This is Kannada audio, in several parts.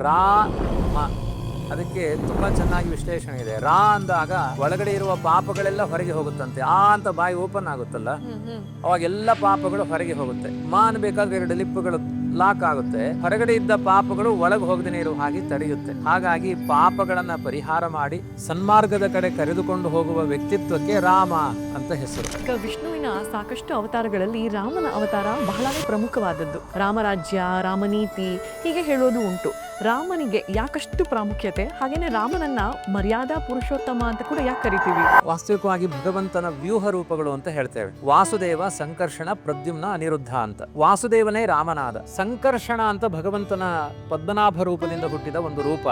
ರಾ ಮ ಅದಕ್ಕೆ ತುಂಬಾ ಚೆನ್ನಾಗಿ ವಿಶ್ಲೇಷಣೆ ಇದೆ. ರಾ ಅಂದಾಗ ಒಳಗಡೆ ಇರುವ ಪಾಪಗಳೆಲ್ಲ ಹೊರಗೆ ಹೋಗುತ್ತಂತೆ. ಆ ಅಂತ ಬಾಯಿ ಓಪನ್ ಆಗುತ್ತಲ್ಲ, ಅವಾಗ ಎಲ್ಲ ಪಾಪಗಳು ಹೊರಗೆ ಹೋಗುತ್ತೆ. ಮಾ ಅನ್ಬೇಕಾದ್ರೆ ಎರಡು ಲಿಪ್ಪುಗಳು ಲಾಕ್ ಆಗುತ್ತೆ, ಹೊರಗಡೆ ಇದ್ದ ಪಾಪಗಳು ಒಳಗೆ ಹೋಗದೇನೆ ಇರುವ ಹಾಗೆ ತಡೆಯುತ್ತೆ. ಹಾಗಾಗಿ ಪಾಪಗಳನ್ನ ಪರಿಹಾರ ಮಾಡಿ ಸನ್ಮಾರ್ಗದ ಕಡೆ ಕರೆದುಕೊಂಡು ಹೋಗುವ ವ್ಯಕ್ತಿತ್ವಕ್ಕೆ ರಾಮ ಅಂತ ಹೆಸರು. ಈಗ ವಿಷ್ಣುವಿನ ಸಾಕಷ್ಟು ಅವತಾರಗಳಲ್ಲಿ ರಾಮನ ಅವತಾರ ಬಹಳವೇ ಪ್ರಮುಖವಾದದ್ದು. ರಾಮರಾಜ್ಯ, ರಾಮನೀತಿ ಹೀಗೆ ಹೇಳೋದು ಉಂಟು. ರಾಮನಿಗೆ ಯಾಕಷ್ಟು ಪ್ರಾಮುಖ್ಯತೆ, ಹಾಗೇನೆ ರಾಮನನ್ನ ಮರ್ಯಾದಾ ಪುರುಷೋತ್ತಮ ಅಂತ ಕೂಡ ಯಾಕೆ ಕರಿತೀವಿ? ವಾಸ್ತವಿಕವಾಗಿ ಭಗವಂತನ ವ್ಯೂಹ ರೂಪಗಳು ಅಂತ ಹೇಳ್ತೇವೆ. ವಾಸುದೇವ, ಸಂಕರ್ಷಣ, ಪ್ರದ್ಯುಮ್ನ, ಅನಿರುದ್ಧ ಅಂತ. ವಾಸುದೇವನೇ ರಾಮನಾದ. ಸಂಕರ್ಷಣ ಅಂತ ಭಗವಂತನ ಪದ್ಮನಾಭ ರೂಪದಿಂದ ಹುಟ್ಟಿದ ಒಂದು ರೂಪ.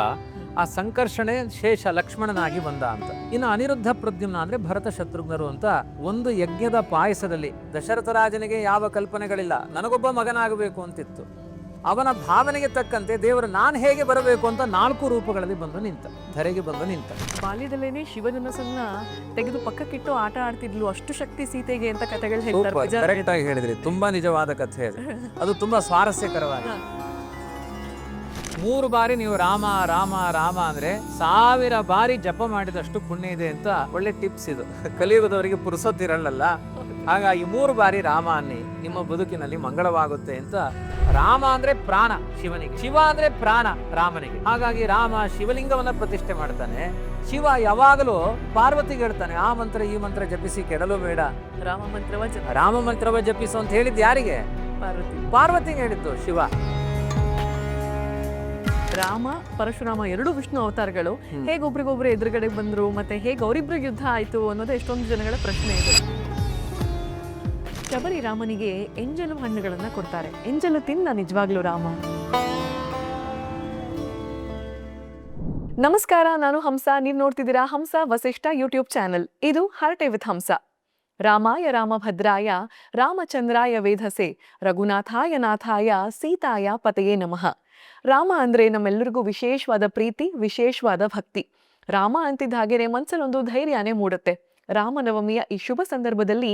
ಆ ಸಂಕರ್ಷಣೆ ಶೇಷ ಲಕ್ಷ್ಮಣನಾಗಿ ಬಂದ ಅಂತ. ಇನ್ನು ಅನಿರುದ್ಧ ಪ್ರದ್ಯುಮ್ನ ಅಂದ್ರೆ ಭರತ ಶತ್ರುಘ್ನರು ಅಂತ. ಒಂದು ಯಜ್ಞದ ಪಾಯಸದಲ್ಲಿ ದಶರಥ ರಾಜನಿಗೆ ಯಾವ ಕಲ್ಪನೆಗಳಿಲ್ಲ, ನನಗೊಬ್ಬ ಮಗನಾಗಬೇಕು ಅಂತಿತ್ತು. ಅವನ ಭಾವನೆಗೆ ತಕ್ಕಂತೆ ದೇವರು ನಾನು ಹೇಗೆ ಬರಬೇಕು ಅಂತ 4 ರೂಪಗಳಲ್ಲಿ ಬಂದು ನಿಂತ, ಧರೆಗೆ ಬಂದು ನಿಂತ. ಬಾಲ್ಯದಲ್ಲೇನೆ ಶಿವಧನುಸನ್ನ ತೆಗೆದು ಪಕ್ಕಕ್ಕಿಟ್ಟು ಆಟ ಆಡ್ತಿದ್ಲು, ಅಷ್ಟು ಶಕ್ತಿ ಸೀತೆಗೆ ಅಂತ ಕಥೆಗಳು ಹೇಳ್ತಾರೆ. ಕರೆಕ್ಟ್ ಆಗಿ ಹೇಳಿದ್ರಿ, ತುಂಬಾ ನಿಜವಾದ ಕಥೆ ಅದು. ಅದು ತುಂಬಾ ಸ್ವಾರಸ್ಯಕರವಾಗಿ. 3 ಬಾರಿ ನೀವು ರಾಮ ರಾಮ ರಾಮ ಅಂದ್ರೆ 1000 ಬಾರಿ ಜಪ ಮಾಡಿದಷ್ಟು ಪುಣ್ಯ ಇದೆ ಅಂತ ಒಳ್ಳೆ ಟಿಪ್ಸ್ ಇದು. ಕಲಿಯುಗದವರಿಗೆ ಪುರುಸೊತ್ತಿರಲ್ಲ. ಹಾಗಾಗಿ 3 ಬಾರಿ ರಾಮ ಅನ್ನಿ, ನಿಮ್ಮ ಬದುಕಿನಲ್ಲಿ ಮಂಗಳವಾಗುತ್ತೆ ಅಂತ. ರಾಮ ಅಂದ್ರೆ ಪ್ರಾಣ ಶಿವನಿಗೆ, ಶಿವ ಅಂದ್ರೆ ಪ್ರಾಣ ರಾಮನಿಗೆ. ಹಾಗಾಗಿ ರಾಮ ಶಿವಲಿಂಗವನ್ನ ಪ್ರತಿಷ್ಠೆ ಮಾಡ್ತಾನೆ. ಶಿವ ಯಾವಾಗಲೂ ಪಾರ್ವತಿಗೆ ಹೇಳ್ತಾನೆ, ಆ ಮಂತ್ರ ಈ ಮಂತ್ರ ಜಪಿಸಿ ಕೆಡಲು ಬೇಡ, ರಾಮ ಮಂತ್ರವ ಜಪಿಸು ಅಂತ ಹೇಳಿದ್ದು ಯಾರಿಗೆ? ಪಾರ್ವತಿಗೆ ಹೇಳಿದ್ದು ಶಿವ. ರಾಮ ಪರಶುರಾಮ 2 ವಿಷ್ಣು ಅವತಾರಗಳು ಹೇಗೆ ಒಬ್ರಿಗೊಬ್ರು ಎದುರುಗಡೆ ಬಂದ್ರು, ಮತ್ತೆ ಹೇಗೆ ಅವರಿಬ್ರಿಗೆ ಯುದ್ಧ ಆಯ್ತು ಅನ್ನೋದು ಎಷ್ಟೊಂದು ಜನಗಳ ಪ್ರಶ್ನೆ ಇದೆ. ಶಬರಿ ರಾಮನಿಗೆ ಎಂಜಲು ಹಣ್ಣುಗಳನ್ನ ಕೊಡ್ತಾರೆ. ಎಂಜಲು ತಿಂದ ನಿಜವಾಗ್ಲೂ ರಾಮ? ನಮಸ್ಕಾರ, ನಾನು ಹಂಸ. ನೀವು ನೋಡ್ತಿದ್ದೀರಾ ಹಂಸ ವಸಿಷ್ಠ ಯೂಟ್ಯೂಬ್ ಚಾನೆಲ್. ಇದು ಹರಟೆ ವಿತ್ ಹಂಸ. ರಾಮಾಯ ರಾಮಭದ್ರಾಯ ರಾಮಚಂದ್ರಾಯ ವೇಧಸೆ ರಘುನಾಥಾಯ ನಾಥಾಯ ಸೀತಾಯ ಪತಯೇ ನಮಃ. ರಾಮ ಅಂದ್ರೆ ನಮ್ಮೆಲ್ಲರಿಗೂ ವಿಶೇಷವಾದ ಪ್ರೀತಿ, ವಿಶೇಷವಾದ ಭಕ್ತಿ. ರಾಮ ಅಂತಿದ್ದ ಹಾಗೇನೆ ಮನ್ಸಲ್ಲೊಂದು ಧೈರ್ಯನೇ ಮೂಡುತ್ತೆ. ರಾಮನವಮಿಯ ಈ ಶುಭ ಸಂದರ್ಭದಲ್ಲಿ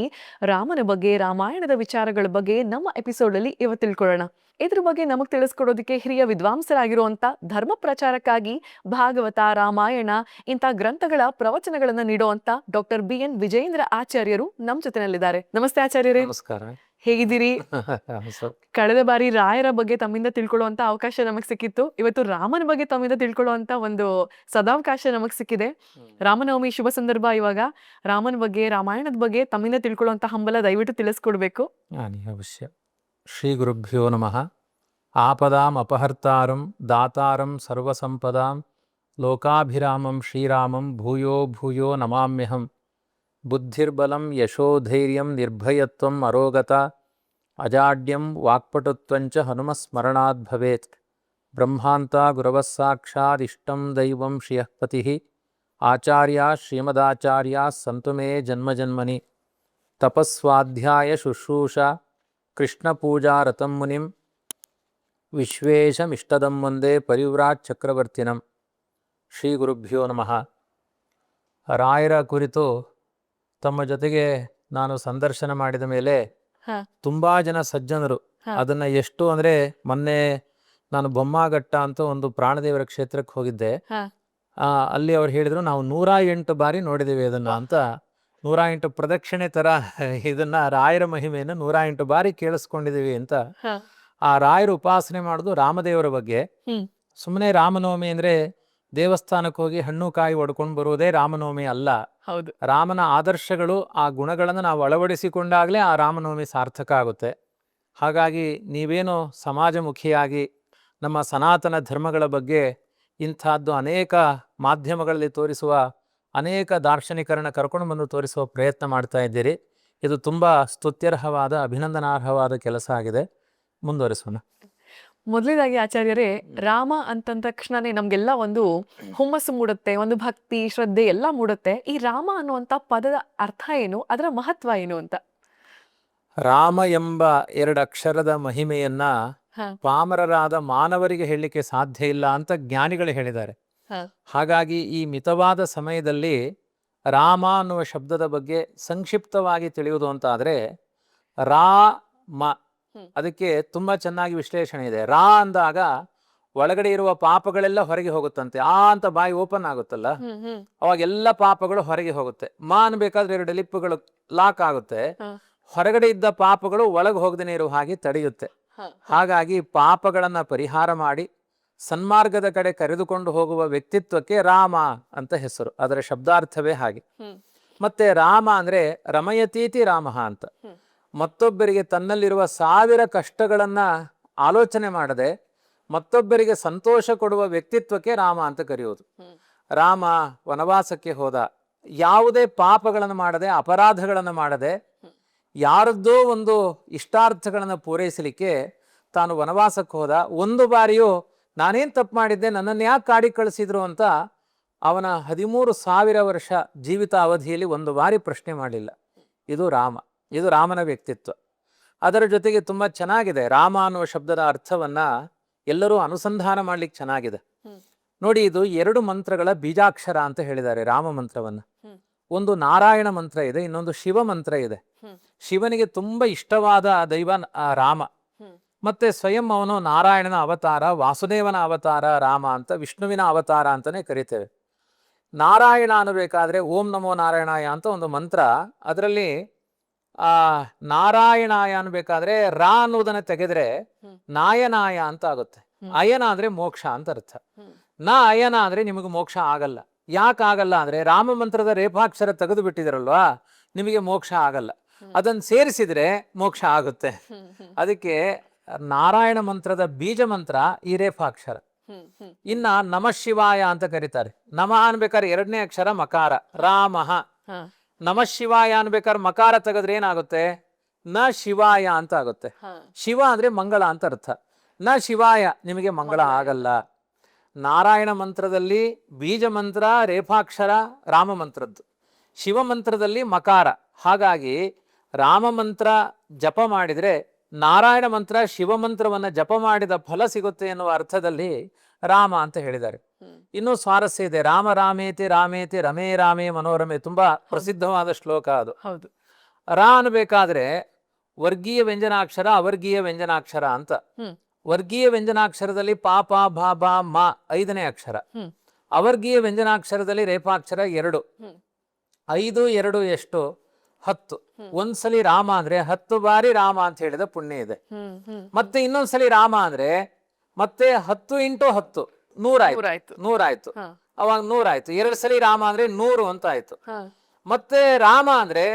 ರಾಮನ ಬಗ್ಗೆ, ರಾಮಾಯಣದ ವಿಚಾರಗಳ ಬಗ್ಗೆ ನಮ್ಮ ಎಪಿಸೋಡ್ ಅಲ್ಲಿ ಇವತ್ತು ತಿಳ್ಕೊಳ್ಳೋಣ. ಇದ್ರ ಬಗ್ಗೆ ನಮಗ್ ತಿಳಿಸ್ಕೊಡೋದಕ್ಕೆ ಹಿರಿಯ ವಿದ್ವಾಂಸರಾಗಿರುವಂತ ಧರ್ಮ ಪ್ರಚಾರಕ್ಕಾಗಿ ಭಾಗವತ, ರಾಮಾಯಣ ಇಂಥ ಗ್ರಂಥಗಳ ಪ್ರವಚನಗಳನ್ನ ನೀಡುವಂತ ಡಾಕ್ಟರ್ BN ವಿಜಯೇಂದ್ರ ಆಚಾರ್ಯರು ನಮ್ ಜೊತೆನಲ್ಲಿದ್ದಾರೆ. ನಮಸ್ತೆ ಆಚಾರ್ಯರೇ. ನಮಸ್ಕಾರ. ಹೇಗಿದ್ದೀರಿ? ಕಳೆದ ಬಾರಿ ರಾಯರ ಬಗ್ಗೆ ತಮ್ಮಿಂದ ತಿಳ್ಕೊಳ್ಳುವಂತ ಅವಕಾಶ ನಮಗ್ ಸಿಕ್ಕಿತ್ತು. ಇವತ್ತು ರಾಮನ ಬಗ್ಗೆ ತಮ್ಮಿಂದ ತಿಳ್ಕೊಳ್ಳುವಂತ ಒಂದು ಸದಾವಕಾಶ ನಮಗ್ ಸಿಕ್ಕಿದೆ. ರಾಮನವಮಿ ಶುಭ ಸಂದರ್ಭ. ಇವಾಗ ರಾಮನ ಬಗ್ಗೆ, ರಾಮಾಯಣದ ಬಗ್ಗೆ ತಮ್ಮಿಂದ ತಿಳ್ಕೊಳ್ಳುವಂತ ಹಂಬಲ ದಯವಿಟ್ಟು ತಿಳಿಸ್ಕೊಡ್ಬೇಕು. ಅವಶ್ಯ. ಶ್ರೀ ಗುರುಭ್ಯೋ ನಮಃ. ಆಪದಾಂ ಅಪಹರ್ತಾರಂ ದಾತಾರಂ ಸರ್ವಸಂಪದಾಂ ಲೋಕಾಭಿರಾಮಂ ಶ್ರೀರಾಮಂ ಭೂಯೋ ಭೂಯೋ ನಮಾಮ್ಯಹಂ. ಬುದ್ಧಿರ್ಬಲಂ ಯಶೋಧೈರ್ಯಂ ನಿರ್ಭಯತ್ವಂ ಅರೋಗತ ಅಜಾಡ್ಯಂ ವಾಕ್ಪಟುತ್ವಂಚ ಹನುಮಸ್ಮರಣಾದ್ ಭವೇತ್. ಬ್ರಹ್ಮಾಂತ ಗುರವಃ ಸಾಕ್ಷಾತ್ ಇಷ್ಟಂ ದೈವಂ ಶ್ರಿಯಃಪತಿಃ. ಆಚಾರ್ಯ ಶ್ರೀಮದಾಚಾರ್ಯ ಸಂತು ಮೇ ಜನ್ಮಜನ್ಮನಿ. ತಪಸ್ವಾಧ್ಯಾಯ ಶುಶ್ರೂಷ ಕೃಷ್ಣಪೂಜಾ ರತಂ ಮುನಿಂ. ವಿಶ್ವೇಶಮಿಷ್ಟದಂ ವಂದೇ ಪರಿವ್ರಾಟ್ ಚಕ್ರವರ್ತಿನಂ. ಶ್ರೀ ಗುರುಭ್ಯೋ ನಮಃ. ರಾಯರ ಕುರಿತು ತಮ್ಮ ಜೊತೆಗೆ ನಾನು ಸಂದರ್ಶನ ಮಾಡಿದ ಮೇಲೆ ತುಂಬಾ ಜನ ಸಜ್ಜನರು ಅದನ್ನ ಎಷ್ಟು ಅಂದ್ರೆ, ಮೊನ್ನೆ ನಾನು ಬೊಮ್ಮಘಟ್ಟ ಅಂತ ಒಂದು ಪ್ರಾಣದೇವರ ಕ್ಷೇತ್ರಕ್ಕೆ ಹೋಗಿದ್ದೆ. ಅಲ್ಲಿ ಅವ್ರು ಹೇಳಿದ್ರು, ನಾವು 108 ಬಾರಿ ನೋಡಿದ್ದೇವೆ ಅದನ್ನ ಅಂತ. 108 ಪ್ರದಕ್ಷಿಣೆ ತರ ಇದನ್ನ ರಾಯರ ಮಹಿಮೆಯನ್ನು 108 ಬಾರಿ ಕೇಳಿಸ್ಕೊಂಡಿದೀವಿ ಅಂತ. ಆ ರಾಯರು ಉಪಾಸನೆ ಮಾಡುದು ರಾಮದೇವರ ಬಗ್ಗೆ. ಸುಮ್ಮನೆ ರಾಮನವಮಿ ಅಂದ್ರೆ ದೇವಸ್ಥಾನಕ್ಕೆ ಹೋಗಿ ಹಣ್ಣು ಕಾಯಿ ಒಡ್ಕೊಂಡು ಬರುವುದೇ ರಾಮನವಮಿ ಅಲ್ಲ. ಹೌದು. ರಾಮನ ಆದರ್ಶಗಳು, ಆ ಗುಣಗಳನ್ನು ನಾವು ಅಳವಡಿಸಿಕೊಂಡಾಗಲೇ ಆ ರಾಮನವಮಿ ಸಾರ್ಥಕ ಆಗುತ್ತೆ. ಹಾಗಾಗಿ ನೀವೇನು ಸಮಾಜಮುಖಿಯಾಗಿ ನಮ್ಮ ಸನಾತನ ಧರ್ಮಗಳ ಬಗ್ಗೆ ಇಂಥದ್ದು ಅನೇಕ ಮಾಧ್ಯಮಗಳಲ್ಲಿ ತೋರಿಸುವ ಅನೇಕ ದಾರ್ಶನಿಕರನ್ನ ಕರ್ಕೊಂಡು ಬಂದು ತೋರಿಸುವ ಪ್ರಯತ್ನ ಮಾಡ್ತಾ ಇದ್ದೀರಿ. ಇದು ತುಂಬ ಸ್ತುತ್ಯರ್ಹವಾದ, ಅಭಿನಂದನಾರ್ಹವಾದ ಕೆಲಸ ಆಗಿದೆ. ಮುಂದುವರಿಸೋಣ. ಮೊದಲನೇದಾಗಿ ಆಚಾರ್ಯರೇ, ರಾಮ ಅಂತಂದ ತಕ್ಷಣನೇ ನಮ್ಗೆಲ್ಲ ಒಂದು ಹುಮ್ಮಸ್ಸು ಮೂಡುತ್ತೆ, ಒಂದು ಭಕ್ತಿ, ಶ್ರದ್ಧೆ ಎಲ್ಲ ಮೂಡುತ್ತೆ. ಈ ರಾಮ ಅನ್ನುವಂತ ಪದದ ಅರ್ಥ ಏನು, ಅದರ ಮಹತ್ವ ಏನು ಅಂತ? ರಾಮ ಎಂಬ 2 ಅಕ್ಷರದ ಮಹಿಮೆಯನ್ನ ಪಾಮರರಾದ ಮಾನವರಿಗೆ ಹೇಳಲಿಕ್ಕೆ ಸಾಧ್ಯ ಇಲ್ಲ ಅಂತ ಜ್ಞಾನಿಗಳು ಹೇಳಿದ್ದಾರೆ. ಹಾಗಾಗಿ ಈ ಮಿತವಾದ ಸಮಯದಲ್ಲಿ ರಾಮ ಅನ್ನುವ ಶಬ್ದದ ಬಗ್ಗೆ ಸಂಕ್ಷಿಪ್ತವಾಗಿ ತಿಳಿಯುವುದು ಅಂತ ಆದ್ರೆ, ರಾಮ ಅದಕ್ಕೆ ತುಂಬಾ ಚೆನ್ನಾಗಿ ವಿಶ್ಲೇಷಣೆ ಇದೆ. ರಾ ಅಂದಾಗ ಒಳಗಡೆ ಇರುವ ಪಾಪಗಳೆಲ್ಲ ಹೊರಗೆ ಹೋಗುತ್ತಂತೆ. ಅಂತ ಬಾಯಿ ಓಪನ್ ಆಗುತ್ತಲ್ಲ, ಅವಾಗ ಎಲ್ಲ ಪಾಪಗಳು ಹೊರಗೆ ಹೋಗುತ್ತೆ. ಅನ್ಬೇಕಾದ್ರೆ 2 ಲಿಪ್ಪುಗಳು ಲಾಕ್ ಆಗುತ್ತೆ, ಹೊರಗಡೆ ಇದ್ದ ಪಾಪಗಳು ಒಳಗೆ ಹೋಗದೇನೆ ಇರುವ ಹಾಗೆ ತಡೆಯುತ್ತೆ. ಹಾಗಾಗಿ ಪಾಪಗಳನ್ನ ಪರಿಹಾರ ಮಾಡಿ ಸನ್ಮಾರ್ಗದ ಕಡೆ ಕರೆದುಕೊಂಡು ಹೋಗುವ ವ್ಯಕ್ತಿತ್ವಕ್ಕೆ ರಾಮ ಅಂತ ಹೆಸರು. ಅದರ ಶಬ್ದಾರ್ಥವೇ ಹಾಗೆ. ಮತ್ತೆ ರಾಮ ಅಂದ್ರೆ ರಮಯತೀತಿ ರಾಮ ಅಂತ. ಮತ್ತೊಬ್ಬರಿಗೆ ತನ್ನಲ್ಲಿರುವ 1000 ಕಷ್ಟಗಳನ್ನ ಆಲೋಚನೆ ಮಾಡದೆ ಮತ್ತೊಬ್ಬರಿಗೆ ಸಂತೋಷ ಕೊಡುವ ವ್ಯಕ್ತಿತ್ವಕ್ಕೆ ರಾಮ ಅಂತ ಕರೆಯುವುದು. ರಾಮ ವನವಾಸಕ್ಕೆ ಹೋದ, ಯಾವುದೇ ಪಾಪಗಳನ್ನು ಮಾಡದೆ, ಅಪರಾಧಗಳನ್ನು ಮಾಡದೆ, ಯಾರದ್ದೋ ಒಂದು ಇಷ್ಟಾರ್ಥಗಳನ್ನು ಪೂರೈಸಲಿಕ್ಕೆ ತಾನು ವನವಾಸಕ್ಕೆ ಹೋದ. ಒಂದು ಬಾರಿಯೂ ನಾನೇನ್ ತಪ್ಪು ಮಾಡಿದ್ದೆ, ನನ್ನನ್ನು ಯಾಕೆ ಕಾಡಿಗೆ ಕಳಿಸಿದ್ರು ಅಂತ ಅವನ 13,000 ವರ್ಷ ಜೀವಿತ ಅವಧಿಯಲ್ಲಿ ಒಂದು ಬಾರಿ ಪ್ರಶ್ನೆ ಮಾಡಲಿಲ್ಲ. ಇದು ರಾಮ, ಇದು ರಾಮನ ವ್ಯಕ್ತಿತ್ವ. ಅದರ ಜೊತೆಗೆ ತುಂಬಾ ಚೆನ್ನಾಗಿದೆ. ರಾಮ ಅನ್ನುವ ಶಬ್ದದ ಅರ್ಥವನ್ನ ಎಲ್ಲರೂ ಅನುಸಂಧಾನ ಮಾಡ್ಲಿಕ್ಕೆ ಚೆನ್ನಾಗಿದೆ ನೋಡಿ. ಇದು 2 ಮಂತ್ರಗಳ ಬೀಜಾಕ್ಷರ ಅಂತ ಹೇಳಿದ್ದಾರೆ ರಾಮ ಮಂತ್ರವನ್ನ. ಒಂದು ನಾರಾಯಣ ಮಂತ್ರ ಇದೆ, ಇನ್ನೊಂದು ಶಿವ ಮಂತ್ರ ಇದೆ. ಶಿವನಿಗೆ ತುಂಬಾ ಇಷ್ಟವಾದ ದೈವ ರಾಮ. ಮತ್ತೆ ಸ್ವಯಂ ಅವನು ನಾರಾಯಣನ ಅವತಾರ, ವಾಸುದೇವನ ಅವತಾರ ರಾಮ ಅಂತ, ವಿಷ್ಣುವಿನ ಅವತಾರ ಅಂತಾನೆ ಕರಿತೇವೆ. ನಾರಾಯಣ ಅನ್ನಬೇಕಾದ್ರೆ ಓಂ ನಮೋ ನಾರಾಯಣಾಯ ಅಂತ ಒಂದು ಮಂತ್ರ. ಅದರಲ್ಲಿ ನಾರಾಯಣಾಯ ಅನ್ಬೇಕಾದ್ರೆ ರಾ ಅನ್ನೋದನ್ನ ತೆಗೆದ್ರೆ ನಾಯನಾಯ ಅಂತ ಆಗುತ್ತೆ. ಅಯನ ಅಂದ್ರೆ ಮೋಕ್ಷ ಅಂತ ಅರ್ಥ. ಅಯನ ಅಂದ್ರೆ ನಿಮಗೆ ಮೋಕ್ಷ ಆಗಲ್ಲ. ಯಾಕಾಗಲ್ಲ ಅಂದ್ರೆ ರಾಮ ಮಂತ್ರದ ರೇಫಾಕ್ಷರ ತೆಗೆದು ಬಿಟ್ಟಿದಿರಲ್ವಾ, ನಿಮಗೆ ಮೋಕ್ಷ ಆಗಲ್ಲ. ಅದನ್ನ ಸೇರಿಸಿದ್ರೆ ಮೋಕ್ಷ ಆಗುತ್ತೆ. ಅದಕ್ಕೆ ನಾರಾಯಣ ಮಂತ್ರದ ಬೀಜ ಮಂತ್ರ ಈ ರೇಫಾಕ್ಷರ. ಇನ್ನ ನಮಃ ಶಿವಾಯ ಅಂತ ಕರೀತಾರೆ. ನಮಃ ಅನ್ಬೇಕಾದ್ರೆ 2ನೇ ಅಕ್ಷರ ಮಕಾರ, ರಾಮ. ನಮಃ ಶಿವಾಯ ಅನ್ಬೇಕಾದ್ರೆ ಮಕಾರ ತೆಗೆದ್ರೆ ಏನಾಗುತ್ತೆ, ನ ಶಿವಾಯ ಅಂತ ಆಗುತ್ತೆ. ಶಿವ ಅಂದ್ರೆ ಮಂಗಳ ಅಂತ ಅರ್ಥ. ನ ಶಿವಾಯ, ನಿಮಗೆ ಮಂಗಳ ಆಗಲ್ಲ. ನಾರಾಯಣ ಮಂತ್ರದಲ್ಲಿ ಬೀಜ ಮಂತ್ರ ರೇಫಾಕ್ಷರ ರಾಮ ಮಂತ್ರದ್ದು, ಶಿವ ಮಂತ್ರದಲ್ಲಿ ಮಕಾರ. ಹಾಗಾಗಿ ರಾಮ ಮಂತ್ರ ಜಪ ಮಾಡಿದ್ರೆ ನಾರಾಯಣ ಮಂತ್ರ ಶಿವ ಮಂತ್ರವನ್ನ ಜಪ ಮಾಡಿದ ಫಲ ಸಿಗುತ್ತೆ ಎನ್ನುವ ಅರ್ಥದಲ್ಲಿ ರಾಮ ಅಂತ ಹೇಳಿದ್ದಾರೆ. ಇನ್ನೂ ಸ್ವಾರಸ್ಯ ಇದೆ. ರಾಮ ರಾಮೇತಿ ರಾಮೇತಿ ರಮೇ ರಾಮೇ ಮನೋರಮೆ, ತುಂಬಾ ಪ್ರಸಿದ್ಧವಾದ ಶ್ಲೋಕ ಅದು. ಹೌದು. ರಾ ಅನ್ಬೇಕಾದ್ರೆ ವರ್ಗೀಯ ವ್ಯಂಜನಾಕ್ಷರ, ಅವರ್ಗೀಯ ವ್ಯಂಜನಾಕ್ಷರ ಅಂತ. ವರ್ಗೀಯ ವ್ಯಂಜನಾಕ್ಷರದಲ್ಲಿ ಪಾಪ ಭಾಬ ಮ 5ನೇ ಅಕ್ಷರ. ಅವರ್ಗೀಯ ವ್ಯಂಜನಾಕ್ಷರದಲ್ಲಿ ರೇಫಾಕ್ಷರ 2. 5 2 ಎಷ್ಟು, 10. ಒಂದ್ಸಲಿ ರಾಮ ಅಂದ್ರೆ 10 ಬಾರಿ ರಾಮ ಅಂತ ಹೇಳಿದ ಪುಣ್ಯ ಇದೆ. ಮತ್ತೆ ಇನ್ನೊಂದ್ಸಲಿ ರಾಮ ಅಂದ್ರೆ ಮತ್ತೆ 10 × 10 100 ಆಯ್ತು. ಅವಾಗ 100 ಆಯ್ತು. 2 ಸಲಿ ರಾಮ ಅಂದ್ರೆ 100 ಅಂತ ಆಯ್ತು. ಮತ್ತೆ ರಾಮ ಅಂದ್ರೆ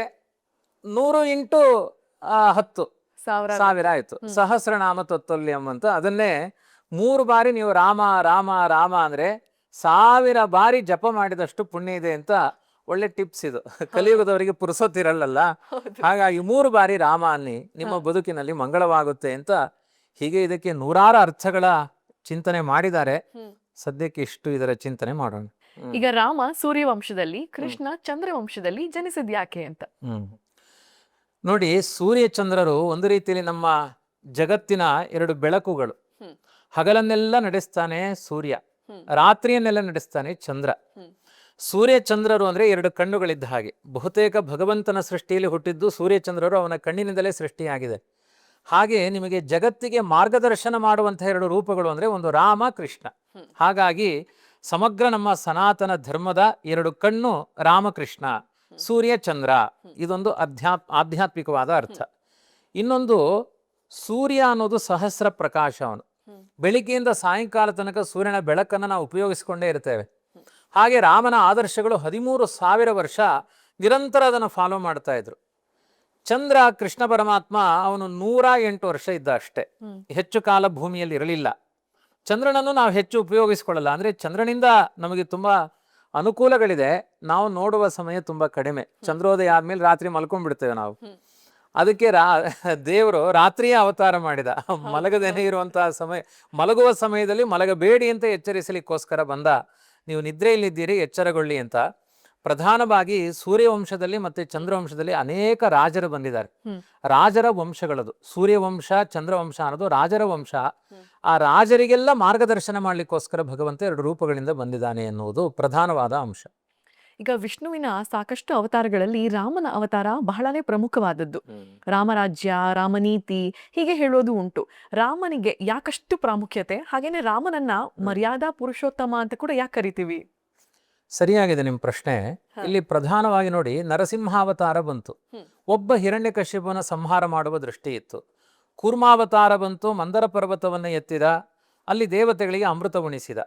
100 × 10 1000 ಆಯ್ತು. ಸಹಸ್ರನಾಮ ತತ್ತಲ್ಯಂ ಅಂತ. ಅದನ್ನೇ 3 ಬಾರಿ ನೀವು ರಾಮ ರಾಮ ರಾಮ ಅಂದ್ರೆ 1000 ಬಾರಿ ಜಪ ಮಾಡಿದಷ್ಟು ಪುಣ್ಯ ಇದೆ ಅಂತ ಒಳ್ಳೆ ಟಿಪ್ಸ್ ಇದು. ಕಲಿಯುಗದವರಿಗೆ ಪುರುಸೊತ್ತಿರಲ್ಲ. ಹಾಗಾಗಿ 3 ಬಾರಿ ರಾಮ ಅನ್ನಿ, ನಿಮ್ಮ ಬದುಕಿನಲ್ಲಿ ಮಂಗಳವಾಗುತ್ತೆ ಅಂತ. ಹೀಗೆ ಇದಕ್ಕೆ 100 ಅರ್ಥಗಳ ಚಿಂತನೆ ಮಾಡಿದ್ದಾರೆ. ಸದ್ಯಕ್ಕೆ ಇಷ್ಟು ಇದರ ಚಿಂತನೆ ಮಾಡೋಣ. ಈಗ ರಾಮ ಸೂರ್ಯವಂಶದಲ್ಲಿ, ಕೃಷ್ಣ ಚಂದ್ರವಂಶದಲ್ಲಿ ಜನಿಸಿದ್ಯಾಕೆ ಅಂತ. ನೋಡಿ, ಸೂರ್ಯಚಂದ್ರರು ಒಂದು ರೀತಿಯಲ್ಲಿ ನಮ್ಮ ಜಗತ್ತಿನ 2 ಬೆಳಕುಗಳು. ಹಗಲನ್ನೆಲ್ಲ ನಡೆಸ್ತಾನೆ ಸೂರ್ಯ, ರಾತ್ರಿಯನ್ನೆಲ್ಲ ನಡೆಸ್ತಾನೆ ಚಂದ್ರ. ಸೂರ್ಯಚಂದ್ರರು ಅಂದ್ರೆ 2 ಕಣ್ಣುಗಳಿದ್ದ ಹಾಗೆ. ಬಹುತೇಕ ಭಗವಂತನ ಸೃಷ್ಟಿಯಲ್ಲಿ ಹುಟ್ಟಿದ್ದು ಸೂರ್ಯಚಂದ್ರರು ಅವನ ಕಣ್ಣಿನಿಂದಲೇ ಸೃಷ್ಟಿಯಾಗಿದೆ. ಹಾಗೆ ನಿಮಗೆ ಜಗತ್ತಿಗೆ ಮಾರ್ಗದರ್ಶನ ಮಾಡುವಂತಹ 2 ರೂಪಗಳು ಅಂದ್ರೆ ಒಂದು ರಾಮ, ಕೃಷ್ಣ. ಹಾಗಾಗಿ ಸಮಗ್ರ ನಮ್ಮ ಸನಾತನ ಧರ್ಮದ 2 ಕಣ್ಣು ರಾಮಕೃಷ್ಣ, ಸೂರ್ಯ ಚಂದ್ರ. ಇದೊಂದು ಆಧ್ಯಾತ್ಮಿಕವಾದ ಅರ್ಥ. ಇನ್ನೊಂದು, ಸೂರ್ಯ ಅನ್ನೋದು ಸಹಸ್ರ ಪ್ರಕಾಶ. ಅವನು ಬೆಳಿಗ್ಗೆಯಿಂದ ಸಾಯಂಕಾಲ ತನಕ ಸೂರ್ಯನ ಬೆಳಕನ್ನು ನಾವು ಉಪಯೋಗಿಸಿಕೊಂಡೇ ಇರ್ತೇವೆ. ಹಾಗೆ ರಾಮನ ಆದರ್ಶಗಳು 13,000 ವರ್ಷ ನಿರಂತರ ಅದನ್ನು ಫಾಲೋ ಮಾಡ್ತಾ ಇದ್ರು. ಚಂದ್ರ ಕೃಷ್ಣ ಪರಮಾತ್ಮ ಅವನು 108 ವರ್ಷ ಇದ್ದ ಅಷ್ಟೇ, ಹೆಚ್ಚು ಕಾಲ ಭೂಮಿಯಲ್ಲಿ ಇರಲಿಲ್ಲ. ಚಂದ್ರನನ್ನು ನಾವು ಹೆಚ್ಚು ಉಪಯೋಗಿಸಿಕೊಳ್ಳಲ್ಲ. ಅಂದ್ರೆ ಚಂದ್ರನಿಂದ ನಮಗೆ ತುಂಬಾ ಅನುಕೂಲಗಳಿದೆ, ನಾವು ನೋಡುವ ಸಮಯ ತುಂಬಾ ಕಡಿಮೆ. ಚಂದ್ರೋದಯ ಆದ್ಮೇಲೆ ರಾತ್ರಿ ಮಲ್ಕೊಂಡ್ಬಿಡ್ತೇವೆ ನಾವು. ಅದಕ್ಕೆ ದೇವರು ರಾತ್ರಿಯೇ ಅವತಾರ ಮಾಡಿದ. ಮಲಗದೇನೆ ಇರುವಂತಹ ಸಮಯ, ಮಲಗುವ ಸಮಯದಲ್ಲಿ ಮಲಗಬೇಡಿ ಅಂತ ಎಚ್ಚರಿಸಲಿಕ್ಕೋಸ್ಕರ ಬಂದ. ನೀವು ನಿದ್ರೆಯಲ್ಲಿದ್ದೀರಿ, ಎಚ್ಚರಗೊಳ್ಳಿ ಅಂತ. ಪ್ರಧಾನವಾಗಿ ಸೂರ್ಯವಂಶದಲ್ಲಿ ಮತ್ತೆ ಚಂದ್ರವಂಶದಲ್ಲಿ ಅನೇಕ ರಾಜರು ಬಂದಿದ್ದಾರೆ. ರಾಜರ ವಂಶಗಳದು. ಸೂರ್ಯವಂಶ ಚಂದ್ರವಂಶ ಅನ್ನೋದು ರಾಜರ ವಂಶ. ಆ ರಾಜರಿಗೆಲ್ಲ ಮಾರ್ಗದರ್ಶನ ಮಾಡ್ಲಿಕ್ಕೋಸ್ಕರ ಭಗವಂತ 2 ರೂಪಗಳಿಂದ ಬಂದಿದ್ದಾನೆ ಎನ್ನುವುದು ಪ್ರಧಾನವಾದ ಅಂಶ. ಈಗ ವಿಷ್ಣುವಿನ ಸಾಕಷ್ಟು ಅವತಾರಗಳಲ್ಲಿ ರಾಮನ ಅವತಾರ ಬಹಳನೇ ಪ್ರಮುಖವಾದದ್ದು. ರಾಮರಾಜ್ಯ, ರಾಮನೀತಿ ಹೀಗೆ ಹೇಳೋದು ಉಂಟು. ರಾಮನಿಗೆ ಯಾಕಷ್ಟು ಪ್ರಾಮುಖ್ಯತೆ, ಹಾಗೇನೆ ರಾಮನನ್ನ ಮರ್ಯಾದಾ ಪುರುಷೋತ್ತಮ ಅಂತ ಕೂಡ ಯಾಕೆ ಕರಿತೀವಿ? ಸರಿಯಾಗಿದೆ ನಿಮ್ಮ ಪ್ರಶ್ನೆ. ಇಲ್ಲಿ ಪ್ರಧಾನವಾಗಿ ನೋಡಿ, ನರಸಿಂಹಾವತಾರ ಬಂತು, ಒಬ್ಬ ಹಿರಣ್ಯಕಶ್ಯಪನ ಸಂಹಾರ ಮಾಡುವ ದೃಷ್ಟಿ ಇತ್ತು. ಕೂರ್ಮಾವತಾರ ಬಂತು, ಮಂದರ ಪರ್ವತವನ್ನು ಎತ್ತಿದ, ಅಲ್ಲಿ ದೇವತೆಗಳಿಗೆ ಅಮೃತ ಉಣಿಸಿದ.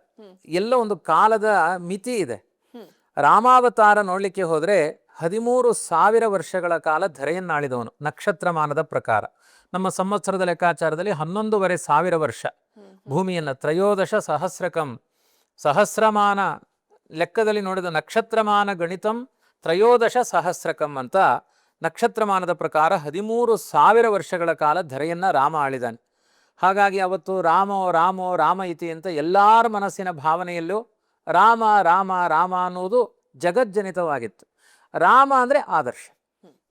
ಎಲ್ಲ ಒಂದು ಕಾಲದ ಮಿತಿ ಇದೆ. ರಾಮಾವತಾರ ನೋಡ್ಲಿಕ್ಕೆ ಹೋದ್ರೆ 13,000 ವರ್ಷಗಳ ಕಾಲ ಧರೆಯನ್ನಾಳಿದವನು ನಕ್ಷತ್ರಮಾನದ ಪ್ರಕಾರ. ನಮ್ಮ ಸಂವತ್ಸರದ ಲೆಕ್ಕಾಚಾರದಲ್ಲಿ 11,500 ವರ್ಷ ಭೂಮಿಯನ್ನು, 13 ಸಹಸ್ರಕಂ ಸಹಸ್ರಮಾನ ಲೆಕ್ಕದಲ್ಲಿ ನೋಡಿದ ನಕ್ಷತ್ರಮಾನ ಗಣಿತಂ 13 ಸಹಸ್ರಕಂ ಅಂತ ನಕ್ಷತ್ರಮಾನದ ಪ್ರಕಾರ 13,000 ವರ್ಷಗಳ ಕಾಲ ಧರೆಯನ್ನ ರಾಮ ಆಳಿದಾನೆ. ಹಾಗಾಗಿ ಅವತ್ತು ರಾಮೋ ರಾಮೋ ರಾಮ ಇತಿ ಅಂತ ಎಲ್ಲರ ಮನಸ್ಸಿನ ಭಾವನೆಯಲ್ಲೂ ರಾಮ ರಾಮ ರಾಮ ಅನ್ನುವುದು ಜಗಜ್ಜನಿತವಾಗಿತ್ತು. ರಾಮ ಅಂದ್ರೆ ಆದರ್ಶ.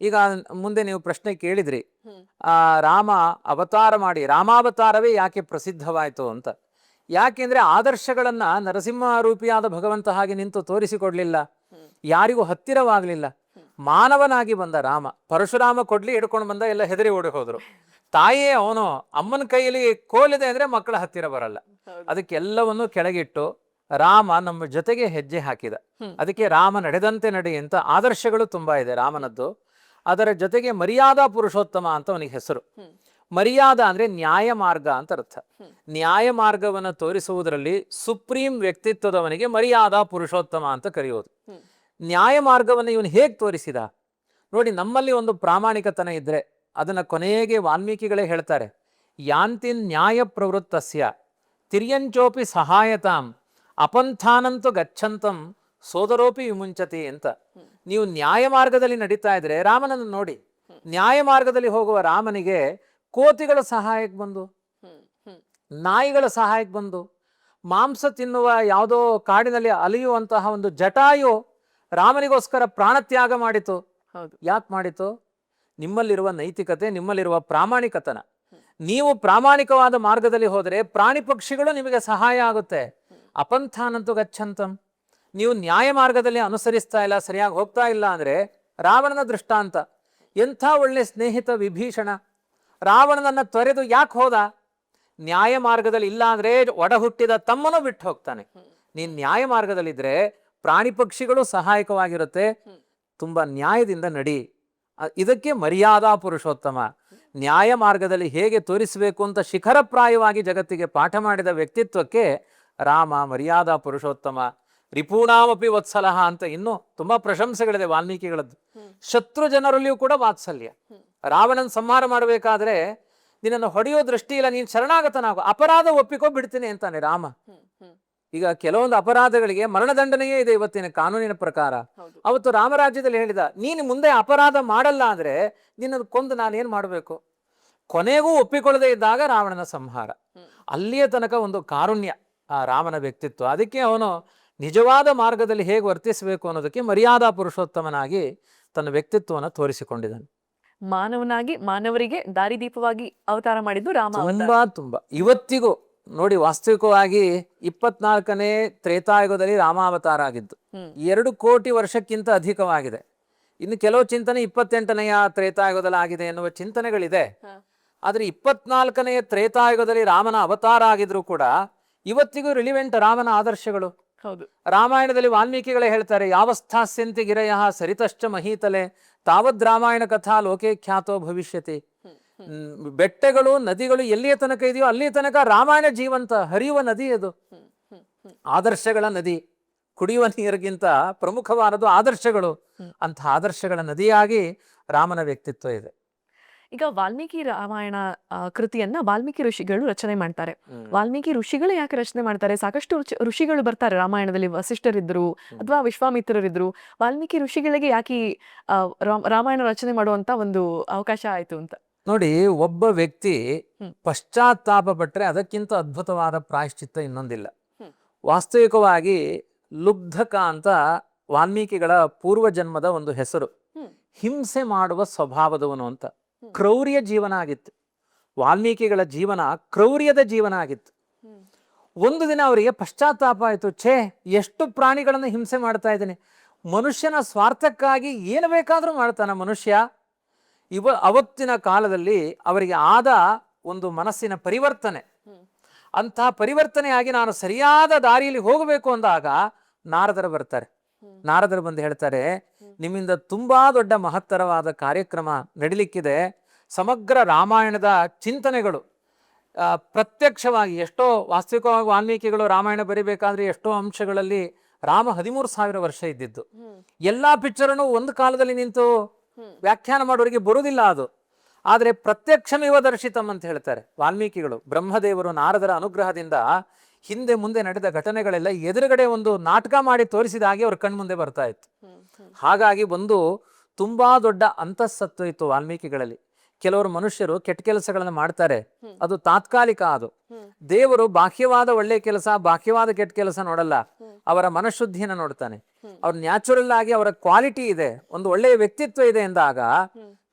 ಈಗ ಮುಂದೆ ನೀವು ಪ್ರಶ್ನೆ ಕೇಳಿದ್ರಿ, ರಾಮ ಅವತಾರ ಮಾಡಿ, ರಾಮಾವತಾರವೇ ಯಾಕೆ ಪ್ರಸಿದ್ಧವಾಯಿತು ಅಂತ. ಯಾಕೆಂದ್ರೆ ಆದರ್ಶಗಳನ್ನ ನರಸಿಂಹ ರೂಪಿಯಾದ ಭಗವಂತ ಹಾಗೆ ನಿಂತು ತೋರಿಸಿಕೊಡ್ಲಿಲ್ಲ, ಯಾರಿಗೂ ಹತ್ತಿರವಾಗಲಿಲ್ಲ. ಮಾನವನಾಗಿ ಬಂದ ರಾಮ. ಪರಶುರಾಮ ಕೊಡ್ಲಿ ಹಿಡ್ಕೊಂಡು ಬಂದ, ಎಲ್ಲ ಹೆದರಿ ಓಡಿ ಹೋದ್ರು. ತಾಯಿಯೇ ಅವನು, ಅಮ್ಮನ ಕೈಯಲ್ಲಿ ಕೋಲಿದೆ ಅಂದ್ರೆ ಮಕ್ಕಳ ಹತ್ತಿರ ಬರಲ್ಲ. ಅದಕ್ಕೆಲ್ಲವನ್ನು ಕೆಳಗಿಟ್ಟು ರಾಮ ನಮ್ಮ ಜೊತೆಗೆ ಹೆಜ್ಜೆ ಹಾಕಿದ. ಅದಕ್ಕೆ ರಾಮ ನಡೆದಂತೆ ನಡೆ ಅಂತ ಆದರ್ಶಗಳು ತುಂಬಾ ಇದೆ ರಾಮನದ್ದು. ಅದರ ಜೊತೆಗೆ ಮರ್ಯಾದಾ ಪುರುಷೋತ್ತಮ ಅಂತ ಅವನಿಗೆ ಹೆಸರು. ಮರ್ಯಾದ ಅಂದ್ರೆ ನ್ಯಾಯ ಮಾರ್ಗ ಅಂತ ಅರ್ಥ. ನ್ಯಾಯ ಮಾರ್ಗವನ್ನು ತೋರಿಸುವುದರಲ್ಲಿ ಸುಪ್ರೀಂ ವ್ಯಕ್ತಿತ್ವದವನಿಗೆ ಮರ್ಯಾದಾ ಪುರುಷೋತ್ತಮ ಅಂತ ಕರೆಯೋದು. ನ್ಯಾಯ ಮಾರ್ಗವನ್ನು ಇವನು ಹೇಗೆ ತೋರಿಸಿದ ನೋಡಿ. ನಮ್ಮಲ್ಲಿ ಒಂದು ಪ್ರಾಮಾಣಿಕತನ ಇದ್ರೆ ಅದನ್ನ ಕೊನೆಗೆ ವಾಲ್ಮೀಕಿಗಳೇ ಹೇಳ್ತಾರೆ, ಯಾಂತಿನ್ ನ್ಯಾಯ ಪ್ರವೃತ್ತಸ್ಯ ತಿರ್ಯಂಚೋಪಿ ಸಹಾಯತಾಂ ಅಪಂಥಾನಂತು ಗಚ್ಚಂತಂ ಸೋದರೋಪಿ ವಿಮುಂಚತಿ ಅಂತ. ನೀವು ನ್ಯಾಯ ಮಾರ್ಗದಲ್ಲಿ ನಡೀತಾ ಇದ್ರೆ ರಾಮನನ್ನು ನೋಡಿ. ನ್ಯಾಯ ಮಾರ್ಗದಲ್ಲಿ ಹೋಗುವ ರಾಮನಿಗೆ ಕೋತಿಗಳ ಸಹಾಯಕ್ಕೆ ಬಂದು, ನಾಯಿಗಳ ಸಹಾಯಕ್ಕೆ ಬಂದು, ಮಾಂಸ ತಿನ್ನುವ ಯಾವುದೋ ಕಾಡಿನಲ್ಲಿ ಅಲಿಯುವಂತಹ ಒಂದು ಜಟಾಯು ರಾಮನಿಗೋಸ್ಕರ ಪ್ರಾಣತ್ಯಾಗ ಮಾಡಿತು. ಯಾಕೆ ಮಾಡಿತು? ನಿಮ್ಮಲ್ಲಿರುವ ನೈತಿಕತೆ, ನಿಮ್ಮಲ್ಲಿರುವ ಪ್ರಾಮಾಣಿಕತನ. ನೀವು ಪ್ರಾಮಾಣಿಕವಾದ ಮಾರ್ಗದಲ್ಲಿ ಹೋದರೆ ಪ್ರಾಣಿ ಪಕ್ಷಿಗಳು ನಿಮಗೆ ಸಹಾಯ ಆಗುತ್ತೆ. ಅಪಂಥಾನಂತು ಗಚ್ಚಂತಂ. ನೀವು ನ್ಯಾಯ ಮಾರ್ಗದಲ್ಲಿ ಅನುಸರಿಸ್ತಾ ಇಲ್ಲ, ಸರಿಯಾಗಿ ಹೋಗ್ತಾ ಇಲ್ಲ ಅಂದ್ರೆ ರಾವಣನ ದೃಷ್ಟಾಂತ. ಎಂಥ ಒಳ್ಳೆ ಸ್ನೇಹಿತ ವಿಭೀಷಣ, ರಾವಣನನ್ನ ತೊರೆದು ಯಾಕೆ ಹೋದ? ನ್ಯಾಯ ಮಾರ್ಗದಲ್ಲಿ ಇಲ್ಲ ಅಂದ್ರೆ ಒಡ ಹುಟ್ಟಿದ ತಮ್ಮನೂ ಬಿಟ್ಟು ಹೋಗ್ತಾನೆ. ನೀನ್ ನ್ಯಾಯ ಮಾರ್ಗದಲ್ಲಿದ್ರೆ ಪ್ರಾಣಿ ಪಕ್ಷಿಗಳು ಸಹಾಯಕವಾಗಿರುತ್ತೆ. ತುಂಬಾ ನ್ಯಾಯದಿಂದ ನಡಿ. ಇದಕ್ಕೆ ಮರ್ಯಾದಾ ಪುರುಷೋತ್ತಮ. ನ್ಯಾಯ ಮಾರ್ಗದಲ್ಲಿ ಹೇಗೆ ತೋರಿಸಬೇಕು ಅಂತ ಶಿಖರಪ್ರಾಯವಾಗಿ ಜಗತ್ತಿಗೆ ಪಾಠ ಮಾಡಿದ ವ್ಯಕ್ತಿತ್ವಕ್ಕೆ ರಾಮ ಮರ್ಯಾದಾ ಪುರುಷೋತ್ತಮ. ರಿಪೂಣಾಮಪಿ ವತ್ಸಲಹ ಅಂತ ಇನ್ನೂ ತುಂಬಾ ಪ್ರಶಂಸೆಗಳಿದೆ ವಾಲ್ಮೀಕಿಗಳದ್ದು. ಶತ್ರು ಜನರಲ್ಲಿಯೂ ಕೂಡ ವಾತ್ಸಲ್ಯ. ರಾವಣನ ಸಂಹಾರ ಮಾಡಬೇಕಾದ್ರೆ ನಿನ್ನನ್ನು ಹೊಡೆಯೋ ದೃಷ್ಟಿ ಇಲ್ಲ, ನೀನು ಶರಣಾಗತನಾಗು, ಅಪರಾಧ ಒಪ್ಪಿಕೊ ಬಿಡ್ತೀನಿ ಅಂತಾನೆ ರಾಮ. ಈಗ ಕೆಲವೊಂದು ಅಪರಾಧಗಳಿಗೆ ಮರಣದಂಡನೆಯೇ ಇದೆ ಇವತ್ತಿನ ಕಾನೂನಿನ ಪ್ರಕಾರ. ಅವತ್ತು ರಾಮರಾಜ್ಯದಲ್ಲಿ ಹೇಳಿದ, ನೀನು ಮುಂದೆ ಅಪರಾಧ ಮಾಡಲ್ಲ ಅಂದ್ರೆ ನಿನ್ನನ್ನು ಕೊಂದು ನಾನೇನ್ ಮಾಡಬೇಕು? ಕೊನೆಗೂ ಒಪ್ಪಿಕೊಳ್ಳದೆ ಇದ್ದಾಗ ರಾವಣನ ಸಂಹಾರ. ಅಲ್ಲಿಯ ತನಕ ಒಂದು ಕಾರುಣ್ಯ ಆ ರಾಮನ ವ್ಯಕ್ತಿತ್ವ. ಅದಕ್ಕೆ ಅವನು ನಿಜವಾದ ಮಾರ್ಗದಲ್ಲಿ ಹೇಗೆ ವರ್ತಿಸಬೇಕು ಅನ್ನೋದಕ್ಕೆ ಮರ್ಯಾದಾ ಪುರುಷೋತ್ತಮನಾಗಿ ತನ್ನ ವ್ಯಕ್ತಿತ್ವವನ್ನು ತೋರಿಸಿಕೊಂಡಿದ್ದಾನೆ. ಮಾನವನಾಗಿ ಮಾನವರಿಗೆ ದಾರಿದೀಪವಾಗಿ ಅವತಾರ ಮಾಡಿದ್ದು ರಾಮ. ತುಂಬಾ ಇವತ್ತಿಗೂ ನೋಡಿ, ವಾಸ್ತವಿಕವಾಗಿ 24ನೇ ತ್ರೇತಾಯುಗದಲ್ಲಿ ರಾಮಾವತಾರ ಆಗಿದ್ದು 2 ಕೋಟಿ ವರ್ಷಕ್ಕಿಂತ ಅಧಿಕವಾಗಿದೆ. ಇನ್ನು ಕೆಲವು ಚಿಂತನೆ 28ನೆಯ ತ್ರೇತಾಯುಗದಲ್ಲಿ ಆಗಿದೆ ಎನ್ನುವ ಚಿಂತನೆಗಳಿದೆ. ಆದ್ರೆ 24ನೆಯ ತ್ರೇತಾಯುಗದಲ್ಲಿ ರಾಮನ ಅವತಾರ ಆಗಿದ್ರು ಕೂಡ ಇವತ್ತಿಗೂ ರಿಲಿವೆಂಟ್ ರಾಮನ ಆದರ್ಶಗಳು. ಹೌದು. ರಾಮಾಯಣದಲ್ಲಿ ವಾಲ್ಮೀಕಿಗಳೇ ಹೇಳ್ತಾರೆ, ಯಾವಸ್ಥಾಸ್ಯಂತಿ ಗಿರಯ ಸರಿತಶ್ಚ ಮಹೀತಲೆ ತಾವದ್ ರಾಮಾಯಣ ಕಥಾ ಲೋಕೆ ಖ್ಯಾತೋ ಭವಿಷ್ಯತಿ. ಬೆಟ್ಟಗಳು ನದಿಗಳು ಎಲ್ಲಿಯ ತನಕ ಇದೆಯೋ ಅಲ್ಲಿಯ ತನಕ ರಾಮಾಯಣ ಜೀವಂತ ಹರಿಯುವ ನದಿ ಅದು. ಆದರ್ಶಗಳ ನದಿ. ಕುಡಿಯುವ ನೀರಿಗಿಂತ ಪ್ರಮುಖವಾದದ್ದು ಆದರ್ಶಗಳು. ಅಂಥ ಆದರ್ಶಗಳ ನದಿಯಾಗಿ ರಾಮನ ವ್ಯಕ್ತಿತ್ವ ಇದೆ. ಈಗ ವಾಲ್ಮೀಕಿ ರಾಮಾಯಣ ಕೃತಿಯನ್ನ ವಾಲ್ಮೀಕಿ ಋಷಿಗಳು ರಚನೆ ಮಾಡ್ತಾರೆ. ವಾಲ್ಮೀಕಿ ಋಷಿಗಳು ಯಾಕೆ ರಚನೆ ಮಾಡ್ತಾರೆ? ಸಾಕಷ್ಟು ಋಷಿಗಳು ಬರ್ತಾರೆ ರಾಮಾಯಣದಲ್ಲಿ. ವಸಿಷ್ಠರಿದ್ರು ಅಥವಾ ವಿಶ್ವಾಮಿತ್ರರಿದ್ರು. ವಾಲ್ಮೀಕಿ ಋಷಿಗಳಿಗೆ ಯಾಕೆ ರಾಮಾಯಣ ರಚನೆ ಮಾಡುವಂತ ಒಂದು ಅವಕಾಶ ಆಯ್ತು ಅಂತ ನೋಡಿ. ಒಬ್ಬ ವ್ಯಕ್ತಿ ಪಶ್ಚಾತ್ತಾಪ ಪಟ್ಟರೆ ಅದಕ್ಕಿಂತ ಅದ್ಭುತವಾದ ಪ್ರಾಯಶ್ಚಿತ್ತ ಇನ್ನೊಂದಿಲ್ಲ. ವಾಸ್ತವಿಕವಾಗಿ ಲುಬ್ಧಕ ಅಂತ ವಾಲ್ಮೀಕಿಗಳ ಪೂರ್ವ ಜನ್ಮದ ಒಂದು ಹೆಸರು. ಹಿಂಸೆ ಮಾಡುವ ಸ್ವಭಾವದವನು ಅಂತ. ಕ್ರೌರ್ಯ ಜೀವನ ಆಗಿತ್ತು ವಾಲ್ಮೀಕಿಗಳ ಜೀವನ. ಕ್ರೌರ್ಯದ ಜೀವನ ಆಗಿತ್ತು. ಒಂದು ದಿನ ಅವರಿಗೆ ಪಶ್ಚಾತ್ತಾಪ ಆಯಿತು, ಛೇ ಎಷ್ಟು ಪ್ರಾಣಿಗಳನ್ನು ಹಿಂಸೆ ಮಾಡ್ತಾ ಇದ್ದೇನೆ, ಮನುಷ್ಯನ ಸ್ವಾರ್ಥಕ್ಕಾಗಿ ಏನು ಬೇಕಾದರೂ ಮಾಡ್ತಾನೆ ಮನುಷ್ಯ. ಅವತ್ತಿನ ಕಾಲದಲ್ಲಿ ಅವರಿಗೆ ಆದ ಒಂದು ಮನಸ್ಸಿನ ಪರಿವರ್ತನೆ, ಅಂತಹ ಪರಿವರ್ತನೆಯಾಗಿ ನಾನು ಸರಿಯಾದ ದಾರಿಯಲ್ಲಿ ಹೋಗಬೇಕು ಅಂದಾಗ ನಾರದರು ಬರ್ತಾರೆ. ನಾರದರು ಬಂದು ಹೇಳ್ತಾರೆ, ನಿಮ್ಮಿಂದ ತುಂಬಾ ದೊಡ್ಡ ಮಹತ್ತರವಾದ ಕಾರ್ಯಕ್ರಮ ನಡಿಲಿಕ್ಕಿದೆ. ಸಮಗ್ರ ರಾಮಾಯಣದ ಚಿಂತನೆಗಳು ಪ್ರತ್ಯಕ್ಷವಾಗಿ ಎಷ್ಟೋ, ವಾಸ್ತವಿಕವಾಗಿ ವಾಲ್ಮೀಕಿಗಳು ರಾಮಾಯಣ ಬರಿಬೇಕಾದ್ರೆ ಎಷ್ಟೋ ಅಂಶಗಳಲ್ಲಿ ರಾಮ 13,000 ವರ್ಷ ಇದ್ದಿದ್ದು. ಎಲ್ಲಾ ಪಿಕ್ಚರನ್ನು ಒಂದು ಕಾಲದಲ್ಲಿ ನಿಂತು ವ್ಯಾಖ್ಯಾನ ಮಾಡೋರಿಗೆ ಬರುವುದಿಲ್ಲ ಅದು. ಆದರೆ ಪ್ರತ್ಯಕ್ಷಮೇವ ದರ್ಶಿತಂ ಅಂತ ಹೇಳ್ತಾರೆ ವಾಲ್ಮೀಕಿಗಳು. ಬ್ರಹ್ಮದೇವರು ನಾರದರ ಅನುಗ್ರಹದಿಂದ ಹಿಂದೆ ಮುಂದೆ ನಡೆದ ಘಟನೆಗಳೆಲ್ಲ ಎದುರುಗಡೆ ಒಂದು ನಾಟಕ ಮಾಡಿ ತೋರಿಸಿದ ಹಾಗೆ ಅವ್ರ ಕಣ್ಮುಂದೆ ಬರ್ತಾ ಇತ್ತು. ಹಾಗಾಗಿ ಒಂದು ತುಂಬಾ ದೊಡ್ಡ ಅಂತಃಸತ್ವ ಇತ್ತು ವಾಲ್ಮೀಕಿಗಳಲ್ಲಿ. ಕೆಲವರು ಮನುಷ್ಯರು ಕೆಟ್ಟ ಕೆಲಸಗಳನ್ನು ಮಾಡ್ತಾರೆ, ಅದು ತಾತ್ಕಾಲಿಕ. ಅದು ದೇವರು ಬಾಹ್ಯವಾದ ಒಳ್ಳೆ ಕೆಲಸ, ಬಾಹ್ಯವಾದ ಕೆಟ್ಟ ಕೆಲಸ ನೋಡಲ್ಲ, ಅವರ ಮನಃಶುದ್ಧಿಯನ್ನು ನೋಡ್ತಾನೆ. ಅವ್ರ ನ್ಯಾಚುರಲ್ ಆಗಿ ಅವರ ಕ್ವಾಲಿಟಿ ಇದೆ, ಒಂದು ಒಳ್ಳೆಯ ವ್ಯಕ್ತಿತ್ವ ಇದೆ ಎಂದಾಗ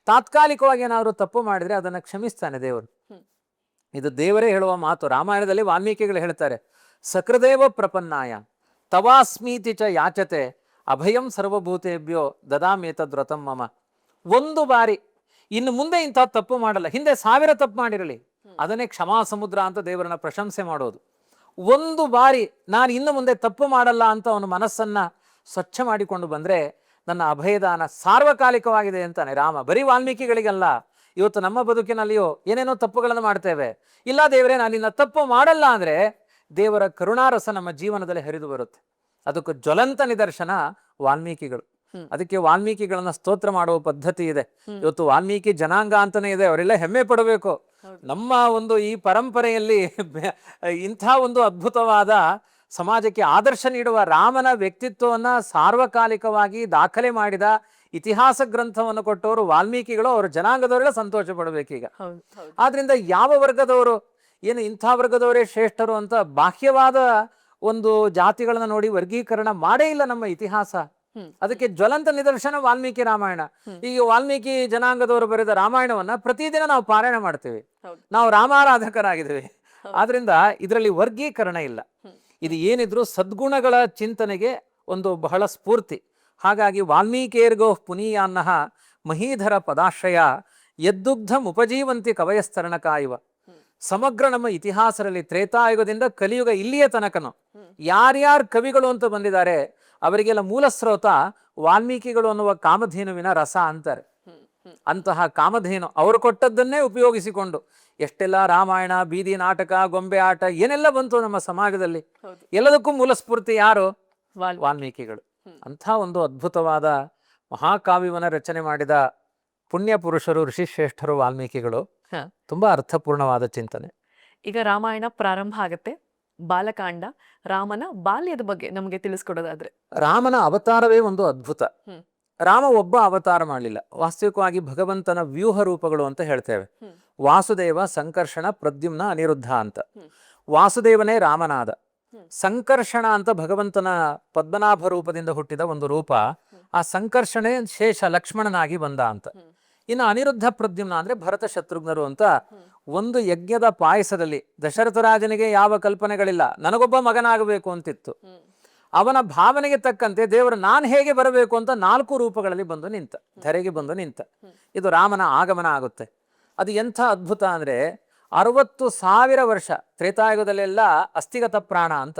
ತಾತ್ಕಾಲಿಕವಾಗಿ ಏನಾದ್ರು ತಪ್ಪು ಮಾಡಿದ್ರೆ ಅದನ್ನ ಕ್ಷಮಿಸ್ತಾನೆ ದೇವರು. ಇದು ದೇವರೇ ಹೇಳುವ ಮಾತು. ರಾಮಾಯಣದಲ್ಲಿ ವಾಲ್ಮೀಕಿಗಳು ಹೇಳ್ತಾರೆ, ಸಕೃದೇವ ಪ್ರಪನ್ನಾಯ ತವಾಸ್ಮೀತಿ ಚ ಯಾಚತೆ ಅಭಯಂ ಸರ್ವಭೂತೇಭ್ಯೋ ದದಾಮೇತದ್ವ್ರತಂ ಮಮ. ಒಂದು ಬಾರಿ, ಇನ್ನು ಮುಂದೆ ಇಂಥ ತಪ್ಪು ಮಾಡಲ್ಲ, ಹಿಂದೆ 1000 ತಪ್ಪು ಮಾಡಿರಲಿ, ಅದನ್ನೇ ಕ್ಷಮಾ ಸಮುದ್ರ ಅಂತ ದೇವರನ್ನ ಪ್ರಶಂಸೆ ಮಾಡೋದು. ಒಂದು ಬಾರಿ ನಾನು ಇನ್ನು ಮುಂದೆ ತಪ್ಪು ಮಾಡಲ್ಲ ಅಂತ ಅವನ ಮನಸ್ಸನ್ನ ಸ್ವಚ್ಛ ಮಾಡಿಕೊಂಡು ಬಂದ್ರೆ ನನ್ನ ಅಭಯದಾನ ಸಾರ್ವಕಾಲಿಕವಾಗಿದೆ ಅಂತಾನೆ ರಾಮ. ಬರೀ ವಾಲ್ಮೀಕಿಗಳಿಗಲ್ಲ, ಇವತ್ತು ನಮ್ಮ ಬದುಕಿನಲ್ಲಿಯೋ ಏನೇನೋ ತಪ್ಪುಗಳನ್ನು ಮಾಡ್ತೇವೆ. ಇಲ್ಲ ದೇವರೇ ನಾನಿನ್ನ ತಪ್ಪು ಮಾಡಲ್ಲ ಅಂದ್ರೆ ದೇವರ ಕರುಣಾರಸ ನಮ್ಮ ಜೀವನದಲ್ಲಿ ಹರಿದು ಬರುತ್ತೆ. ಅದಕ್ಕೆ ಜ್ವಲಂತ ನಿದರ್ಶನ ವಾಲ್ಮೀಕಿಗಳು. ಅದಕ್ಕೆ ವಾಲ್ಮೀಕಿಗಳನ್ನ ಸ್ತೋತ್ರ ಮಾಡುವ ಪದ್ಧತಿ ಇದೆ. ಇವತ್ತು ವಾಲ್ಮೀಕಿ ಜನಾಂಗ ಅಂತಾನೆ ಇದೆ, ಅವರೆಲ್ಲ ಹೆಮ್ಮೆ ಪಡಬೇಕು. ನಮ್ಮ ಒಂದು ಈ ಪರಂಪರೆಯಲ್ಲಿ ಇಂಥ ಒಂದು ಅದ್ಭುತವಾದ ಸಮಾಜಕ್ಕೆ ಆದರ್ಶ ನೀಡುವ ರಾಮನ ವ್ಯಕ್ತಿತ್ವವನ್ನ ಸಾರ್ವಕಾಲಿಕವಾಗಿ ದಾಖಲೆ ಮಾಡಿದ ಇತಿಹಾಸ ಗ್ರಂಥವನ್ನು ಕೊಟ್ಟವರು ವಾಲ್ಮೀಕಿಗಳು. ಅವರ ಜನಾಂಗದವರೆಲ್ಲ ಸಂತೋಷ ಪಡಬೇಕೀಗ. ಆದ್ರಿಂದ ಯಾವ ವರ್ಗದವರು ಏನು ಇಂಥ ವರ್ಗದವರೇ ಶ್ರೇಷ್ಠರು ಅಂತ ಬಾಹ್ಯವಾದ ಒಂದು ಜಾತಿಗಳನ್ನ ನೋಡಿ ವರ್ಗೀಕರಣ ಮಾಡೇ ಇಲ್ಲ ನಮ್ಮ ಇತಿಹಾಸ. ಅದಕ್ಕೆ ಜ್ವಲಂತ ನಿದರ್ಶನ ವಾಲ್ಮೀಕಿ ರಾಮಾಯಣ. ಈಗ ವಾಲ್ಮೀಕಿ ಜನಾಂಗದವರು ಬರೆದ ರಾಮಾಯಣವನ್ನ ಪ್ರತಿದಿನ ನಾವು ಪಾರಾಯಣ ಮಾಡ್ತೇವೆ, ನಾವು ರಾಮಾರಾಧಕರಾಗಿದ್ದೇವೆ. ಆದ್ರಿಂದ ಇದರಲ್ಲಿ ವರ್ಗೀಕರಣ ಇಲ್ಲ. ಇದು ಏನಿದ್ರು ಸದ್ಗುಣಗಳ ಚಿಂತನೆಗೆ ಒಂದು ಬಹಳ ಸ್ಫೂರ್ತಿ. ಹಾಗಾಗಿ ವಾಲ್ಮೀಕೇರ್ಗೋ ಪುನೀಯಾನ್ನಃ ಮಹೀಧರ ಪದಾಶ್ರಯ ಯದ್ದುಗ್ಧಂ ಉಪಜೀವಂತಿ ಕವಯಸ್ತರಣಕ ಇವ. ಸಮಗ್ರ ನಮ್ಮ ಇತಿಹಾಸದಲ್ಲಿ ತ್ರೇತಾಯುಗದಿಂದ ಕಲಿಯುಗ ಇಲ್ಲಿಯ ತನಕನು ಯಾರ್ಯಾರು ಕವಿಗಳು ಅಂತ ಬಂದಿದ್ದಾರೆ ಅವರಿಗೆಲ್ಲ ಮೂಲ ಸ್ರೋತ ವಾಲ್ಮೀಕಿಗಳು ಅನ್ನುವ ಕಾಮಧೇನುವಿನ ರಸ ಅಂತಾರೆ. ಅಂತಹ ಕಾಮಧೇನು ಅವರು ಕೊಟ್ಟದ್ದನ್ನೇ ಉಪಯೋಗಿಸಿಕೊಂಡು ಎಷ್ಟೆಲ್ಲ ರಾಮಾಯಣ, ಬೀದಿ ನಾಟಕ, ಗೊಂಬೆ ಆಟ ಏನೆಲ್ಲ ಬಂತು ನಮ್ಮ ಸಮಾಜದಲ್ಲಿ, ಎಲ್ಲದಕ್ಕೂ ಮೂಲ ಸ್ಫೂರ್ತಿ ಯಾರು? ವಾಲ್ಮೀಕಿಗಳು. ಅಂಥ ಒಂದು ಅದ್ಭುತವಾದ ಮಹಾಕಾವ್ಯವನ್ನ ರಚನೆ ಮಾಡಿದ ಪುಣ್ಯ ಪುರುಷರು, ಋಷಿಶ್ರೇಷ್ಠರು ವಾಲ್ಮೀಕಿಗಳು. ತುಂಬಾ ಅರ್ಥಪೂರ್ಣವಾದ ಚಿಂತನೆ. ಈಗ ರಾಮಾಯಣ ಪ್ರಾರಂಭ ಆಗತ್ತೆ. ಬಾಲಕಾಂಡ, ರಾಮನ ಬಾಲ್ಯದ ಬಗ್ಗೆ ನಮಗೆ ತಿಳಿಸ್ಕೊಡೋದಾದ್ರೆ, ರಾಮನ ಅವತಾರವೇ ಒಂದು ಅದ್ಭುತ. ರಾಮ ಒಬ್ಬ ಅವತಾರ ಮಾಡಲಿಲ್ಲ, ವಾಸ್ತವಿಕವಾಗಿ ಭಗವಂತನ ವ್ಯೂಹ ರೂಪಗಳು ಅಂತ ಹೇಳ್ತೇವೆ. ವಾಸುದೇವ, ಸಂಕರ್ಷಣ, ಪ್ರದ್ಯುಮ್ನ, ಅನಿರುದ್ಧ ಅಂತ. ವಾಸುದೇವನೇ ರಾಮನಾದ. ಸಂಕರ್ಷಣ ಅಂತ ಭಗವಂತನ ಪದ್ಮನಾಭ ರೂಪದಿಂದ ಹುಟ್ಟಿದ ಒಂದು ರೂಪ. ಆ ಸಂಕರ್ಷಣೆ ಶೇಷ ಲಕ್ಷ್ಮಣನಾಗಿ ಬಂದ ಅಂತ. ಇನ್ನು ಅನಿರುದ್ಧ ಪ್ರದ್ಯುಮ್ನ ಅಂದ್ರೆ ಭರತ ಶತ್ರುಘ್ನರು ಅಂತ. ಒಂದು ಯಜ್ಞದ ಪಾಯಸದಲ್ಲಿ ದಶರಥ ರಾಜನಿಗೆ ಯಾವ ಕಲ್ಪನೆಗಳಿಲ್ಲ, ನನಗೊಬ್ಬ ಮಗನಾಗಬೇಕು ಅಂತಿತ್ತು. ಅವನ ಭಾವನೆಗೆ ತಕ್ಕಂತೆ ದೇವರು ನಾನು ಹೇಗೆ ಬರಬೇಕು ಅಂತ 4 ರೂಪಗಳಲ್ಲಿ ಬಂದು ನಿಂತ, ಧರೆಗೆ ಬಂದು ನಿಂತ. ಇದು ರಾಮನ ಆಗಮನ ಆಗುತ್ತೆ. ಅದು ಎಂಥ ಅದ್ಭುತ ಅಂದ್ರೆ 60,000 ವರ್ಷ ತ್ರೇತಾಯುಗದಲ್ಲೆಲ್ಲ ಅಸ್ಥಿಗತ ಪ್ರಾಣ ಅಂತ,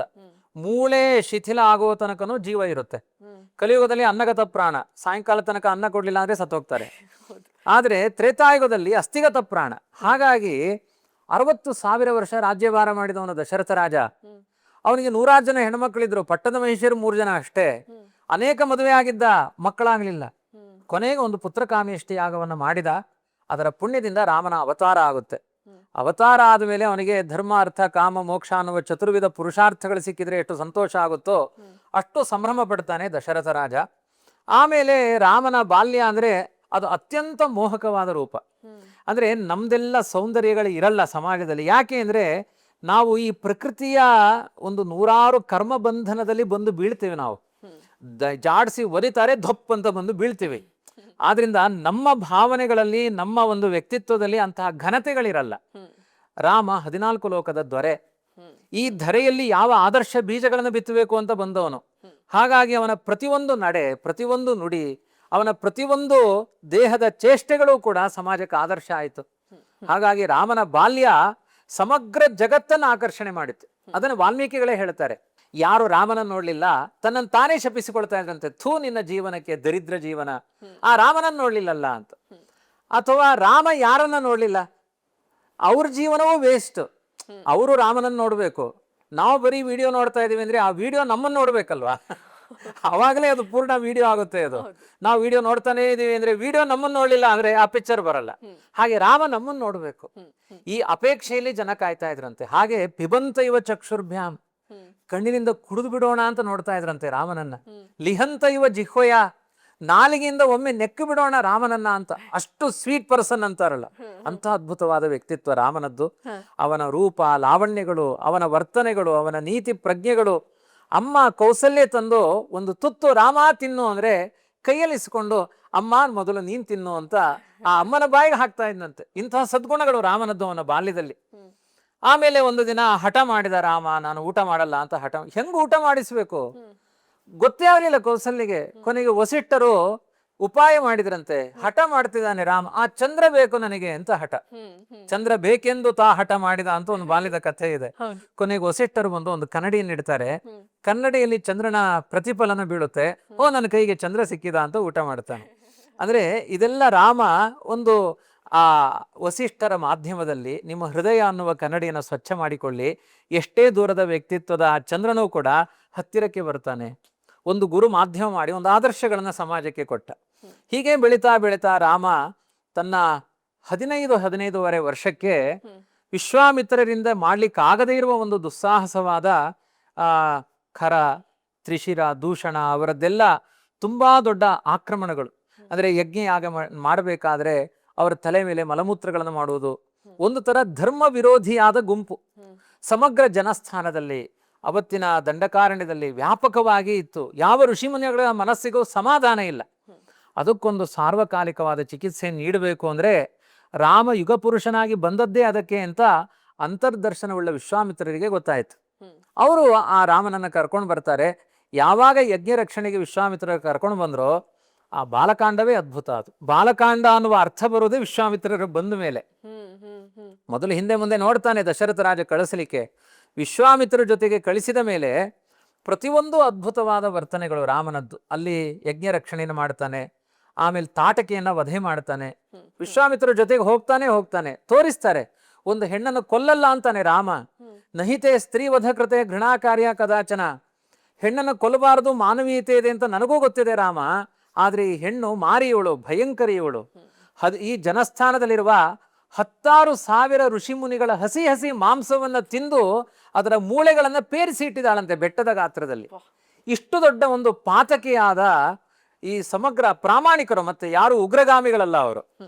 ಮೂಳೆ ಶಿಥಿಲ ಆಗೋ ತನಕನೂ ಜೀವ ಇರುತ್ತೆ. ಕಲಿಯುಗದಲ್ಲಿ ಅನ್ನಗತ ಪ್ರಾಣ, ಸಾಯಂಕಾಲ ತನಕ ಅನ್ನ ಕೊಡ್ಲಿಲ್ಲ ಅಂದ್ರೆ ಸತ್ತೋಗ್ತಾರೆ. ಆದ್ರೆ ತ್ರೇತಾಯುಗದಲ್ಲಿ ಅಸ್ಥಿಗತ ಪ್ರಾಣ. ಹಾಗಾಗಿ 60,000 ವರ್ಷ ರಾಜ್ಯಭಾರ ಮಾಡಿದವನು ದಶರಥ ರಾಜ. ಅವನಿಗೆ 100 ಜನ ಹೆಣ್ಮಕ್ಳಿದ್ರು, ಪಟ್ಟದ ಮಹಿಷರು 3 ಜನ ಅಷ್ಟೇ. ಅನೇಕ ಮದುವೆ ಆಗಿದ್ದ, ಮಕ್ಕಳಾಗ್ಲಿಲ್ಲ. ಕೊನೆಗೆ ಒಂದು ಪುತ್ರಕಾಮೇಷ್ಟಿ ಯಾಗವನ್ನು ಮಾಡಿದ. ಅದರ ಪುಣ್ಯದಿಂದ ರಾಮನ ಅವತಾರ ಆಗುತ್ತೆ. ಅವತಾರ ಆದಮೇಲೆ ಅವನಿಗೆ ಧರ್ಮ, ಅರ್ಥ, ಕಾಮ, ಮೋಕ್ಷ ಅನ್ನುವ ಚತುರ್ವಿಧ ಪುರುಷಾರ್ಥಗಳು ಸಿಕ್ಕಿದ್ರೆ ಎಷ್ಟು ಸಂತೋಷ ಆಗುತ್ತೋ ಅಷ್ಟು ಸಂಭ್ರಮ ಪಡ್ತಾನೆ ದಶರಥ ರಾಜ. ಆಮೇಲೆ ರಾಮನ ಬಾಲ್ಯ ಅಂದ್ರೆ ಅದು ಅತ್ಯಂತ ಮೋಹಕವಾದ ರೂಪ. ಅಂದ್ರೆ ನಮ್ದೆಲ್ಲ ಸೌಂದರ್ಯಗಳು ಇರಲ್ಲ ಸಮಾಜದಲ್ಲಿ. ಯಾಕೆ ಅಂದ್ರೆ ನಾವು ಈ ಪ್ರಕೃತಿಯ ಒಂದು 100 ಕರ್ಮ ಬಂಧನದಲ್ಲಿ ಬಂದು ಬೀಳ್ತೇವೆ. ನಾವು ಜಾಡಿಸಿ ಒಲಿತಾರೆ, ಧೊಪ್ ಅಂತ ಬಂದು ಬೀಳ್ತೀವಿ. ಆದ್ರಿಂದ ನಮ್ಮ ಭಾವನೆಗಳಲ್ಲಿ, ನಮ್ಮ ಒಂದು ವ್ಯಕ್ತಿತ್ವದಲ್ಲಿ ಅಂತಹ ಘನತೆಗಳಿರಲ್ಲ. ರಾಮ 14 ಲೋಕದ ದೊರೆ. ಈ ಧರೆಯಲ್ಲಿ ಯಾವ ಆದರ್ಶ ಬೀಜಗಳನ್ನು ಬಿತ್ತಬೇಕು ಅಂತ ಬಂದವನು. ಹಾಗಾಗಿ ಅವನ ಪ್ರತಿಯೊಂದು ನಡೆ, ಪ್ರತಿಯೊಂದು ನುಡಿ, ಅವನ ಪ್ರತಿಯೊಂದು ದೇಹದ ಚೇಷ್ಟೆಗಳು ಕೂಡ ಸಮಾಜಕ್ಕೆ ಆದರ್ಶ ಆಯಿತು. ಹಾಗಾಗಿ ರಾಮನ ಬಾಲ್ಯ ಸಮಗ್ರ ಜಗತ್ತನ್ನು ಆಕರ್ಷಣೆ ಮಾಡಿತ್ತು. ಅದನ್ನು ವಾಲ್ಮೀಕಿಗಳೇ ಹೇಳ್ತಾರೆ, ಯಾರು ರಾಮನನ್ನು ನೋಡ್ಲಿಲ್ಲ ತನ್ನನ್ನು ತಾನೇ ಶಪಿಸಿಕೊಳ್ತಾ ಇದ್ರಂತೆ, ಥೂ ನಿನ್ನ ಜೀವನಕ್ಕೆ ದರಿದ್ರ ಜೀವನ, ಆ ರಾಮನನ್ನು ನೋಡ್ಲಿಲ್ಲಲ್ಲ ಅಂತ. ಅಥವಾ ರಾಮ ಯಾರನ್ನ ನೋಡ್ಲಿಲ್ಲ, ಅವ್ರ ಜೀವನವೂ ವೇಸ್ಟ್, ಅವರು ರಾಮನನ್ನು ನೋಡ್ಬೇಕು. ನಾವು ಬರೀ ವಿಡಿಯೋ ನೋಡ್ತಾ ಇದೀವಿ ಅಂದ್ರೆ ಆ ವಿಡಿಯೋ ನಮ್ಮನ್ನು ನೋಡ್ಬೇಕಲ್ವಾ, ಅವಾಗಲೇ ಅದು ಪೂರ್ಣ ವಿಡಿಯೋ ಆಗುತ್ತೆ. ಅದು ನಾವು ವಿಡಿಯೋ ನೋಡ್ತಾನೆ ಇದೀವಿ ಅಂದ್ರೆ ವಿಡಿಯೋ ನಮ್ಮನ್ನು ನೋಡ್ಲಿಲ್ಲ ಅಂದ್ರೆ ಆ ಪಿಕ್ಚರ್ ಬರಲ್ಲ. ಹಾಗೆ ರಾಮ ನಮ್ಮನ್ನು ನೋಡ್ಬೇಕು, ಈ ಅಪೇಕ್ಷೆಯಲ್ಲಿ ಜನ ಕಾಯ್ತಾ ಇದ್ರಂತೆ. ಹಾಗೆ ಪಿಬಂತ ಇವ ಚಕ್ಷುರ್ಭ್ಯಾಮ್, ಕಣ್ಣಿನಿಂದ ಕುಡಿದು ಬಿಡೋಣ ಅಂತ ನೋಡ್ತಾ ಇದ್ರಂತೆ ರಾಮನನ್ನ. ಲಿಹಂತ ಇವ ಜಿಹ್ವಯ, ನಾಲಿಗೆಯಿಂದ ಒಮ್ಮೆ ನೆಕ್ಕು ಬಿಡೋಣ ರಾಮನನ್ನ ಅಂತ. ಅಷ್ಟು ಸ್ವೀಟ್ ಪರ್ಸನ್ ಅಂತಾರಲ್ಲ, ಅಂತ ಅದ್ಭುತವಾದ ವ್ಯಕ್ತಿತ್ವ ರಾಮನದ್ದು. ಅವನ ರೂಪ ಲಾವಣ್ಯಗಳು, ಅವನ ವರ್ತನೆಗಳು, ಅವನ ನೀತಿ ಪ್ರಜ್ಞೆಗಳು. ಅಮ್ಮ ಕೌಸಲ್ಯ ತಂದು ಒಂದು ತುತ್ತು ರಾಮ ತಿನ್ನು ಅಂದ್ರೆ ಕೈಯಲ್ಲಿಸ್ಕೊಂಡು ಅಮ್ಮ ಮೊದಲು ನೀನ್ ತಿನ್ನು ಅಂತ ಆ ಅಮ್ಮನ ಬಾಯಿಗೆ ಹಾಕ್ತಾ ಇದ್ದಂತೆ. ಇಂತಹ ಸದ್ಗುಣಗಳು ರಾಮನದ್ದು ಅವನ ಬಾಲ್ಯದಲ್ಲಿ. ಆಮೇಲೆ ಒಂದು ದಿನ ಹಠ ಮಾಡಿದ ರಾಮ, ನಾನು ಊಟ ಮಾಡಲ್ಲ ಅಂತ ಹಠ. ಹೆಂಗ್ ಊಟ ಮಾಡಿಸ್ಬೇಕು ಗೊತ್ತೇ ಆಗಲಿಲ್ಲ ಕೌಸಲ್ಯಗೆ. ಕೊನೆಗೆ ವಸಿಷ್ಠರು ಉಪಾಯ ಮಾಡಿದ್ರಂತೆ. ಹಠ ಮಾಡ್ತಿದ್ದಾನೆ ರಾಮ, ಆ ಚಂದ್ರ ಬೇಕು ನನಗೆ ಅಂತ ಹಠ. ಚಂದ್ರ ಬೇಕೆಂದು ತಾ ಹಠ ಮಾಡಿದ ಅಂತ ಒಂದು ಬಾಲ್ಯದ ಕಥೆ ಇದೆ. ಕೊನೆಗೆ ವಸಿಷ್ಠರು ಬಂದು ಒಂದು ಕನ್ನಡಿಯನ್ನು ಇಡ್ತಾರೆ, ಕನ್ನಡಿಯಲ್ಲಿ ಚಂದ್ರನ ಪ್ರತಿಫಲನ ಬೀಳುತ್ತೆ. ಓ ನನ್ನ ಕೈಗೆ ಚಂದ್ರ ಸಿಕ್ಕಿದ ಅಂತ ಊಟ ಮಾಡ್ತಾನೆ. ಅಂದ್ರೆ ಇದೆಲ್ಲ ರಾಮ ಒಂದು ಆ ವಸಿಷ್ಠರ ಮಾಧ್ಯಮದಲ್ಲಿ ನಿಮ್ಮ ಹೃದಯ ಅನ್ನುವ ಕನ್ನಡಿಯನ್ನು ಸ್ವಚ್ಛ ಮಾಡಿಕೊಳ್ಳಿ, ಎಷ್ಟೇ ದೂರದ ವ್ಯಕ್ತಿತ್ವದ ಆ ಚಂದ್ರನೂ ಕೂಡ ಹತ್ತಿರಕ್ಕೆ ಬರ್ತಾನೆ. ಒಂದು ಗುರು ಮಾಧ್ಯಮ ಮಾಡಿ ಒಂದು ಆದರ್ಶಗಳನ್ನ ಸಮಾಜಕ್ಕೆ ಕೊಟ್ಟ. ಹೀಗೆ ಬೆಳೀತಾ ಬೆಳೀತಾ ರಾಮ ತನ್ನ 15-15 ವರ್ಷಕ್ಕೆ ವಿಶ್ವಾಮಿತ್ರರಿಂದ ಮಾಡ್ಲಿಕ್ಕೆ ಆಗದೇ ಇರುವ ಒಂದು ದುಸ್ಸಾಹಸವಾದ ಖರ, ತ್ರಿಶಿರ, ದೂಷಣ ಅವರದ್ದೆಲ್ಲ ತುಂಬಾ ದೊಡ್ಡ ಆಕ್ರಮಣಗಳು. ಅಂದ್ರೆ ಯಜ್ಞ ಯಾಗ ಮಾಡಬೇಕಾದ್ರೆ ಅವರ ತಲೆ ಮೇಲೆ ಮಲಮೂತ್ರಗಳನ್ನು ಮಾಡುವುದು, ಒಂದು ತರ ಧರ್ಮ ವಿರೋಧಿಯಾದ ಗುಂಪು ಸಮಗ್ರ ಜನಸ್ಥಾನದಲ್ಲಿ ಅವತ್ತಿನ ದಂಡಕಾರಣ್ಯದಲ್ಲಿ ವ್ಯಾಪಕವಾಗಿ ಇತ್ತು. ಯಾವ ಋಷಿಮುನಿಗಳ ಮನಸ್ಸಿಗೂ ಸಮಾಧಾನ ಇಲ್ಲ. ಅದಕ್ಕೊಂದು ಸಾರ್ವಕಾಲಿಕವಾದ ಚಿಕಿತ್ಸೆ ನೀಡಬೇಕು ಅಂದ್ರೆ ರಾಮ ಯುಗ ಪುರುಷನಾಗಿ ಬಂದದ್ದೇ ಅದಕ್ಕೆ ಅಂತ ಅಂತರ್ದರ್ಶನವುಳ್ಳ ವಿಶ್ವಾಮಿತ್ರರಿಗೆ ಗೊತ್ತಾಯ್ತು. ಅವರು ಆ ರಾಮನನ್ನ ಕರ್ಕೊಂಡು ಬರ್ತಾರೆ. ಯಾವಾಗ ಯಜ್ಞ ರಕ್ಷಣೆಗೆ ವಿಶ್ವಾಮಿತ್ರರು ಕರ್ಕೊಂಡು ಬಂದ್ರೋ ಆ ಬಾಲಕಾಂಡವೇ ಅದ್ಭುತ. ಅದು ಬಾಲಕಾಂಡ ಅನ್ನುವ ಅರ್ಥ ಬರುವುದೇ ವಿಶ್ವಾಮಿತ್ರರು ಬಂದ ಮೇಲೆ. ಮೊದಲು ಹಿಂದೆ ಮುಂದೆ ನೋಡ್ತಾನೆ ದಶರಥ ರಾಜ ಕಳಿಸಲಿಕ್ಕೆ, ವಿಶ್ವಾಮಿತ್ರರ ಜೊತೆಗೆ ಕಳಿಸಿದ ಮೇಲೆ ಪ್ರತಿಯೊಂದು ಅದ್ಭುತವಾದ ವರ್ತನೆಗಳು ರಾಮನದ್ದು. ಅಲ್ಲಿ ಯಜ್ಞ ರಕ್ಷಣೆಯನ್ನು ಮಾಡ್ತಾನೆ, ಆಮೇಲೆ ತಾಟಕಿಯನ್ನ ವಧೆ ಮಾಡ್ತಾನೆ, ವಿಶ್ವಾಮಿತ್ರರ ಜೊತೆಗೆ ಹೋಗ್ತಾನೆ ತೋರಿಸ್ತಾರೆ. ಒಂದು ಹೆಣ್ಣನ್ನು ಕೊಲ್ಲಲ್ಲ ಅಂತಾನೆ ರಾಮ. ನಹಿತೆ ಸ್ತ್ರೀ ವಧ ಕೃತೆ ಘೃಣಾ ಕಾರ್ಯ ಕದಾಚನ, ಹೆಣ್ಣನ್ನು ಕೊಲ್ಲಬಾರದು, ಮಾನವೀಯತೆ ಇದೆ ಅಂತ ನನಗೂ ಗೊತ್ತಿದೆ ರಾಮ. ಆದ್ರೆ ಈ ಹೆಣ್ಣು ಮಾರಿಯವಳು, ಭಯಂಕರಿಯವಳು. ಈ ಜನಸ್ಥಾನದಲ್ಲಿರುವ 10,000 ಋಷಿಮುನಿಗಳ ಹಸಿ ಹಸಿ ಮಾಂಸವನ್ನ ತಿಂದು ಅದರ ಮೂಳೆಗಳನ್ನ ಪೇರಿಸಿ ಇಟ್ಟಿದ್ದಾಳಂತೆ ಬೆಟ್ಟದ ಗಾತ್ರದಲ್ಲಿ. ಇಷ್ಟು ದೊಡ್ಡ ಒಂದು ಪಾತಕಿಯಾದ ಈ ಸಮಗ್ರ ಪ್ರಾಮಾಣಿಕರು, ಮತ್ತೆ ಯಾರು ಉಗ್ರಗಾಮಿಗಳಲ್ಲ ಅವರು,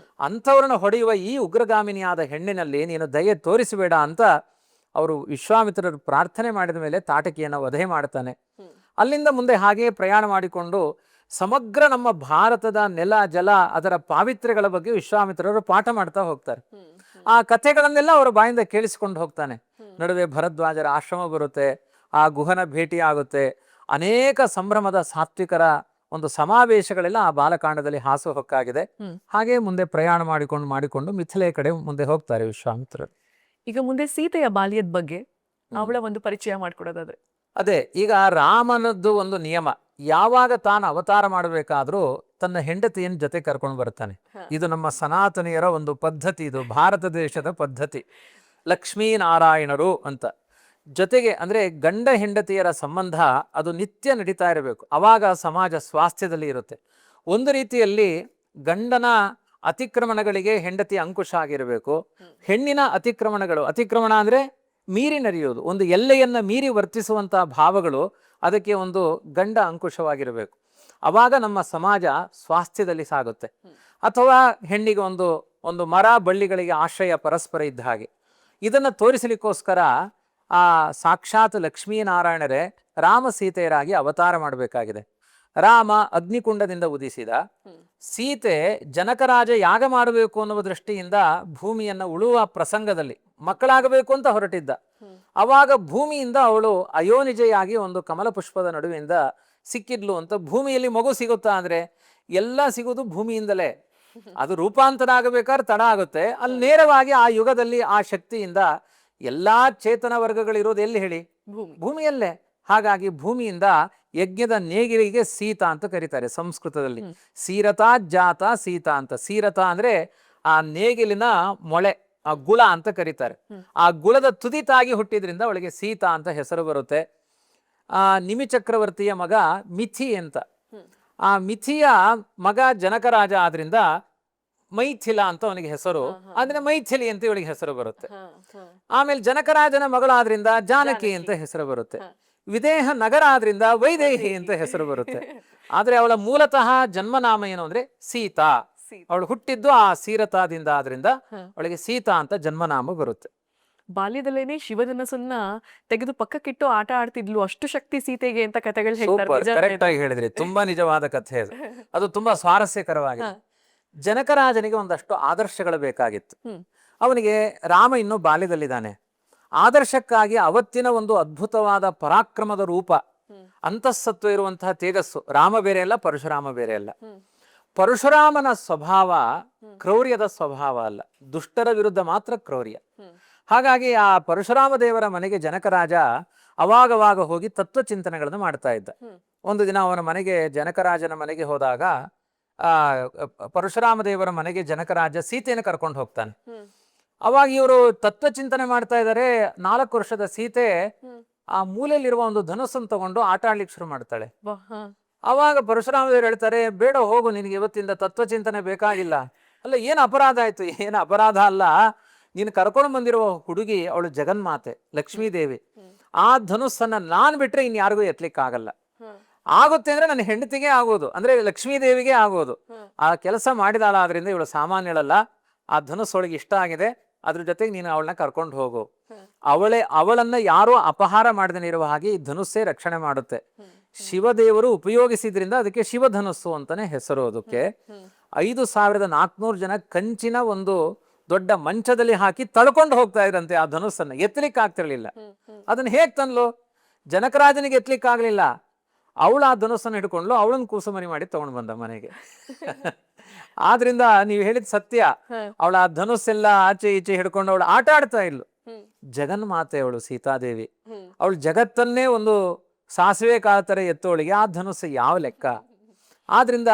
ಅಂಥವ್ರನ್ನ ಹೊಡೆಯುವ ಈ ಉಗ್ರಗಾಮಿನಿಯಾದ ಹೆಣ್ಣಿನಲ್ಲಿ ನೀನು ದಯೆ ತೋರಿಸಬೇಡ ಅಂತ ಅವರು ವಿಶ್ವಾಮಿತ್ರರು ಪ್ರಾರ್ಥನೆ ಮಾಡಿದ ಮೇಲೆ ತಾಟಕಿಯನ್ನ ವಧೆ ಮಾಡ್ತಾನೆ. ಅಲ್ಲಿಂದ ಮುಂದೆ ಹಾಗೆಯೇ ಪ್ರಯಾಣ ಮಾಡಿಕೊಂಡು ಸಮಗ್ರ ನಮ್ಮ ಭಾರತದ ನೆಲ ಜಲ ಅದರ ಪಾವಿತ್ರ್ಯಗಳ ಬಗ್ಗೆ ವಿಶ್ವಾಮಿತ್ರರು ಪಾಠ ಮಾಡ್ತಾ ಹೋಗ್ತಾರೆ. ಆ ಕಥೆಗಳನ್ನೆಲ್ಲ ಅವರ ಬಾಯಿಂದ ಕೇಳಿಸಿಕೊಂಡು ಹೋಗ್ತಾನೆ. ನಡುವೆ ಭರದ್ವಾಜರ ಆಶ್ರಮ ಬರುತ್ತೆ, ಆ ಗುಹನ ಭೇಟಿ ಆಗುತ್ತೆ, ಅನೇಕ ಸಂಭ್ರಮದ ಸಾತ್ವಿಕರ ಒಂದು ಸಮಾವೇಶಗಳೆಲ್ಲ ಆ ಬಾಲಕಾಂಡದಲ್ಲಿ ಹಾಸು ಹೊಕ್ಕಾಗಿದೆ. ಹಾಗೆ ಮುಂದೆ ಪ್ರಯಾಣ ಮಾಡಿಕೊಂಡು ಮಿಥಿಲೆ ಕಡೆ ಮುಂದೆ ಹೋಗ್ತಾರೆ ವಿಶ್ವಾಮಿತ್ರರು. ಈಗ ಮುಂದೆ ಸೀತೆಯ ಬಾಲ್ಯದ ಬಗ್ಗೆ ಅವಳ ಒಂದು ಪರಿಚಯ ಮಾಡ್ಕೊಡೋದಾದ್ರೆ, ಅದೇ ಈಗ ರಾಮನದ್ದು ಒಂದು ನಿಯಮ, ಯಾವಾಗ ತಾನು ಅವತಾರ ಮಾಡಬೇಕಾದ್ರೂ ತನ್ನ ಹೆಂಡತಿಯನ್ನು ಜೊತೆ ಕರ್ಕೊಂಡು ಬರ್ತಾನೆ. ಇದು ನಮ್ಮ ಸನಾತನಿಯರ ಒಂದು ಪದ್ಧತಿ, ಇದು ಭಾರತ ದೇಶದ ಪದ್ಧತಿ. ಲಕ್ಷ್ಮೀನಾರಾಯಣರು ಅಂತ ಜೊತೆಗೆ ಅಂದ್ರೆ ಗಂಡ ಹೆಂಡತಿಯರ ಸಂಬಂಧ ಅದು ನಿತ್ಯ ನಡೀತಾ ಇರಬೇಕು. ಅವಾಗ ಸಮಾಜ ಸ್ವಾಸ್ಥ್ಯದಲ್ಲಿ ಇರುತ್ತೆ. ಒಂದು ರೀತಿಯಲ್ಲಿ ಗಂಡನ ಅತಿಕ್ರಮಣಗಳಿಗೆ ಹೆಂಡತಿ ಅಂಕುಶ ಆಗಿರಬೇಕು. ಹೆಣ್ಣಿನ ಅತಿಕ್ರಮಣ ಅಂದ್ರೆ ಮೀರಿ ನಡೆಯೋದು, ಒಂದು ಎಲ್ಲೆಯನ್ನ ಮೀರಿ ವರ್ತಿಸುವಂತಹ ಭಾವಗಳು, ಅದಕ್ಕೆ ಒಂದು ಗಂಡ ಅಂಕುಶವಾಗಿರಬೇಕು. ಅವಾಗ ನಮ್ಮ ಸಮಾಜ ಸ್ವಾಸ್ಥ್ಯದಲ್ಲಿ ಸಾಗುತ್ತೆ. ಅಥವಾ ಹೆಣ್ಣಿಗೆ ಒಂದು ಮರ ಬಳ್ಳಿಗಳಿಗೆ ಆಶ್ರಯ ಪರಸ್ಪರ ಇದ್ದ ಹಾಗೆ. ಇದನ್ನು ತೋರಿಸಲಿಕ್ಕೋಸ್ಕರ ಆ ಸಾಕ್ಷಾತ್ ಲಕ್ಷ್ಮೀನಾರಾಯಣರೇ ರಾಮ ಸೀತೆಯರಾಗಿ ಅವತಾರ ಮಾಡಬೇಕಾಗಿದೆ. ರಾಮ ಅಗ್ನಿಕುಂಡದಿಂದ ಉದಿಸಿದ, ಸೀತೆ ಜನಕರಾಜ ಯಾಗ ಮಾಡಬೇಕು ಅನ್ನುವ ದೃಷ್ಟಿಯಿಂದ ಭೂಮಿಯನ್ನು ಉಳುವ ಪ್ರಸಂಗದಲ್ಲಿ ಮಕ್ಕಳಾಗಬೇಕು ಅಂತ ಹೊರಟಿದ್ದ. ಅವಾಗ ಭೂಮಿಯಿಂದ ಅವಳು ಅಯೋನಿಜೆಯಾಗಿ ಒಂದು ಕಮಲ ಪುಷ್ಪದ ನಡುವಿಂದ ಸಿಕ್ಕಿದ್ಲು ಅಂತ. ಭೂಮಿಯಲ್ಲಿ ಮಗು ಸಿಗುತ್ತಾ ಅಂದ್ರೆ ಎಲ್ಲ ಸಿಗೋದು ಭೂಮಿಯಿಂದಲೇ. ಅದು ರೂಪಾಂತರ ಆಗಬೇಕಾದ್ರೆ ತಡ ಆಗುತ್ತೆ. ಅಲ್ಲಿ ನೇರವಾಗಿ ಆ ಯುಗದಲ್ಲಿ ಆ ಶಕ್ತಿಯಿಂದ ಎಲ್ಲಾ ಚೇತನ ವರ್ಗಗಳಿರೋದು ಎಲ್ಲಿ ಹೇಳಿ? ಭೂಮಿಯಲ್ಲೇ. ಹಾಗಾಗಿ ಭೂಮಿಯಿಂದ ಯಜ್ಞದ ನೇಗಿಲಿಗೆ ಸೀತಾ ಅಂತ ಕರೀತಾರೆ ಸಂಸ್ಕೃತದಲ್ಲಿ. ಸೀರತಾ ಜಾತ ಸೀತಾ ಅಂತ. ಸೀರತಾ ಅಂದ್ರೆ ಆ ನೇಗಿಲಿನ ಮೊಳೆ, ಆ ಗುಳ ಅಂತ ಕರೀತಾರೆ. ಆ ಗುಳದ ತುದಿತಾಗಿ ಹುಟ್ಟಿದ್ರಿಂದ ಅವಳಿಗೆ ಸೀತಾ ಅಂತ ಹೆಸರು ಬರುತ್ತೆ. ಆ ನಿಮಿ ಚಕ್ರವರ್ತಿಯ ಮಗ ಮಿಥಿ ಅಂತ. ಆ ಮಿಥಿಯ ಮಗ ಜನಕರಾಜ ಆದ್ರಿಂದ ಮೈಥಿಲ ಅಂತ ಅವನಿಗೆ ಹೆಸರು, ಅಂದ್ರೆ ಮೈಥಿಲಿ ಅಂತ ಇವಳಿಗೆ ಹೆಸರು ಬರುತ್ತೆ. ಆಮೇಲೆ ಜನಕರಾಜನ ಮಗಳಾದ್ರಿಂದ ಜಾನಕಿ ಅಂತ ಹೆಸರು ಬರುತ್ತೆ. ವಿದೇಹ ನಗರ ಆದ್ರಿಂದ ವೈದೇಹಿ ಅಂತ ಹೆಸರು ಬರುತ್ತೆ. ಆದ್ರೆ ಅವಳ ಮೂಲತಃ ಜನ್ಮನಾಮ ಏನು ಅಂದ್ರೆ ಸೀತಾ. ಅವಳು ಹುಟ್ಟಿದ್ದು ಆ ಸೀರತಾದಿಂದ ಆದ್ರಿಂದ ಅವಳಿಗೆ ಸೀತಾ ಅಂತ ಜನ್ಮನಾಮ ಬರುತ್ತೆ. ಬಾಲ್ಯದಲ್ಲೇನೆ ಶಿವಧನಸ್ಸನ್ನ ತೆಗೆದು ಪಕ್ಕಕ್ಕಿಟ್ಟು ಆಟ ಆಡ್ತಿದ್ಲು, ಅಷ್ಟು ಶಕ್ತಿ ಸೀತೆಗೆ ಅಂತ ಕಥೆಗಳು ಕರೆಕ್ಟ್ ಆಗಿ ಹೇಳಿದ್ರಿ. ತುಂಬಾ ನಿಜವಾದ ಕಥೆ ಅದು. ಅದು ತುಂಬಾ ಸ್ವಾರಸ್ಯಕರವಾಗಿದೆ. ಜನಕರಾಜನಿಗೆ ಒಂದಷ್ಟು ಆದರ್ಶಗಳು ಬೇಕಾಗಿತ್ತು. ಅವನಿಗೆ ರಾಮ ಇನ್ನೂ ಬಾಲ್ಯದಲ್ಲಿದ್ದಾನೆ. ಆದರ್ಶಕ್ಕಾಗಿ ಅವತ್ತಿನ ಒಂದು ಅದ್ಭುತವಾದ ಪರಾಕ್ರಮದ ರೂಪ, ಅಂತಃಸತ್ವ ಇರುವಂತಹ ತೇಜಸ್ಸು. ರಾಮ ಬೇರೆ ಅಲ್ಲ, ಪರಶುರಾಮ ಬೇರೆ ಅಲ್ಲ. ಪರಶುರಾಮನ ಸ್ವಭಾವ ಕ್ರೌರ್ಯದ ಸ್ವಭಾವ ಅಲ್ಲ, ದುಷ್ಟರ ವಿರುದ್ಧ ಮಾತ್ರ ಕ್ರೌರ್ಯ. ಹಾಗಾಗಿ ಆ ಪರಶುರಾಮ ದೇವರ ಮನೆಗೆ ಜನಕರಾಜ ಅವಾಗವಾಗ ಹೋಗಿ ತತ್ವಚಿಂತನೆಗಳನ್ನು ಮಾಡ್ತಾ ಇದ್ದ. ಒಂದು ದಿನ ಅವನ ಮನೆಗೆ, ಜನಕರಾಜನ ಮನೆಗೆ ಹೋದಾಗ ಆ ಪರಶುರಾಮ ದೇವರ ಮನೆಗೆ ಜನಕರಾಜ ಸೀತೆಯನ್ನು ಕರ್ಕೊಂಡು ಹೋಗ್ತಾನೆ. ಅವಾಗ ಇವರು ತತ್ವಚಿಂತನೆ ಮಾಡ್ತಾ ಇದ್ದಾರೆ. 4 ವರ್ಷದ ಸೀತೆ ಆ ಮೂಲೆಯಲ್ಲಿರುವ ಒಂದು ಧನುಸ್ಸನ್ನು ತಗೊಂಡು ಆಟ ಆಡ್ಲಿಕ್ಕೆ ಶುರು ಮಾಡ್ತಾಳೆ. ಅವಾಗ ಪರಶುರಾಮ ದೇವರು ಹೇಳ್ತಾರೆ, ಬೇಡ ಹೋಗು, ನಿನಗೆ ಇವತ್ತಿಂದ ತತ್ವಚಿಂತನೆ ಬೇಕಾಗಿಲ್ಲ. ಅಲ್ಲ, ಏನು ಅಪರಾಧ ಆಯ್ತು? ಏನು ಅಪರಾಧ ಅಲ್ಲ, ನೀನು ಕರ್ಕೊಂಡು ಬಂದಿರುವ ಹುಡುಗಿ ಅವಳು ಜಗನ್ಮಾತೆ ಲಕ್ಷ್ಮೀದೇವಿ. ಆ ಧನುಸ್ಸನ್ನ ನಾನ್ ಬಿಟ್ರೆ ಇನ್ಯಾರಿಗೂ ಎತ್ತಲಿಕ್ಕಾಗಲ್ಲ. ಆಗುತ್ತೆ ಅಂದ್ರೆ ನನ್ನ ಹೆಂಡತಿಗೆ ಆಗೋದು, ಅಂದ್ರೆ ಲಕ್ಷ್ಮೀದೇವಿಗೆ ಆಗೋದು. ಆ ಕೆಲಸ ಮಾಡಿದಾಳ, ಆದ್ರಿಂದ ಇವಳು ಸಾಮಾನ್ಯಳಲ್ಲ. ಆ ಧನುಸ್ಸೊಳಗೆ ಇಷ್ಟ ಆಗಿದೆ, ಅದ್ರ ಜೊತೆಗೆ ನೀನು ಅವಳನ್ನ ಕರ್ಕೊಂಡು ಹೋಗು. ಅವಳನ್ನ ಯಾರೋ ಅಪಹಾರ ಮಾಡದೇ ಇರುವ ಹಾಗೆ ಈ ಧನುಸ್ಸೇ ರಕ್ಷಣೆ ಮಾಡುತ್ತೆ. ಶಿವದೇವರು ಉಪಯೋಗಿಸಿದ್ರಿಂದ ಅದಕ್ಕೆ ಶಿವಧನುಸ್ಸು ಅಂತಾನೆ ಹೆಸರು. ಅದಕ್ಕೆ 5400 ಜನ ಕಂಚಿನ ಒಂದು ದೊಡ್ಡ ಮಂಚದಲ್ಲಿ ಹಾಕಿ ತಳ್ಕೊಂಡು ಹೋಗ್ತಾ ಇದ್ರಂತೆ ಆ ಧನುಸ್ಸನ್ನ. ಎತ್ತಲಿಕ್ಕೆ ಆಗ್ತಿರ್ಲಿಲ್ಲ. ಅದನ್ನ ಹೇಗ್ ತಂದ್ಲು? ಜನಕರಾಜನಿಗೆ ಎತ್ತಲಿಕ್ಕೆ ಆಗ್ಲಿಲ್ಲ. ಅವಳು ಆ ಧನುಸ್ಸನ್ನು ಹಿಡ್ಕೊಂಡ್ಲು, ಅವಳನ್ನ ಕೂಸುಮರಿ ಮಾಡಿ ತಗೊಂಡು ಬಂದ ಮನೆಗೆ. ಆದ್ರಿಂದ ನೀವು ಹೇಳಿದ ಸತ್ಯ. ಅವಳ ಆ ಧನುಸ್ಸೆಲ್ಲ ಆಚೆ ಈಚೆ ಹಿಡ್ಕೊಂಡು ಅವಳು ಆಟ ಆಡ್ತಾ ಇದ್ಲು. ಜಗನ್ಮಾತೆ ಅವಳು ಸೀತಾದೇವಿ. ಅವಳು ಜಗತ್ತನ್ನೇ ಒಂದು ಸಾಸಿವೆ ಕಾಳ ತರ ಎತ್ತೋಳಿಗೆ ಆ ಧನುಸ್ಸು ಯಾವ ಲೆಕ್ಕ? ಆದ್ರಿಂದ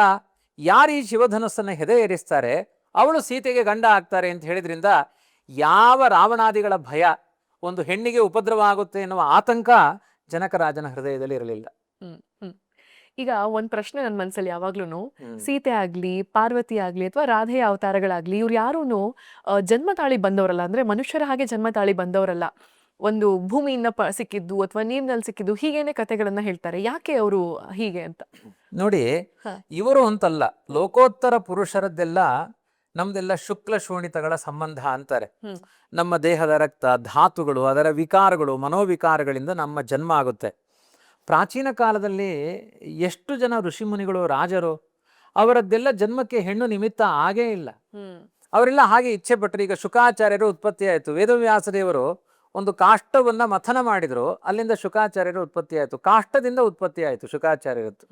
ಯಾರು ಈ ಶಿವಧನುಸ್ಸನ್ನ ಹೆದೆ ಏರಿಸ್ತಾರೆ ಅವಳು ಸೀತೆಗೆ ಗಂಡ ಆಗ್ತಾರೆ ಅಂತ ಹೇಳಿದ್ರಿಂದ ಯಾವ ರಾವಣಾದಿಗಳ ಭಯ, ಒಂದು ಹೆಣ್ಣಿಗೆ ಉಪದ್ರವ ಆಗುತ್ತೆ ಎನ್ನುವ ಆತಂಕ ಜನಕರಾಜನ ಹೃದಯದಲ್ಲಿ ಇರಲಿಲ್ಲ. ಈಗ ಒಂದ್ ಪ್ರಶ್ನೆ ನನ್ನ ಮನಸ್ಸಲ್ಲಿ ಯಾವಾಗ್ಲೂ, ಸೀತೆ ಆಗ್ಲಿ, ಪಾರ್ವತಿ ಆಗ್ಲಿ, ಅಥವಾ ರಾಧೆಯ ಅವತಾರಗಳಾಗ್ಲಿ, ಇವ್ರು ಯಾರೂನು ಜನ್ಮ ತಾಳಿ ಬಂದವರಲ್ಲ. ಅಂದ್ರೆ ಮನುಷ್ಯರ ಹಾಗೆ ಜನ್ಮ ತಾಳಿ ಬಂದವರಲ್ಲ. ಒಂದು ಭೂಮಿಯಿಂದ ಸಿಕ್ಕಿದ್ದು ಅಥವಾ ನೀರಿನಲ್ಲಿ ಸಿಕ್ಕಿದ್ದು, ಹೀಗೇನೆ ಕಥೆಗಳನ್ನ ಹೇಳ್ತಾರೆ. ಯಾಕೆ ಅವರು ಹೀಗೆ ಅಂತ ನೋಡಿ. ಇವರು ಅಂತಲ್ಲ, ಲೋಕೋತ್ತರ ಪುರುಷರದ್ದೆಲ್ಲ ನಮ್ದೆಲ್ಲ ಶುಕ್ಲ ಶೋಣಿತಗಳ ಸಂಬಂಧ ಅಂತಾರೆ. ನಮ್ಮ ದೇಹದ ರಕ್ತ, ಧಾತುಗಳು, ಅದರ ವಿಕಾರಗಳು, ಮನೋವಿಕಾರಗಳಿಂದ ನಮ್ಮ ಜನ್ಮ ಆಗುತ್ತೆ. ಪ್ರಾಚೀನ ಕಾಲದಲ್ಲಿ ಎಷ್ಟು ಜನ ಋಷಿಮುನಿಗಳು, ರಾಜರು, ಅವರದ್ದೆಲ್ಲ ಜನ್ಮಕ್ಕೆ ಹೆಣ್ಣು ನಿಮಿತ್ತ ಆಗೇ ಇಲ್ಲ. ಅವರೆಲ್ಲ ಹಾಗೆ ಇಚ್ಛೆ ಪಟ್ಟರು. ಈಗ ಶುಕಾಚಾರ್ಯರು ಉತ್ಪತ್ತಿ ಆಯಿತು. ವೇದವ್ಯಾಸದೇವರು ಒಂದು ಕಾಷ್ಟವನ್ನ ಮಥನ ಮಾಡಿದ್ರು, ಅಲ್ಲಿಂದ ಶುಕಾಚಾರ್ಯರು ಉತ್ಪತ್ತಿ ಆಯಿತು. ಕಾಷ್ಟದಿಂದ ಉತ್ಪತ್ತಿ ಆಯಿತು ಶುಕಾಚಾರ್ಯರದ್ದು.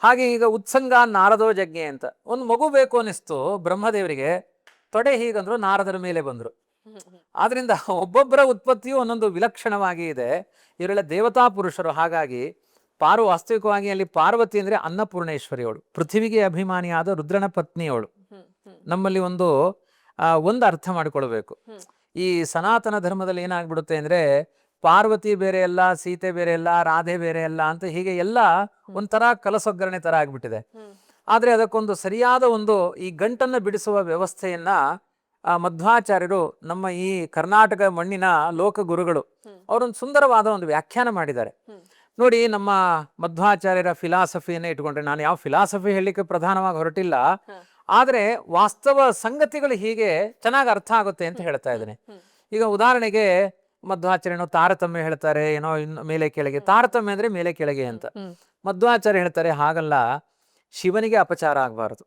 ಹಾಗೆ ಈಗ ಉತ್ಸಂಗ ನಾರದೋ ಜಜ್ಞೆ ಅಂತ ಒಂದು ಮಗು ಬೇಕು ಅನಿಸ್ತು ಬ್ರಹ್ಮದೇವರಿಗೆ. ತೊಡೆ ಹೀಗಂದ್ರು, ನಾರದರ ಮೇಲೆ ಬಂದ್ರು. ಆದ್ರಿಂದ ಒಬ್ಬೊಬ್ಬರ ಉತ್ಪತ್ತಿಯು ಒಂದೊಂದು ವಿಲಕ್ಷಣವಾಗಿ ಇದೆ. ಇವರೆಲ್ಲ ದೇವತಾ ಪುರುಷರು. ಹಾಗಾಗಿ ವಾಸ್ತವಿಕವಾಗಿ ಅಲ್ಲಿ ಪಾರ್ವತಿ ಅಂದ್ರೆ ಅನ್ನಪೂರ್ಣೇಶ್ವರಿ. ಅವಳು ಪೃಥ್ವಿಗೆ ಅಭಿಮಾನಿಯಾದ ರುದ್ರನ ಪತ್ನಿಯವಳು. ನಮ್ಮಲ್ಲಿ ಒಂದು ಅರ್ಥ ಮಾಡಿಕೊಳ್ಬೇಕು. ಈ ಸನಾತನ ಧರ್ಮದಲ್ಲಿ ಏನಾಗ್ಬಿಡುತ್ತೆ ಅಂದ್ರೆ ಪಾರ್ವತಿ ಬೇರೆ ಅಲ್ಲ, ಸೀತೆ ಬೇರೆ ಅಲ್ಲ, ರಾಧೆ ಬೇರೆ ಅಲ್ಲ ಅಂತ ಹೀಗೆ ಎಲ್ಲ ಒಂಥರ ಕಲಸೊಗ್ಗರಣೆ ತರ ಆಗ್ಬಿಟ್ಟಿದೆ. ಆದ್ರೆ ಅದಕ್ಕೊಂದು ಸರಿಯಾದ ಒಂದು ಈ ಗಂಟನ್ನ ಬಿಡಿಸುವ ವ್ಯವಸ್ಥೆಯನ್ನ ಮಧ್ವಾಚಾರ್ಯರು, ನಮ್ಮ ಈ ಕರ್ನಾಟಕ ಮಣ್ಣಿನ ಲೋಕ ಗುರುಗಳು, ಅವರೊಂದು ಸುಂದರವಾದ ಒಂದು ವ್ಯಾಖ್ಯಾನ ಮಾಡಿದ್ದಾರೆ. ನೋಡಿ, ನಮ್ಮ ಮಧ್ವಾಚಾರ್ಯರ ಫಿಲಾಸಫಿಯನ್ನೇ ಇಟ್ಕೊಂಡ್ರೆ, ನಾನು ಯಾವ ಫಿಲಾಸಫಿ ಹೇಳಲಿಕ್ಕೆ ಪ್ರಧಾನವಾಗಿ ಹೊರಟಿಲ್ಲ, ಆದ್ರೆ ವಾಸ್ತವ ಸಂಗತಿಗಳು ಹೀಗೆ ಚೆನ್ನಾಗಿ ಅರ್ಥ ಆಗುತ್ತೆ ಅಂತ ಹೇಳ್ತಾ ಇದ್ದೇನೆ. ಈಗ ಉದಾಹರಣೆಗೆ ಮಧ್ವಾಚಾರ್ಯನು ತಾರತಮ್ಯ ಹೇಳ್ತಾರೆ, ಏನೋ ಮೇಲೆ ಕೆಳಗೆ. ತಾರತಮ್ಯ ಅಂದ್ರೆ ಮೇಲೆ ಕೆಳಗೆ ಅಂತ. ಮಧ್ವಾಚಾರ್ಯ ಹೇಳ್ತಾರೆ ಹಾಗಲ್ಲ, ಶಿವನಿಗೆ ಅಪಚಾರ ಆಗ್ಬಾರ್ದು,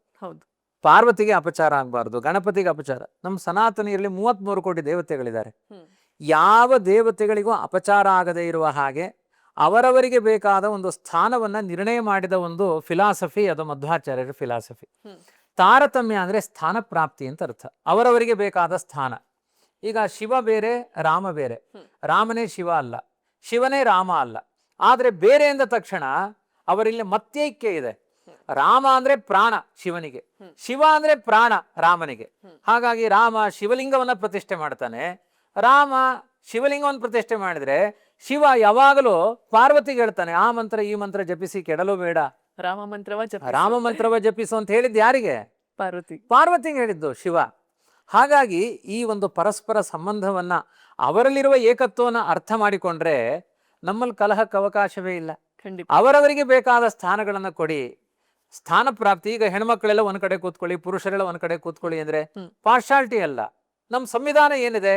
ಪಾರ್ವತಿಗೆ ಅಪಚಾರ ಆಗ್ಬಾರ್ದು, ಗಣಪತಿಗೆ ಅಪಚಾರ. ನಮ್ಮ ಸನಾತನಿಯರಲ್ಲಿ 33 ಕೋಟಿ ದೇವತೆಗಳಿದ್ದಾರೆ. ಯಾವ ದೇವತೆಗಳಿಗೂ ಅಪಚಾರ ಆಗದೆ ಇರುವ ಹಾಗೆ ಅವರವರಿಗೆ ಬೇಕಾದ ಒಂದು ಸ್ಥಾನವನ್ನು ನಿರ್ಣಯ ಮಾಡಿದ ಒಂದು ಫಿಲಾಸಫಿ, ಅದು ಮಧ್ವಾಚಾರ್ಯರ ಫಿಲಾಸಫಿ. ತಾರತಮ್ಯ ಅಂದರೆ ಸ್ಥಾನ ಪ್ರಾಪ್ತಿ ಅಂತ ಅರ್ಥ. ಅವರವರಿಗೆ ಬೇಕಾದ ಸ್ಥಾನ. ಈಗ ಶಿವ ಬೇರೆ, ರಾಮ ಬೇರೆ. ರಾಮನೇ ಶಿವ ಅಲ್ಲ, ಶಿವನೇ ರಾಮ ಅಲ್ಲ. ಆದರೆ ಬೇರೆ ಎಂದ ತಕ್ಷಣ ಅವರಲ್ಲಿ ಮತ್ತೈಕ್ಯ ಇದೆ. ರಾಮ ಅಂದ್ರೆ ಪ್ರಾಣ ಶಿವನಿಗೆ, ಶಿವ ಅಂದ್ರೆ ಪ್ರಾಣ ರಾಮನಿಗೆ. ಹಾಗಾಗಿ ರಾಮ ಶಿವಲಿಂಗವನ್ನ ಪ್ರತಿಷ್ಠೆ ಮಾಡ್ತಾನೆ, ರಾಮ ಶಿವಲಿಂಗವನ್ನು ಪ್ರತಿಷ್ಠೆ ಮಾಡಿದ್ರೆ ಶಿವ ಯಾವಾಗಲೂ ಪಾರ್ವತಿಗೆ ಹೇಳ್ತಾನೆ, ಆ ಮಂತ್ರ ಈ ಮಂತ್ರ ಜಪಿಸಿ ಕೆಡಲು ಬೇಡ, ರಾಮ ಮಂತ್ರವ ಜಪಿಸು ಅಂತ ಹೇಳಿದ್ದು ಯಾರಿಗೆ? ಪಾರ್ವತಿಗೆ ಹೇಳಿದ್ದು ಶಿವ. ಹಾಗಾಗಿ ಈ ಒಂದು ಪರಸ್ಪರ ಸಂಬಂಧವನ್ನ, ಅವರಲ್ಲಿರುವ ಏಕತ್ವವನ್ನು ಅರ್ಥ ಮಾಡಿಕೊಂಡ್ರೆ ನಮ್ಮಲ್ಲಿ ಕಲಹಕ್ಕೆ ಅವಕಾಶವೇ ಇಲ್ಲ. ಅವರವರಿಗೆ ಬೇಕಾದ ಸ್ಥಾನಗಳನ್ನು ಕೊಡಿ. ಸ್ಥಾನ ಪ್ರಾಪ್ತಿ. ಈಗ ಹೆಣ್ಮಕ್ಳೆಲ್ಲ ಒಂದ್ ಕಡೆ ಕೂತ್ಕೊಳ್ಳಿ, ಪುರುಷರೆಲ್ಲ ಒಂದ್ ಕಡೆ ಕೂತ್ಕೊಳ್ಳಿ ಅಂದ್ರೆ ಪಾರ್ಶಾಲಿಟಿ ಅಲ್ಲ. ನಮ್ಮ ಸಂವಿಧಾನ ಏನಿದೆ,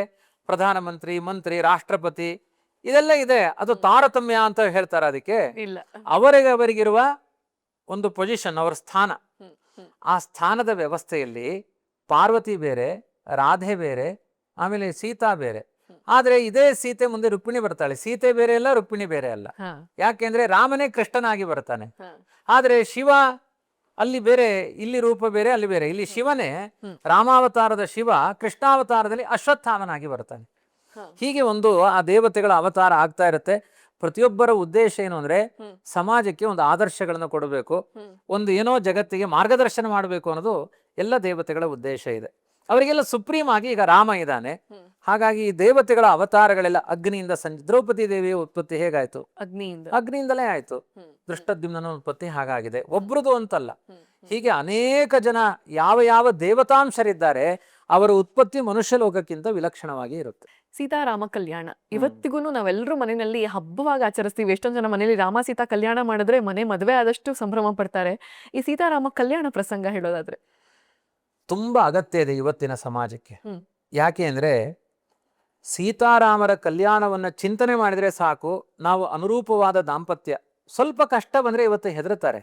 ಪ್ರಧಾನಮಂತ್ರಿ, ಮಂತ್ರಿ, ರಾಷ್ಟ್ರಪತಿ ಇದೆಲ್ಲ ಇದೆ. ಅದು ತಾರತಮ್ಯ ಅಂತ ಹೇಳ್ತಾರೆ. ಅದಕ್ಕೆ ಅವರಿಗಿರುವ ಒಂದು ಪೊಸಿಷನ್, ಅವರ ಸ್ಥಾನ, ಆ ಸ್ಥಾನದ ವ್ಯವಸ್ಥೆಯಲ್ಲಿ ಪಾರ್ವತಿ ಬೇರೆ, ರಾಧೆ ಬೇರೆ, ಆಮೇಲೆ ಸೀತಾ ಬೇರೆ. ಆದ್ರೆ ಇದೇ ಸೀತೆ ಮುಂದೆ ರುಕ್ಮಿಣಿ ಬರ್ತಾಳೆ. ಸೀತೆ ಬೇರೆ ಅಲ್ಲ, ರುಕ್ಮಿಣಿ ಬೇರೆ ಅಲ್ಲ. ಯಾಕೆಂದ್ರೆ ರಾಮನೇ ಕೃಷ್ಣನಾಗಿ ಬರ್ತಾನೆ. ಆದ್ರೆ ಶಿವ ಅಲ್ಲಿ ಬೇರೆ, ಇಲ್ಲಿ ರೂಪ ಬೇರೆ, ಅಲ್ಲಿ ಬೇರೆ. ಇಲ್ಲಿ ಶಿವನೇ ರಾಮಾವತಾರದ ಶಿವ ಕೃಷ್ಣಾವತಾರದಲ್ಲಿ ಅಶ್ವತ್ಥಾಮನಾಗಿ ಬರ್ತಾನೆ. ಹೀಗೆ ಒಂದು ಆ ದೇವತೆಗಳ ಅವತಾರ ಆಗ್ತಾ ಇರುತ್ತೆ. ಪ್ರತಿಯೊಬ್ಬರ ಉದ್ದೇಶ ಏನು ಅಂದ್ರೆ ಸಮಾಜಕ್ಕೆ ಒಂದು ಆದರ್ಶಗಳನ್ನು ಕೊಡಬೇಕು, ಒಂದು ಏನೋ ಜಗತ್ತಿಗೆ ಮಾರ್ಗದರ್ಶನ ಮಾಡಬೇಕು ಅನ್ನೋದು ಎಲ್ಲ ದೇವತೆಗಳ ಉದ್ದೇಶ ಇದೆ. ಅವರಿಗೆಲ್ಲ ಸುಪ್ರೀಂ ಆಗಿ ಈಗ ರಾಮ ಇದ್ದಾನೆ. ಹಾಗಾಗಿ ಈ ದೇವತೆಗಳ ಅವತಾರಗಳೆಲ್ಲ ಅಗ್ನಿಯಿಂದ ದ್ರೌಪದಿ ದೇವಿಯ ಉತ್ಪತ್ತಿ ಹೇಗಾಯ್ತು? ಅಗ್ನಿಯಿಂದಲೇ ಆಯ್ತು. ದೃಷ್ಟದ್ಯುಮ್ನ ಉತ್ಪತ್ತಿ ಹಾಗಾಗಿದೆ, ಒಬ್ರದು ಅಂತಲ್ಲ. ಹೀಗೆ ಅನೇಕ ಜನ ಯಾವ ಯಾವ ದೇವತಾಂಶರಿದ್ದಾರೆ ಅವರ ಉತ್ಪತ್ತಿ ಮನುಷ್ಯ ಲೋಕಕ್ಕಿಂತ ವಿಲಕ್ಷಣವಾಗಿ ಇರುತ್ತೆ. ಸೀತಾರಾಮ ಕಲ್ಯಾಣ ಇವತ್ತಿಗೂ ನಾವೆಲ್ಲರೂ ಮನೆಯಲ್ಲಿ ಹಬ್ಬವಾಗಿ ಆಚರಿಸ್ತೀವಿ. ಎಷ್ಟೊಂದು ಜನ ಮನೆಯಲ್ಲಿ ರಾಮ ಸೀತಾ ಕಲ್ಯಾಣ ಮಾಡಿದ್ರೆ ಮನೆ ಮದುವೆ ಆದಷ್ಟು ಸಂಭ್ರಮ ಪಡ್ತಾರೆ. ಈ ಸೀತಾರಾಮ ಕಲ್ಯಾಣ ಪ್ರಸಂಗ ಹೇಳೋದಾದ್ರೆ ತುಂಬಾ ಅಗತ್ಯ ಇದೆ ಇವತ್ತಿನ ಸಮಾಜಕ್ಕೆ. ಯಾಕೆ ಅಂದ್ರೆ ಸೀತಾರಾಮರ ಕಲ್ಯಾಣವನ್ನ ಚಿಂತನೆ ಮಾಡಿದ್ರೆ ಸಾಕು, ನಾವು ಅನುರೂಪವಾದ ದಾಂಪತ್ಯ. ಸ್ವಲ್ಪ ಕಷ್ಟ ಬಂದ್ರೆ ಇವತ್ತು ಹೆದರ್ತಾರೆ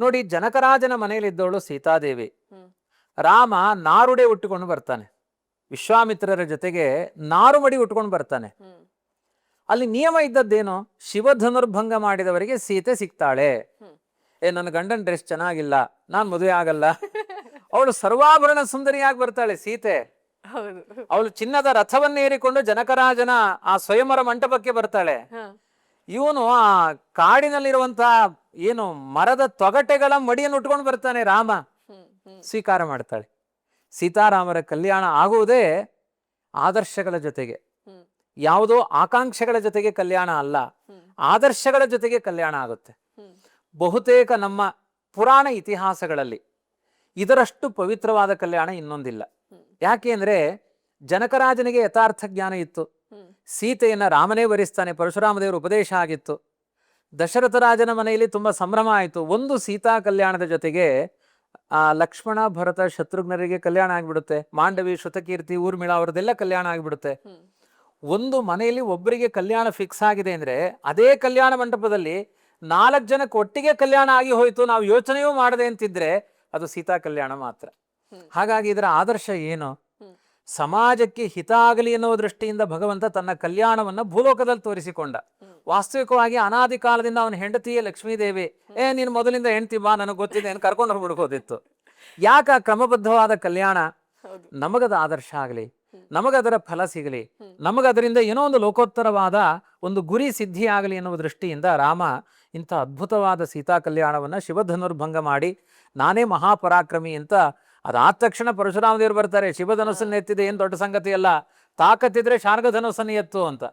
ನೋಡಿ. ಜನಕರಾಜನ ಮನೆಯಲ್ಲಿದ್ದವಳು ಸೀತಾದೇವಿ. ರಾಮ ನಾರುಡೆ ಉಟ್ಟುಕೊಂಡು ಬರ್ತಾನೆ, ವಿಶ್ವಾಮಿತ್ರರ ಜೊತೆಗೆ ನಾರುಮಡಿ ಉಟ್ಕೊಂಡು ಬರ್ತಾನೆ. ಅಲ್ಲಿ ನಿಯಮ ಇದ್ದದ್ದೇನು? ಶಿವಧನುರ್ಭಂಗ ಮಾಡಿದವರಿಗೆ ಸೀತೆ ಸಿಗ್ತಾಳೆ. ನನ್ನ ಗಂಡನ ಡ್ರೆಸ್ ಚೆನ್ನಾಗಿಲ್ಲ, ನಾನ್ ಮದುವೆ ಆಗಲ್ಲ. ಅವಳು ಸರ್ವಾಭರಣ ಸುಂದರಿಯಾಗಿ ಬರ್ತಾಳೆ ಸೀತೆ. ಅವಳು ಚಿನ್ನದ ರಥವನ್ನೇರಿಕೊಂಡು ಜನಕರಾಜನ ಆ ಸ್ವಯಂವರ ಮಂಟಪಕ್ಕೆ ಬರ್ತಾಳೆ. ಇವನು ಆ ಕಾಡಿನಲ್ಲಿರುವಂತಹ ಏನು ಮರದ ತೊಗಟೆಗಳ ಮಡಿಯನ್ನು ಉಟ್ಕೊಂಡು ಬರ್ತಾನೆ ರಾಮ. ಸ್ವೀಕಾರ ಮಾಡ್ತಾಳೆ. ಸೀತಾರಾಮರ ಕಲ್ಯಾಣ ಆಗುವುದೇ ಆದರ್ಶಗಳ ಜೊತೆಗೆ, ಯಾವುದೋ ಆಕಾಂಕ್ಷೆಗಳ ಜೊತೆಗೆ ಕಲ್ಯಾಣ ಅಲ್ಲ, ಆದರ್ಶಗಳ ಜೊತೆಗೆ ಕಲ್ಯಾಣ ಆಗುತ್ತೆ. ಬಹುತೇಕ ನಮ್ಮ ಪುರಾಣ ಇತಿಹಾಸಗಳಲ್ಲಿ ಇದರಷ್ಟು ಪವಿತ್ರವಾದ ಕಲ್ಯಾಣ ಇನ್ನೊಂದಿಲ್ಲ. ಯಾಕೆ ಅಂದ್ರೆ ಜನಕರಾಜನಿಗೆ ಯಥಾರ್ಥ ಜ್ಞಾನ ಇತ್ತು, ಸೀತೆಯನ್ನ ರಾಮನೇ ವರಿಸ್ತಾನೆ, ಪರಶುರಾಮ ದೇವರ ಉಪದೇಶ ಆಗಿತ್ತು. ದಶರಥ ರಾಜನ ಮನೆಯಲ್ಲಿ ತುಂಬಾ ಸಂಭ್ರಮ ಆಯಿತು. ಒಂದು ಸೀತಾ ಕಲ್ಯಾಣದ ಜೊತೆಗೆ ಆ ಲಕ್ಷ್ಮಣ, ಭರತ, ಶತ್ರುಘ್ನರಿಗೆ ಕಲ್ಯಾಣ ಆಗಿಬಿಡುತ್ತೆ. ಮಾಂಡವಿ, ಶ್ರುತಕೀರ್ತಿ, ಊರ್ಮಿಳ ಅವರದೆಲ್ಲ ಕಲ್ಯಾಣ ಆಗಿಬಿಡುತ್ತೆ. ಒಂದು ಮನೆಯಲ್ಲಿ ಒಬ್ಬರಿಗೆ ಕಲ್ಯಾಣ ಫಿಕ್ಸ್ ಆಗಿದೆ ಅಂದ್ರೆ ಅದೇ ಕಲ್ಯಾಣ ಮಂಟಪದಲ್ಲಿ 4 ಜನಕ್ಕೆ ಒಟ್ಟಿಗೆ ಕಲ್ಯಾಣ ಆಗಿ ಹೋಯ್ತು, ನಾವು ಯೋಚನೆಯೂ ಮಾಡದೆ ಅಂತಿದ್ರೆ ಅದು ಸೀತಾ ಕಲ್ಯಾಣ ಮಾತ್ರ. ಹಾಗಾಗಿ ಇದರ ಆದರ್ಶ ಏನು? ಸಮಾಜಕ್ಕೆ ಹಿತ ಆಗಲಿ ಎನ್ನುವ ದೃಷ್ಟಿಯಿಂದ ಭಗವಂತ ತನ್ನ ಕಲ್ಯಾಣವನ್ನ ಭೂಲೋಕದಲ್ಲಿ ತೋರಿಸಿಕೊಂಡ. ವಾಸ್ತವಿಕವಾಗಿ ಅನಾದಿ ಕಾಲದಿಂದ ಅವನ ಹೆಂಡತಿಯೇ ಲಕ್ಷ್ಮೀದೇವಿ. ನೀನು ಮೊದಲಿಂದ ಹೆಂಡತಿ ಬಾ, ನನಗೆ ಗೊತ್ತಿದೆ ಅಂತ ಕರ್ಕೊಂಡು ಹೋಗ್ಬಿಡ್ಬೋದಿತ್ತು. ಯಾಕ ಕ್ರಮಬದ್ಧವಾದ ಕಲ್ಯಾಣ? ನಮಗದ ಆದರ್ಶ ಆಗಲಿ, ನಮಗದರ ಫಲ ಸಿಗಲಿ, ನಮಗದರಿಂದ ಏನೋ ಒಂದು ಲೋಕೋತ್ತರವಾದ ಒಂದು ಗುರಿ ಸಿದ್ಧಿ ಆಗಲಿ ಎನ್ನುವ ದೃಷ್ಟಿಯಿಂದ ರಾಮ ಇಂಥ ಅದ್ಭುತವಾದ ಸೀತಾ ಕಲ್ಯಾಣವನ್ನ ಶಿವಧನುರ್ಭಂಗ ಮಾಡಿ ನಾನೇ ಮಹಾಪರಾಕ್ರಮಿ ಅಂತ. ಅದಾದ ತಕ್ಷಣ ಪರಶುರಾಮ ದೇವರು ಬರ್ತಾರೆ. ಶಿವಧನುಸ್ಸನ್ನು ಎತ್ತಿದೆ ಏನು ದೊಡ್ಡ ಸಂಗತಿ ಅಲ್ಲ, ತಾಕತ್ತಿದ್ರೆ ಶಾರ್ಗಧನುಸ್ಸನ್ನು ಎತ್ತು ಅಂತ.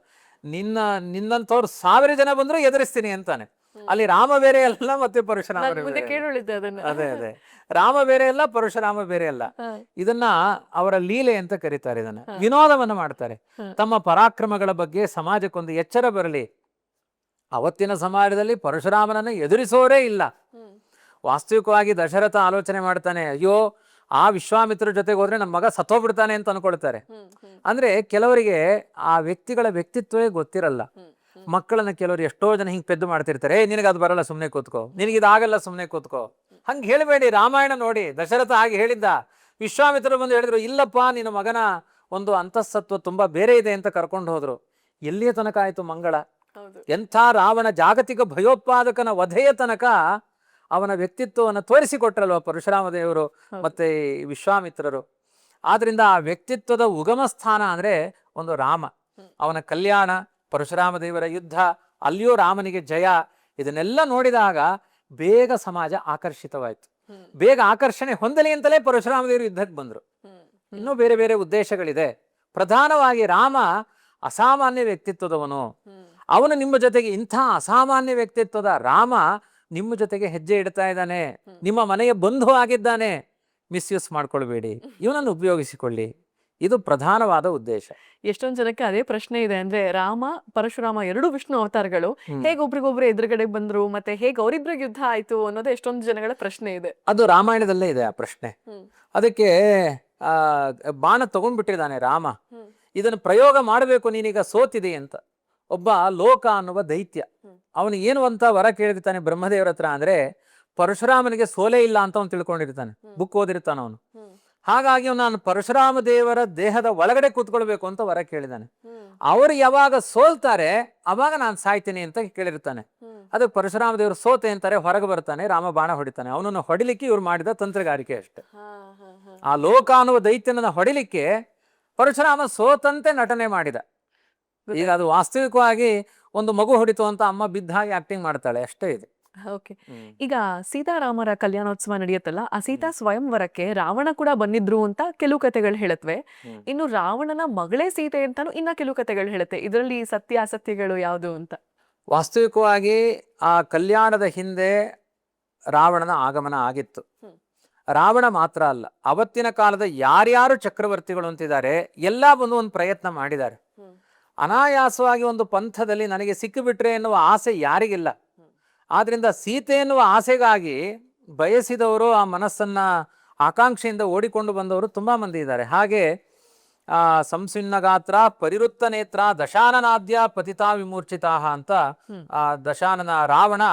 ನಿನ್ನಂತವ್ರು 1000 ಜನ ಬಂದ್ರು ಎದುರಿಸ್ತೀನಿ ಅಂತಾನೆ. ಅಲ್ಲಿ ರಾಮ ಬೇರೆ ಅಲ್ಲ, ಮತ್ತೆ ಪರಶುರಾಮ ಅದೇ ರಾಮ ಬೇರೆ ಅಲ್ಲ, ಪರಶುರಾಮ ಬೇರೆ ಅಲ್ಲ. ಇದನ್ನ ಅವರ ಲೀಲೆ ಅಂತ ಕರೀತಾರೆ. ಇದನ್ನ ವಿನೋದವನ್ನ ಮಾಡ್ತಾರೆ. ತಮ್ಮ ಪರಾಕ್ರಮಗಳ ಬಗ್ಗೆ ಸಮಾಜಕ್ಕೊಂದು ಎಚ್ಚರ ಬರಲಿ. ಅವತ್ತಿನ ಸಮಾಜದಲ್ಲಿ ಪರಶುರಾಮನನ್ನು ಎದುರಿಸೋರೇ ಇಲ್ಲ. ವಾಸ್ತವಿಕವಾಗಿ ದಶರಥ ಆಲೋಚನೆ ಮಾಡ್ತಾನೆ, ಅಯ್ಯೋ ಆ ವಿಶ್ವಾಮಿತ್ರ ಜೊತೆಗೆ ಹೋದ್ರೆ ನಮ್ಮ ಮಗ ಸತ್ತೋಗ್ಬಿಡ್ತಾನೆ ಅಂತ ಅನ್ಕೊಳ್ತಾರೆ. ಅಂದ್ರೆ ಕೆಲವರಿಗೆ ಆ ವ್ಯಕ್ತಿಗಳ ವ್ಯಕ್ತಿತ್ವವೇ ಗೊತ್ತಿರಲ್ಲ. ಮಕ್ಕಳನ್ನ ಕೆಲವರು ಎಷ್ಟೋ ಜನ ಹಿಂಗ್ ಪೆದ್ದು ಮಾಡ್ತಿರ್ತಾರೆ, ನಿನಗೆ ಅದು ಬರಲ್ಲ ಸುಮ್ನೆ ಕೂತ್ಕೋ, ನಿನಗಿದಾಗಲ್ಲ ಸುಮ್ನೆ ಕೂತ್ಕೋ. ಹಂಗೆ ಹೇಳಬೇಡಿ. ರಾಮಾಯಣ ನೋಡಿ, ದಶರಥ ಹಾಗೆ ಹೇಳಿದ್ದ. ವಿಶ್ವಾಮಿತ್ರರು ಬಂದು ಹೇಳಿದ್ರು, ಇಲ್ಲಪ್ಪ ನಿನ್ನ ಮಗನ ಒಂದು ಅಂತಃಸತ್ವ ತುಂಬಾ ಬೇರೆ ಇದೆ ಅಂತ ಕರ್ಕೊಂಡು ಹೋದ್ರು. ಎಲ್ಲಿಯ ತನಕ ಆಯ್ತು ಮಂಗಳ? ಎಂಥ ರಾವಣ ಜಾಗತಿಕ ಭಯೋತ್ಪಾದಕನ ವಧೆಯ ತನಕ ಅವನ ವ್ಯಕ್ತಿತ್ವವನ್ನು ತೋರಿಸಿಕೊಟ್ರಲ್ವ ಪರಶುರಾಮ ದೇವರು ಮತ್ತೆ ಈ ವಿಶ್ವಾಮಿತ್ರರು. ಆದ್ರಿಂದ ಆ ವ್ಯಕ್ತಿತ್ವದ ಉಗಮ ಸ್ಥಾನ ಅಂದ್ರೆ ಒಂದು ರಾಮ, ಅವನ ಕಲ್ಯಾಣ, ಪರಶುರಾಮ ದೇವರ ಯುದ್ಧ, ಅಲ್ಲಿಯೂ ರಾಮನಿಗೆ ಜಯ. ಇದನ್ನೆಲ್ಲ ನೋಡಿದಾಗ ಬೇಗ ಸಮಾಜ ಆಕರ್ಷಿತವಾಯ್ತು. ಬೇಗ ಆಕರ್ಷಣೆ ಹೊಂದಲಿ ಅಂತಲೇ ಪರಶುರಾಮ ದೇವರು ಯುದ್ಧಕ್ಕೆ ಬಂದ್ರು. ಇನ್ನೂ ಬೇರೆ ಬೇರೆ ಉದ್ದೇಶಗಳಿದೆ. ಪ್ರಧಾನವಾಗಿ ರಾಮ ಅಸಾಮಾನ್ಯ ವ್ಯಕ್ತಿತ್ವದವನು. ಅವನು ನಿಮ್ಮ ಜೊತೆಗೆ, ಇಂಥ ಅಸಾಮಾನ್ಯ ವ್ಯಕ್ತಿತ್ವದ ರಾಮ ನಿಮ್ಮ ಜೊತೆಗೆ ಹೆಜ್ಜೆ ಇಡ್ತಾ ಇದ್ದಾನೆ, ನಿಮ್ಮ ಮನೆಯ ಬಂಧು ಆಗಿದ್ದಾನೆ. ಮಿಸ್ಯೂಸ್ ಮಾಡ್ಕೊಳ್ಬೇಡಿ, ಇವನನ್ನು ಉಪಯೋಗಿಸಿಕೊಳ್ಳಿ. ಇದು ಪ್ರಧಾನವಾದ ಉದ್ದೇಶ. ಎಷ್ಟೊಂದು ಜನಕ್ಕೆ ಅದೇ ಪ್ರಶ್ನೆ ಇದೆ, ಅಂದ್ರೆ ರಾಮ ಪರಶುರಾಮ ಎರಡು ವಿಷ್ಣು ಅವತಾರಗಳು ಹೇಗೆ ಒಬ್ರಿಗೊಬ್ರು ಎದುರುಗಡೆ ಬಂದ್ರು, ಮತ್ತೆ ಹೇಗೆ ಅವರಿಬ್ರಿಗೆ ಯುದ್ಧ ಆಯ್ತು ಅನ್ನೋದು ಎಷ್ಟೊಂದು ಜನಗಳ ಪ್ರಶ್ನೆ ಇದೆ. ಅದು ರಾಮಾಯಣದಲ್ಲೇ ಇದೆ ಆ ಪ್ರಶ್ನೆ. ಅದಕ್ಕೆ ಬಾಣ ತಗೊಂಡ್ಬಿಟ್ಟಿದ್ದಾನೆ ರಾಮ. ಇದನ್ನು ಪ್ರಯೋಗ ಮಾಡಬೇಕು, ನೀನೀಗ ಸೋತಿದೆ ಅಂತ. ಒಬ್ಬ ಲೋಕ ಅನ್ನುವ ದೈತ್ಯ, ಅವನು ಏನು ಅಂತ ವರ ಕೇಳಿರ್ತಾನೆ ಬ್ರಹ್ಮದೇವರ ಹತ್ರ ಅಂದ್ರೆ ಪರಶುರಾಮನಿಗೆ ಸೋಲೆ ಇಲ್ಲ ಅಂತ ಅವನು ತಿಳ್ಕೊಂಡಿರ್ತಾನೆ, ಬುಕ್ ಓದಿರ್ತಾನ ಅವನು. ಹಾಗಾಗಿ ನಾನು ಪರಶುರಾಮ ದೇವರ ದೇಹದ ಒಳಗಡೆ ಕೂತ್ಕೊಳ್ಬೇಕು ಅಂತ ವರ ಕೇಳಿದಾನೆ. ಅವರು ಯಾವಾಗ ಸೋಲ್ತಾರೆ ಅವಾಗ ನಾನು ಸಾಯ್ತೀನಿ ಅಂತ ಕೇಳಿರ್ತಾನೆ. ಅದಕ್ಕೆ ಪರಶುರಾಮ ದೇವರು ಸೋತೆ ಅಂತಾರೆ, ಹೊರಗೆ ಬರ್ತಾನೆ, ರಾಮ ಬಾಣ ಹೊಡಿತಾನೆ. ಅವನನ್ನು ಹೊಡಿಲಿಕ್ಕೆ ಇವ್ರು ಮಾಡಿದ ತಂತ್ರಗಾರಿಕೆ ಅಷ್ಟೆ. ಆ ಲೋಕ ಅನ್ನುವ ದೈತ್ಯನನ್ನ ಹೊಡಿಲಿಕ್ಕೆ ಪರಶುರಾಮ ಸೋತಂತೆ ನಟನೆ ಮಾಡಿದ. ಈಗ ಅದು ವಾಸ್ತವಿಕವಾಗಿ ಒಂದು ಮಗು ಹೊಡಿತು ಅಂತ ಅಮ್ಮ ಬಿದ್ದ ಹಾಗೆ ಆಕ್ಟಿಂಗ್ ಮಾಡ್ತಾಳೆ, ಅಷ್ಟೇ ಇದೆ. ಓಕೆ, ಈಗ ಸೀತಾರಾಮರ ಕಲ್ಯಾಣೋತ್ಸವ ನಡೆಯುತ್ತಲ್ಲ, ಆ ಸೀತಾ ಸ್ವಯಂವರಕ್ಕೆ ರಾವಣ ಕೂಡ ಬಂದಿದ್ರು ಅಂತ ಕೆಲವು ಕಥೆಗಳು ಹೇಳುತ್ತವೆ. ಇನ್ನು ರಾವಣನ ಮಗಳೇ ಸೀತೆ ಅಂತಾನು ಇನ್ನ ಕೆಲವು ಕಥೆಗಳು ಹೇಳುತ್ತೆ. ಇದರಲ್ಲಿ ಸತ್ಯ ಅಸತ್ಯಗಳು ಯಾವುದು ಅಂತ? ವಾಸ್ತವಿಕವಾಗಿ ಆ ಕಲ್ಯಾಣದ ಹಿಂದೆ ರಾವಣನ ಆಗಮನ ಆಗಿತ್ತು. ರಾವಣ ಮಾತ್ರ ಅಲ್ಲ, ಅವತ್ತಿನ ಕಾಲದ ಯಾರ್ಯಾರು ಚಕ್ರವರ್ತಿಗಳು ಅಂತಿದ್ದಾರೆ ಎಲ್ಲ ಬಂದು ಒಂದು ಪ್ರಯತ್ನ ಮಾಡಿದ್ದಾರೆ. ಅನಾಯಾಸವಾಗಿ ಒಂದು ಪಂಥದಲ್ಲಿ ನನಗೆ ಸಿಕ್ಕಿಬಿಟ್ರೆ ಎನ್ನುವ ಆಸೆ ಯಾರಿಗಿಲ್ಲ. ಆದ್ರಿಂದ ಸೀತೆ ಎನ್ನುವ ಆಸೆಗಾಗಿ ಬಯಸಿದವರು, ಆ ಮನಸ್ಸನ್ನ ಆಕಾಂಕ್ಷೆಯಿಂದ ಓಡಿಕೊಂಡು ಬಂದವರು ತುಂಬಾ ಮಂದಿ ಇದ್ದಾರೆ. ಹಾಗೆ ಸಂಸಿನ್ನ ಗಾತ್ರ ಪರಿವೃತ್ತ ನೇತ್ರ ದಶಾನನಾದ್ಯ ಪತಿತಾ ವಿಮೂರ್ಛಿತಾ ಅಂತ ಆ ದಶಾನನ ರಾವಣ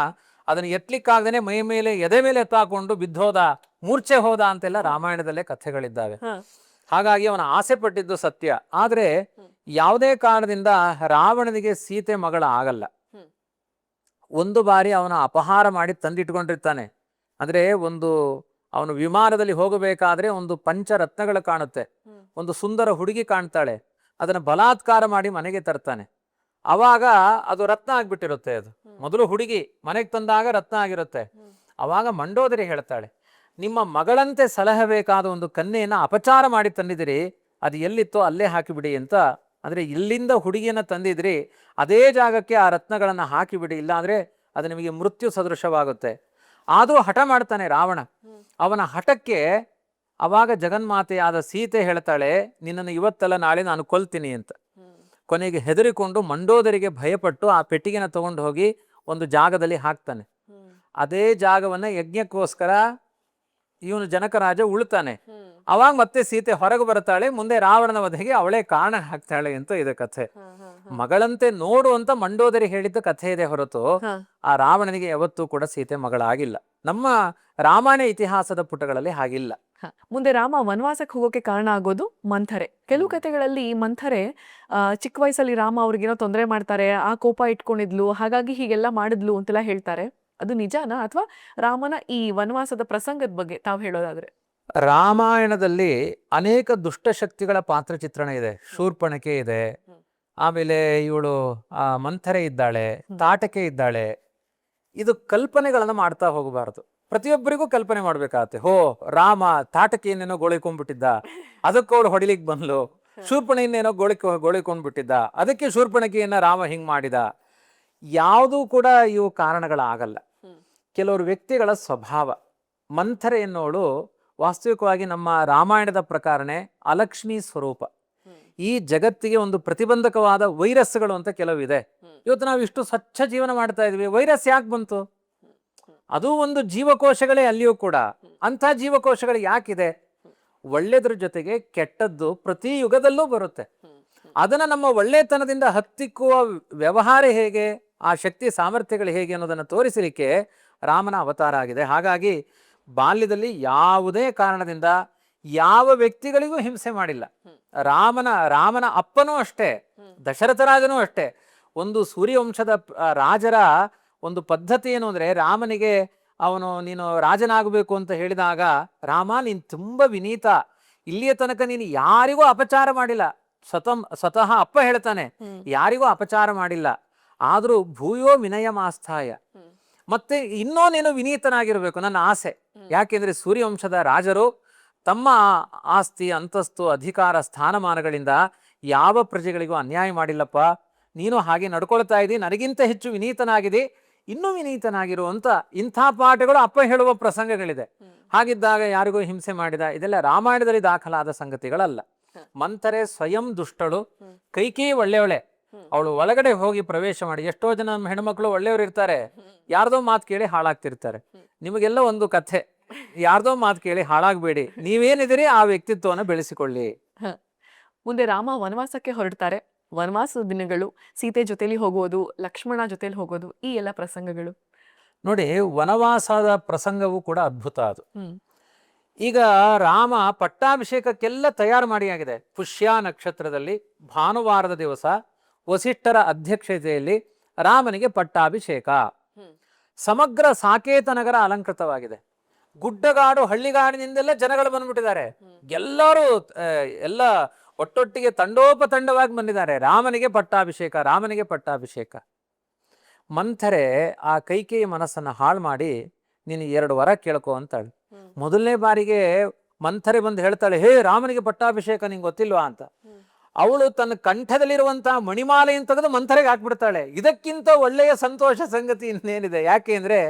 ಅದನ್ನು ಎತ್ತಲಿಕ್ಕಾಗದೇನೆ ಮೈ ಮೇಲೆ ಎದೆ ಮೇಲೆ ಎತ್ತಾಕೊಂಡು ಬಿದ್ದೋದ, ಮೂರ್ಛೆ ಹೋದ ಅಂತೆಲ್ಲ ರಾಮಾಯಣದಲ್ಲೇ ಕಥೆಗಳಿದ್ದಾವೆ. ಹಾಗಾಗಿ ಅವನ ಆಸೆ ಪಟ್ಟಿದ್ದು ಸತ್ಯ. ಆದ್ರೆ ಯಾವುದೇ ಕಾರಣದಿಂದ ರಾವಣನಿಗೆ ಸೀತೆ ಮಗಳ ಆಗಲ್ಲ. ಒಂದು ಬಾರಿ ಅವನ ಅಪಹಾರ ಮಾಡಿ ತಂದಿಟ್ಕೊಂಡಿರ್ತಾನೆ. ಅಂದ್ರೆ ಅವನು ವಿಮಾನದಲ್ಲಿ ಹೋಗಬೇಕಾದ್ರೆ ಒಂದು ಪಂಚರತ್ನಗಳು ಕಾಣುತ್ತೆ, ಒಂದು ಸುಂದರ ಹುಡುಗಿ ಕಾಣ್ತಾಳೆ, ಅದನ್ನ ಬಲಾತ್ಕಾರ ಮಾಡಿ ಮನೆಗೆ ತರ್ತಾನೆ. ಅವಾಗ ಅದು ರತ್ನ ಆಗ್ಬಿಟ್ಟಿರುತ್ತೆ. ಅದು ಮೊದಲು ಹುಡುಗಿ ಮನೆಗೆ ತಂದಾಗ ರತ್ನ ಆಗಿರುತ್ತೆ. ಅವಾಗ ಮಂಡೋದರಿ ಹೇಳ್ತಾಳೆ, ನಿಮ್ಮ ಮಗಳಂತೆ ಸಲಹಬೇಕಾದ ಒಂದು ಕನ್ಯೆಯನ್ನ ಅಪಚಾರ ಮಾಡಿ ತಂದಿದಿರಿ, ಅದು ಎಲ್ಲಿತ್ತೋ ಅಲ್ಲೇ ಹಾಕಿಬಿಡಿ ಅಂತ. ಅಂದ್ರೆ ಇಲ್ಲಿಂದ ಹುಡುಗಿಯನ್ನ ತಂದಿದ್ರಿ, ಅದೇ ಜಾಗಕ್ಕೆ ಆ ರತ್ನಗಳನ್ನ ಹಾಕಿಬಿಡಿ, ಇಲ್ಲ ಅಂದ್ರೆ ಅದು ನಿಮಗೆ ಮೃತ್ಯು ಸದೃಶವಾಗುತ್ತೆ. ಆದರೂ ಹಠ ಮಾಡ್ತಾನೆ ರಾವಣ. ಅವನ ಹಠಕ್ಕೆ ಅವಾಗ ಜಗನ್ಮಾತೆಯಾದ ಸೀತೆ ಹೇಳ್ತಾಳೆ, ನಿನ್ನನ್ನು ಇವತ್ತಲ್ಲ ನಾಳೆ ನಾನು ಕೊಲ್ತೀನಿ ಅಂತ. ಕೊನೆಗೆ ಹೆದರಿಕೊಂಡು ಮಂಡೋದರಿಗೆ ಭಯಪಟ್ಟು ಆ ಪೆಟ್ಟಿಗೆನ ತಗೊಂಡು ಹೋಗಿ ಒಂದು ಜಾಗದಲ್ಲಿ ಹಾಕ್ತಾನೆ. ಅದೇ ಜಾಗವನ್ನ ಯಜ್ಞಕ್ಕೋಸ್ಕರ ಇವನು ಜನಕರಾಜ ಉಳ್ತಾನೆ. ಅವಾಗ ಮತ್ತೆ ಸೀತೆ ಹೊರಗೆ ಬರ್ತಾಳೆ. ಮುಂದೆ ರಾವಣನ ವಧೆಗೆ ಅವಳೇ ಕಾರಣ ಹಾಕ್ತಾಳೆ ಅಂತ ಇದೆ ಕಥೆ. ಮಗಳಂತೆ ನೋಡು ಅಂತ ಮಂಡೋದರಿ ಹೇಳಿದ್ದ ಕಥೆ ಇದೆ ಹೊರತು ಆ ರಾವಣನಿಗೆ ಯಾವತ್ತೂ ಕೂಡ ಸೀತೆ ಮಗಳಾಗಿಲ್ಲ. ನಮ್ಮ ರಾಮಾಯಣ ಇತಿಹಾಸದ ಪುಟಗಳಲ್ಲಿ ಹಾಗಿಲ್ಲ. ಮುಂದೆ ರಾಮ ವನವಾಸಕ್ಕೆ ಹೋಗೋಕೆ ಕಾರಣ ಆಗೋದು ಮಂಥರೆ. ಕೆಲವು ಕಥೆಗಳಲ್ಲಿ ಮಂಥರೆ ಚಿಕ್ಕ ವಯಸ್ಸಲ್ಲಿ ರಾಮ ಅವ್ರಿಗೇನೋ ತೊಂದರೆ ಮಾಡ್ತಾರೆ, ಆ ಕೋಪ ಇಟ್ಕೊಂಡಿದ್ಲು, ಹಾಗಾಗಿ ಹೀಗೆಲ್ಲ ಮಾಡಿದ್ಲು ಅಂತೆಲ್ಲ ಹೇಳ್ತಾರೆ. ಅದು ನಿಜಾನಾ, ಅಥವಾ ರಾಮನ ಈ ವನವಾಸದ ಪ್ರಸಂಗದ ಬಗ್ಗೆ ತಾವು ಹೇಳೋದಾದ್ರೆ? ರಾಮಾಯಣದಲ್ಲಿ ಅನೇಕ ದುಷ್ಟಶಕ್ತಿಗಳ ಪಾತ್ರ ಚಿತ್ರಣ ಇದೆ. ಶೂರ್ಪಣಖೆ ಇದೆ, ಆಮೇಲೆ ಇವಳು ಮಂಥರೆ ಇದ್ದಾಳೆ, ತಾಟಕೆ ಇದ್ದಾಳೆ. ಇದು ಕಲ್ಪನೆಗಳನ್ನ ಮಾಡ್ತಾ ಹೋಗಬಾರದು. ಪ್ರತಿಯೊಬ್ಬರಿಗೂ ಕಲ್ಪನೆ ಮಾಡ್ಬೇಕಾಗತ್ತೆ. ರಾಮ ತಾಟಕೆಯನ್ನೇನೋ ಗೋಳಿಕೊಂಡ್ಬಿಟ್ಟಿದ್ದ, ಅದಕ್ಕೆ ಅವಳು ಹೊಡಿಲಿಕ್ಕೆ ಬಂದ್ಲು. ಶೂರ್ಪಣೆಯನ್ನೇನೋ ಗೋಳಿಕೊಂಡ್ಬಿಟ್ಟಿದ್ದ, ಅದಕ್ಕೆ ಶೂರ್ಪಣಖೆಯನ್ನ ರಾಮ ಹಿಂಗ್ ಮಾಡಿದ. ಯಾವುದೂ ಕೂಡ ಇವು ಕಾರಣಗಳಾಗಲ್ಲ. ಕೆಲವರು ವ್ಯಕ್ತಿಗಳ ಸ್ವಭಾವ. ಮಂಥರೆ ಎನ್ನೋಳು ವಾಸ್ತವಿಕವಾಗಿ ನಮ್ಮ ರಾಮಾಯಣದ ಪ್ರಕಾರನೇ ಅಲಕ್ಷ್ಮಿ ಸ್ವರೂಪ. ಈ ಜಗತ್ತಿಗೆ ಒಂದು ಪ್ರತಿಬಂಧಕವಾದ ವೈರಸ್ಗಳು ಅಂತ ಕೆಲವಿದೆ. ಇವತ್ತು ನಾವು ಇಷ್ಟು ಸ್ವಚ್ಛ ಜೀವನ ಮಾಡ್ತಾ ಇದೀವಿ, ವೈರಸ್ ಯಾಕೆ ಬಂತು? ಅದು ಒಂದು ಜೀವಕೋಶಗಳೇ ಅಲ್ಲಿಯೂ ಕೂಡ. ಅಂಥ ಜೀವಕೋಶಗಳು ಯಾಕಿದೆ? ಒಳ್ಳೆದ್ರ ಜೊತೆಗೆ ಕೆಟ್ಟದ್ದು ಪ್ರತಿ ಯುಗದಲ್ಲೂ ಬರುತ್ತೆ. ಅದನ್ನ ನಮ್ಮ ಒಳ್ಳೆತನದಿಂದ ಹತ್ತಿಕ್ಕುವ ವ್ಯವಹಾರ ಹೇಗೆ, ಆ ಶಕ್ತಿ ಸಾಮರ್ಥ್ಯಗಳು ಹೇಗೆ ಅನ್ನೋದನ್ನು ತೋರಿಸಲಿಕ್ಕೆ ರಾಮನ ಅವತಾರ ಆಗಿದೆ. ಹಾಗಾಗಿ ಬಾಲ್ಯದಲ್ಲಿ ಯಾವುದೇ ಕಾರಣದಿಂದ ಯಾವ ವ್ಯಕ್ತಿಗಳಿಗೂ ಹಿಂಸೆ ಮಾಡಿಲ್ಲ. ರಾಮನ ಅಪ್ಪನೂ ಅಷ್ಟೇ, ದಶರಥ ರಾಜನೂ ಅಷ್ಟೇ. ಒಂದು ಸೂರ್ಯವಂಶದ ರಾಜರ ಒಂದು ಪದ್ಧತಿ ಏನು ಅಂದರೆ, ರಾಮನಿಗೆ ನೀನು ರಾಜನಾಗಬೇಕು ಅಂತ ಹೇಳಿದಾಗ, ರಾಮ ನೀನು ತುಂಬ ವಿನೀತ, ಇಲ್ಲಿಯ ತನಕ ನೀನು ಯಾರಿಗೂ ಅಪಚಾರ ಮಾಡಿಲ್ಲ. ಸ್ವತಃ ಅಪ್ಪ ಹೇಳ್ತಾನೆ, ಯಾರಿಗೂ ಅಪಚಾರ ಮಾಡಿಲ್ಲ, ಆದರೂ ಭೂಯೋ ವಿನಯ ಮಾಸ್ಥಾಯ, ಮತ್ತೆ ಇನ್ನೂ ನೀನು ವಿನೀತನಾಗಿರ್ಬೇಕು ನನ್ನ ಆಸೆ. ಯಾಕೆಂದ್ರೆ ಸೂರ್ಯವಂಶದ ರಾಜರು ತಮ್ಮ ಆಸ್ತಿ, ಅಂತಸ್ತು, ಅಧಿಕಾರ, ಸ್ಥಾನಮಾನಗಳಿಂದ ಯಾವ ಪ್ರಜೆಗಳಿಗೂ ಅನ್ಯಾಯ ಮಾಡಿಲ್ಲಪ್ಪ. ನೀನು ಹಾಗೆ ನಡ್ಕೊಳ್ತಾ ಇದ್ದಿ, ನನಗಿಂತ ಹೆಚ್ಚು ವಿನೀತನಾಗಿದ್ದಿ, ಇನ್ನೂ ವಿನೀತನಾಗಿರುವಂತ ಇಂಥ ಪಾಠಗಳು ಅಪ್ಪ ಹೇಳುವ ಪ್ರಸಂಗಗಳಿದೆ. ಹಾಗಿದ್ದಾಗ ಯಾರಿಗೂ ಹಿಂಸೆ ಮಾಡಿದ, ಇದೆಲ್ಲ ರಾಮಾಯಣದಲ್ಲಿ ದಾಖಲಾದ ಸಂಗತಿಗಳಲ್ಲ. ಮಂಥರೆ ಸ್ವಯಂ ದುಷ್ಟಳು, ಕೈಕೇಯಿ ಒಳ್ಳೆಯವಳೆ. ಅವಳು ಒಳಗಡೆ ಹೋಗಿ ಪ್ರವೇಶ ಮಾಡಿ, ಎಷ್ಟೋ ಜನ ಹೆಣ್ಮಕ್ಳು ಒಳ್ಳೆಯವರು ಇರ್ತಾರೆ, ಯಾರ್ದೋ ಮಾತು ಕೇಳಿ ಹಾಳಾಗ್ತಿರ್ತಾರೆ. ನಿಮಗೆಲ್ಲ ಒಂದು ಕಥೆ, ಯಾರ್ದೋ ಮಾತು ಕೇಳಿ ಹಾಳಾಗಬೇಡಿ, ನೀವೇನಿದಿರಿ ಆ ವ್ಯಕ್ತಿತ್ವವನ್ನು ಬೆಳೆಸಿಕೊಳ್ಳಿ. ಮುಂದೆ ರಾಮ ವನವಾಸಕ್ಕೆ ಹೊರಡ್ತಾರೆ. ವನವಾಸದ ದಿನಗಳು, ಸೀತೆ ಜೊತೆಲಿ ಹೋಗೋದು, ಲಕ್ಷ್ಮಣ ಜೊತೆಲಿ ಹೋಗೋದು, ಈ ಎಲ್ಲ ಪ್ರಸಂಗಗಳು ನೋಡಿ. ವನವಾಸದ ಪ್ರಸಂಗವೂ ಕೂಡ ಅದ್ಭುತ. ಅದು ಈಗ ರಾಮ ಪಟ್ಟಾಭಿಷೇಕಕ್ಕೆಲ್ಲ ತಯಾರು ಮಾಡಿಯಾಗಿದೆ. ಪುಷ್ಯ ನಕ್ಷತ್ರದಲ್ಲಿ ಭಾನುವಾರದ ದಿವಸ ವಸಿಷ್ಠರ ಅಧ್ಯಕ್ಷತೆಯಲ್ಲಿ ರಾಮನಿಗೆ ಪಟ್ಟಾಭಿಷೇಕ. ಸಮಗ್ರ ಸಾಕೇತ ನಗರ ಅಲಂಕೃತವಾಗಿದೆ. ಗುಡ್ಡಗಾಡು ಹಳ್ಳಿಗಾಡಿನಿಂದೆಲ್ಲ ಜನಗಳು ಬಂದ್ಬಿಟ್ಟಿದ್ದಾರೆ. ಎಲ್ಲರೂ ಎಲ್ಲ ಒಟ್ಟೊಟ್ಟಿಗೆ ತಂಡೋಪತಂಡವಾಗಿ ಬಂದಿದ್ದಾರೆ. ರಾಮನಿಗೆ ಪಟ್ಟಾಭಿಷೇಕ, ರಾಮನಿಗೆ ಪಟ್ಟಾಭಿಷೇಕ. ಮಂಥರೆ ಆ ಕೈಕೇಯಿ ಮನಸ್ಸನ್ನು ಹಾಳು ಮಾಡಿ, ನೀನು 2 ವರ ಕೇಳ್ಕೊ ಅಂತಾಳೆ. ಮೊದಲನೇ ಬಾರಿಗೆ ಮಂಥರೆ ಬಂದು ಹೇಳ್ತಾಳೆ, ಹೇ ರಾಮನಿಗೆ ಪಟ್ಟಾಭಿಷೇಕ ನಿಂಗೆ ಗೊತ್ತಿಲ್ವಾ ಅಂತ. ಅವಳು ತನ್ನ ಕಂಠದಲ್ಲಿರುವಂತಹ ಮಣಿಮಾಲೆಯನ್ನು ತೆಗೆದು ಮಂಥರೆಗೆ ಹಾಕ್ಬಿಡ್ತಾಳೆ. ಇದಕ್ಕಿಂತ ಒಳ್ಳೆಯ ಸಂತೋಷ ಸಂಗತಿ ಇನ್ನೇನಿದೆ? ಯಾಕೆ ಅಂದರೆ,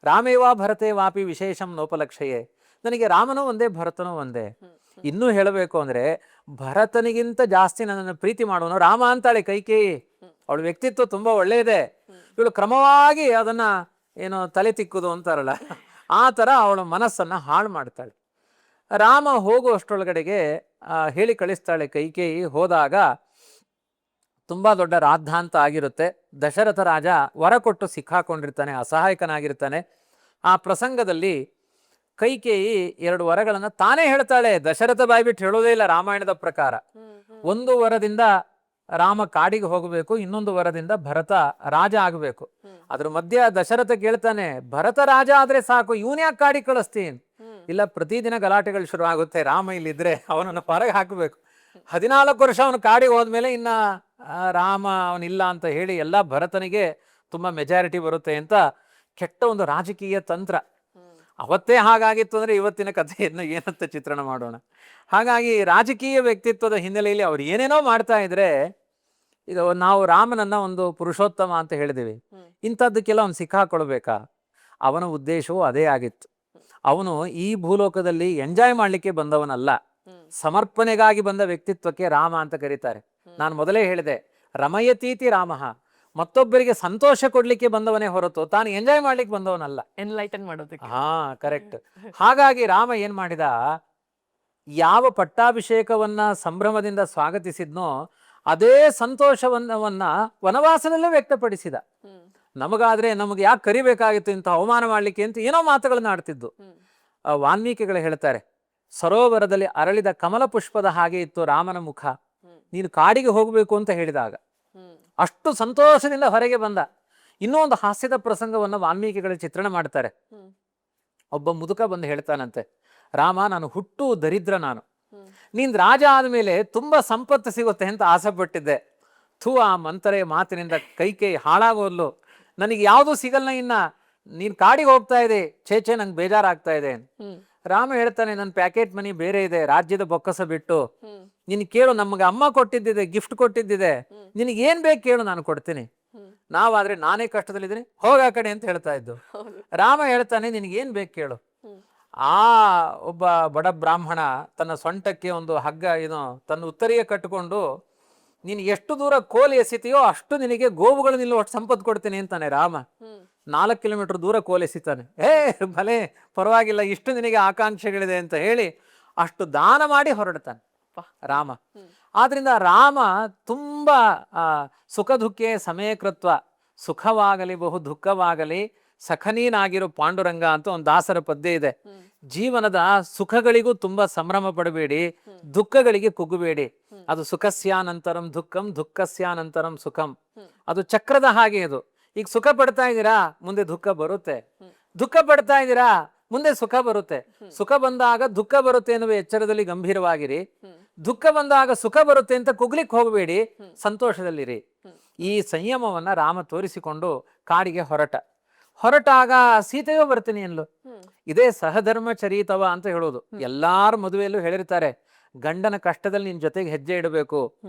ರಾಮೇವಾ ಭರತೆ ವಾಪಿ ವಿಶೇಷಂ ನೋಪಲಕ್ಷಯೇ, ನನಗೆ ರಾಮನೂ ಒಂದೇ ಭರತನೂ ಒಂದೇ. ಇನ್ನೂ ಹೇಳಬೇಕು ಅಂದರೆ, ಭರತನಿಗಿಂತ ಜಾಸ್ತಿ ನನ್ನನ್ನು ಪ್ರೀತಿ ಮಾಡೋನು ರಾಮ ಅಂತಾಳೆ ಕೈಕೇಯಿ. ಅವಳ ವ್ಯಕ್ತಿತ್ವ ತುಂಬ ಒಳ್ಳೆಯದೆ. ಇವಳು ಕ್ರಮವಾಗಿ ಅದನ್ನು ಏನೋ ತಲೆ ತಿಕ್ಕುದು ಅಂತಾರಲ್ಲ, ಆ ಥರ ಅವಳ ಮನಸ್ಸನ್ನು ಹಾಳು ಮಾಡ್ತಾಳೆ. ರಾಮ ಹೋಗುವಷ್ಟರೊಳಗಡೆಗೆ ಹೇಳಿ ಕಳಿಸ್ತಾಳೆ ಕೈಕೇಯಿ. ಹೋದಾಗ ತುಂಬ ದೊಡ್ಡ ರಾದ್ಧಾಂತ ಆಗಿರುತ್ತೆ. ದಶರಥ ರಾಜ ವರ ಕೊಟ್ಟು ಸಿಕ್ಕಾಕೊಂಡಿರ್ತಾನೆ, ಅಸಹಾಯಕನಾಗಿರ್ತಾನೆ. ಆ ಪ್ರಸಂಗದಲ್ಲಿ ಕೈಕೇಯಿ 2 ವರಗಳನ್ನು ತಾನೇ ಹೇಳ್ತಾಳೆ. ದಶರಥ ಬಾಯ್ಬಿಟ್ಟು ಹೇಳೋದೇ ಇಲ್ಲ ರಾಮಾಯಣದ ಪ್ರಕಾರ. ಒಂದು ವರದಿಂದ ರಾಮ ಕಾಡಿಗೆ ಹೋಗಬೇಕು, ಇನ್ನೊಂದು ವರದಿಂದ ಭರತ ರಾಜ ಆಗಬೇಕು. ಅದ್ರ ಮಧ್ಯ ದಶರಥ ಕೇಳ್ತಾನೆ, ಭರತ ರಾಜ ಆದ್ರೆ ಸಾಕು, ಇವನ್ಯಾಕೆ ಕಾಡಿಗೆ ಕಳಿಸ್ತೀನಿ? ಇಲ್ಲ, ಪ್ರತಿದಿನ ಗಲಾಟೆಗಳು ಶುರು ಆಗುತ್ತೆ. ರಾಮ ಇಲ್ಲಿದ್ರೆ ಅವನನ್ನು ಹೊರಗೆ ಹಾಕಬೇಕು. 14 ವರ್ಷ ಅವನು ಕಾಡಿಗೆ ಹೋದ್ಮೇಲೆ ಇನ್ನ ರಾಮ ಅವನಿಲ್ಲ ಅಂತ ಹೇಳಿ ಎಲ್ಲ ಭರತನಿಗೆ ತುಂಬ ಮೆಜಾರಿಟಿ ಬರುತ್ತೆ ಅಂತ ಕೆಟ್ಟ ಒಂದು ರಾಜಕೀಯ ತಂತ್ರ. ಅವತ್ತೇ ಹಾಗಾಗಿತ್ತು ಅಂದರೆ ಇವತ್ತಿನ ಕಥೆಯನ್ನು ಏನಂತ ಚಿತ್ರಣ ಮಾಡೋಣ. ಹಾಗಾಗಿ ರಾಜಕೀಯ ವ್ಯಕ್ತಿತ್ವದ ಹಿನ್ನೆಲೆಯಲ್ಲಿ ಅವ್ರು ಏನೇನೋ ಮಾಡ್ತಾ ಇದ್ರೆ, ಈಗ ನಾವು ರಾಮನನ್ನ ಒಂದು ಪುರುಷೋತ್ತಮ ಅಂತ ಹೇಳಿದೀವಿ, ಇಂಥದ್ದಕ್ಕೆಲ್ಲ ಅವ್ನು ಸಿಕ್ಕಾಕೊಳ್ಬೇಕಾ? ಅವನ ಉದ್ದೇಶವೂ ಅದೇ ಆಗಿತ್ತು. ಅವನು ಈ ಭೂಲೋಕದಲ್ಲಿ ಎಂಜಾಯ್ ಮಾಡಲಿಕ್ಕೆ ಬಂದವನಲ್ಲ, ಸಮರ್ಪಣೆಗಾಗಿ ಬಂದ ವ್ಯಕ್ತಿತ್ವಕ್ಕೆ ರಾಮ ಅಂತ ಕರೀತಾರೆ. ನಾನು ಮೊದಲೇ ಹೇಳಿದೆ, ರಮಯತೀತಿ ರಾಮ, ಮತ್ತೊಬ್ಬರಿಗೆ ಸಂತೋಷ ಕೊಡ್ಲಿಕ್ಕೆ ಬಂದವನೇ ಹೊರತು ತಾನು ಎಂಜಾಯ್ ಮಾಡ್ಲಿಕ್ಕೆ ಬಂದವನಲ್ಲ, ಎನ್ಲೈಟನ್ ಮಾಡೋದಕ್ಕೆ. ಕರೆಕ್ಟ್. ಹಾಗಾಗಿ ರಾಮ ಏನ್ ಮಾಡಿದ, ಯಾವ ಪಟ್ಟಾಭಿಷೇಕವನ್ನ ಸಂಭ್ರಮದಿಂದ ಸ್ವಾಗತಿಸಿದ್ನೋ ಅದೇ ಸಂತೋಷವನ್ನ ವನವಾಸದಲ್ಲೇ ವ್ಯಕ್ತಪಡಿಸಿದ. ನಮಗಾದ್ರೆ ನಮಗೆ ಯಾಕೆ ಕರಿಬೇಕಾಗಿತ್ತು ಇಂಥ ಅವಮಾನ ಮಾಡ್ಲಿಕ್ಕೆ ಅಂತ ಏನೋ ಮಾತುಗಳನ್ನ ಆಡ್ತಿದ್ದು. ವಾಲ್ಮೀಕಿಗಳು ಹೇಳ್ತಾರೆ, ಸರೋವರದಲ್ಲಿ ಅರಳಿದ ಕಮಲ ಪುಷ್ಪದ ಹಾಗೆ ಇತ್ತು ರಾಮನ ಮುಖ ನೀನು ಕಾಡಿಗೆ ಹೋಗಬೇಕು ಅಂತ ಹೇಳಿದಾಗ. ಅಷ್ಟು ಸಂತೋಷದಿಂದ ಹೊರಗೆ ಬಂದ. ಇನ್ನೂ ಒಂದು ಹಾಸ್ಯದ ಪ್ರಸಂಗವನ್ನು ವಾಲ್ಮೀಕಿಗಳ ಚಿತ್ರಣ ಮಾಡ್ತಾರೆ. ಒಬ್ಬ ಮುದುಕ ಬಂದು ಹೇಳ್ತಾನಂತೆ, ರಾಮ, ನಾನು ಹುಟ್ಟು ದರಿದ್ರ, ನೀನ್ ರಾಜ ಆದ್ಮೇಲೆ ತುಂಬಾ ಸಂಪತ್ತು ಸಿಗುತ್ತೆ ಅಂತ ಆಸೆ ಪಟ್ಟಿದ್ದೆ. ಆ ಮಂಥರೆ ಮಾತಿನಿಂದ ಕೈಕೇಯಿ ಹಾಳಾಗೋದ್ಲು, ನನಗೆ ಯಾವುದು ಸಿಗಲ್ಲ, ಇನ್ನ ನೀನ್ ಕಾಡಿಗೆ ಹೋಗ್ತಾ ಇದೆ, ಛೇ ನಂಗೆ ಬೇಜಾರಾಗ್ತಾ ಇದೆ. ರಾಮ ಹೇಳ್ತಾನೆ, ನನ್ನ ಪ್ಯಾಕೆಟ್ ಮನಿ ಬೇರೆ ಇದೆ, ರಾಜ್ಯದ ಬೊಕ್ಕಸ ಬಿಟ್ಟು ನಿನ್ ಕೇಳು, ನಮ್ಗೆ ಅಮ್ಮ ಕೊಟ್ಟಿದ್ದಿದೆ, ಗಿಫ್ಟ್ ಕೊಟ್ಟಿದ್ದಿದೆ, ನಿನಗೆ ಏನ್ ಬೇಕು ಕೇಳು, ನಾನು ಕೊಡ್ತೀನಿ. ನಾವಾದ್ರೆ ನಾನೇ ಕಷ್ಟದಲ್ಲಿದ್ದೀನಿ, ಹೋಗ ಆ ಕಡೆ ಅಂತ ಹೇಳ್ತಾ ಇದ್ದು. ರಾಮ ಹೇಳ್ತಾನೆ, ನಿನಗೇನ್ ಬೇಕು ಕೇಳು. ಆ ಒಬ್ಬ ಬಡ ಬ್ರಾಹ್ಮಣ ತನ್ನ ಸೊಂಟಕ್ಕೆ ಒಂದು ಹಗ್ಗ ತನ್ನ ಉತ್ತರಿಯ ಕಟ್ಟಿಕೊಂಡು, ನೀನು ಎಷ್ಟು ದೂರ ಕೋಲು ಎಸಿತೀಯೋ ಅಷ್ಟು ನಿನಗೆ ಗೋವುಗಳು ನಿಲ್ಲುವಷ್ಟು ಸಂಪತ್ತು ಕೊಡ್ತೀನಿ ಅಂತಾನೆ ರಾಮ. 4 ಕಿಲೋಮೀಟರ್ ದೂರ ಕೋಲು ಎಸಿತಾನೆ. ಭಲೆ ಪರವಾಗಿಲ್ಲ, ಇಷ್ಟು ನಿನಗೆ ಆಕಾಂಕ್ಷೆಗಳಿದೆ ಅಂತ ಹೇಳಿ ಅಷ್ಟು ದಾನ ಮಾಡಿ ಹೊರಡ್ತಾನೆ ರಾಮ. ಆದ್ರಿಂದ ರಾಮ ತುಂಬಾ ಸುಖ ದುಃಖೇ ಸಮಯಕೃತ್ವ, ಸುಖವಾಗಲಿ ಬಹು ದುಃಖವಾಗಲಿ ಸಖನೀನಾಗಿರೋ ಪಾಂಡುರಂಗ ಅಂತ ಒಂದು ದಾಸರ ಪದ್ಯ ಇದೆ. ಜೀವನದ ಸುಖಗಳಿಗೂ ತುಂಬಾ ಸಂಭ್ರಮ ಪಡಬೇಡಿ, ದುಃಖಗಳಿಗೆ ಕುಗ್ಗಬೇಡಿ. ಅದು ಸುಖಸ್ಯಾನಂತರಂ ದುಃಖಂ, ದುಃಖಸ್ಯಾನಂತರಂ ಸುಖಂ. ಅದು ಚಕ್ರದ ಹಾಗೆ. ಅದು ಈಗ ಸುಖ ಪಡ್ತಾ ಇದ್ದೀರಾ, ಮುಂದೆ ದುಃಖ ಬರುತ್ತೆ. ದುಃಖ ಪಡ್ತಾ ಇದ್ದೀರಾ, ಮುಂದೆ ಸುಖ ಬರುತ್ತೆ. ಸುಖ ಬಂದಾಗ ದುಃಖ ಬರುತ್ತೆ ಎನ್ನುವ ಎಚ್ಚರದಲ್ಲಿ ಗಂಭೀರವಾಗಿರಿ. ದುಃಖ ಬಂದಾಗ ಸುಖ ಬರುತ್ತೆ ಅಂತ ಕುಗ್ಲಿಕ್ಕೆ ಹೋಗಬೇಡಿ, ಸಂತೋಷದಲ್ಲಿರಿ. ಈ ಸಂಯಮವನ್ನ ರಾಮ ತೋರಿಸಿಕೊಂಡು ಕಾಡಿಗೆ ಹೊರಟಾಗ ಸೀತೆಯೋ ಬರ್ತೀನಿ ಅನ್ಲು. ಇದೇ ಸಹಧರ್ಮ ಚರಿತವ ಅಂತ ಹೇಳೋದು. ಎಲ್ಲಾರ ಮದುವೆಯಲ್ಲೂ ಹೇಳಿರ್ತಾರೆ, ಗಂಡನ ಕಷ್ಟದಲ್ಲಿ ನಿನ್ ಜೊತೆಗೆ ಹೆಜ್ಜೆ ಇಡಬೇಕು,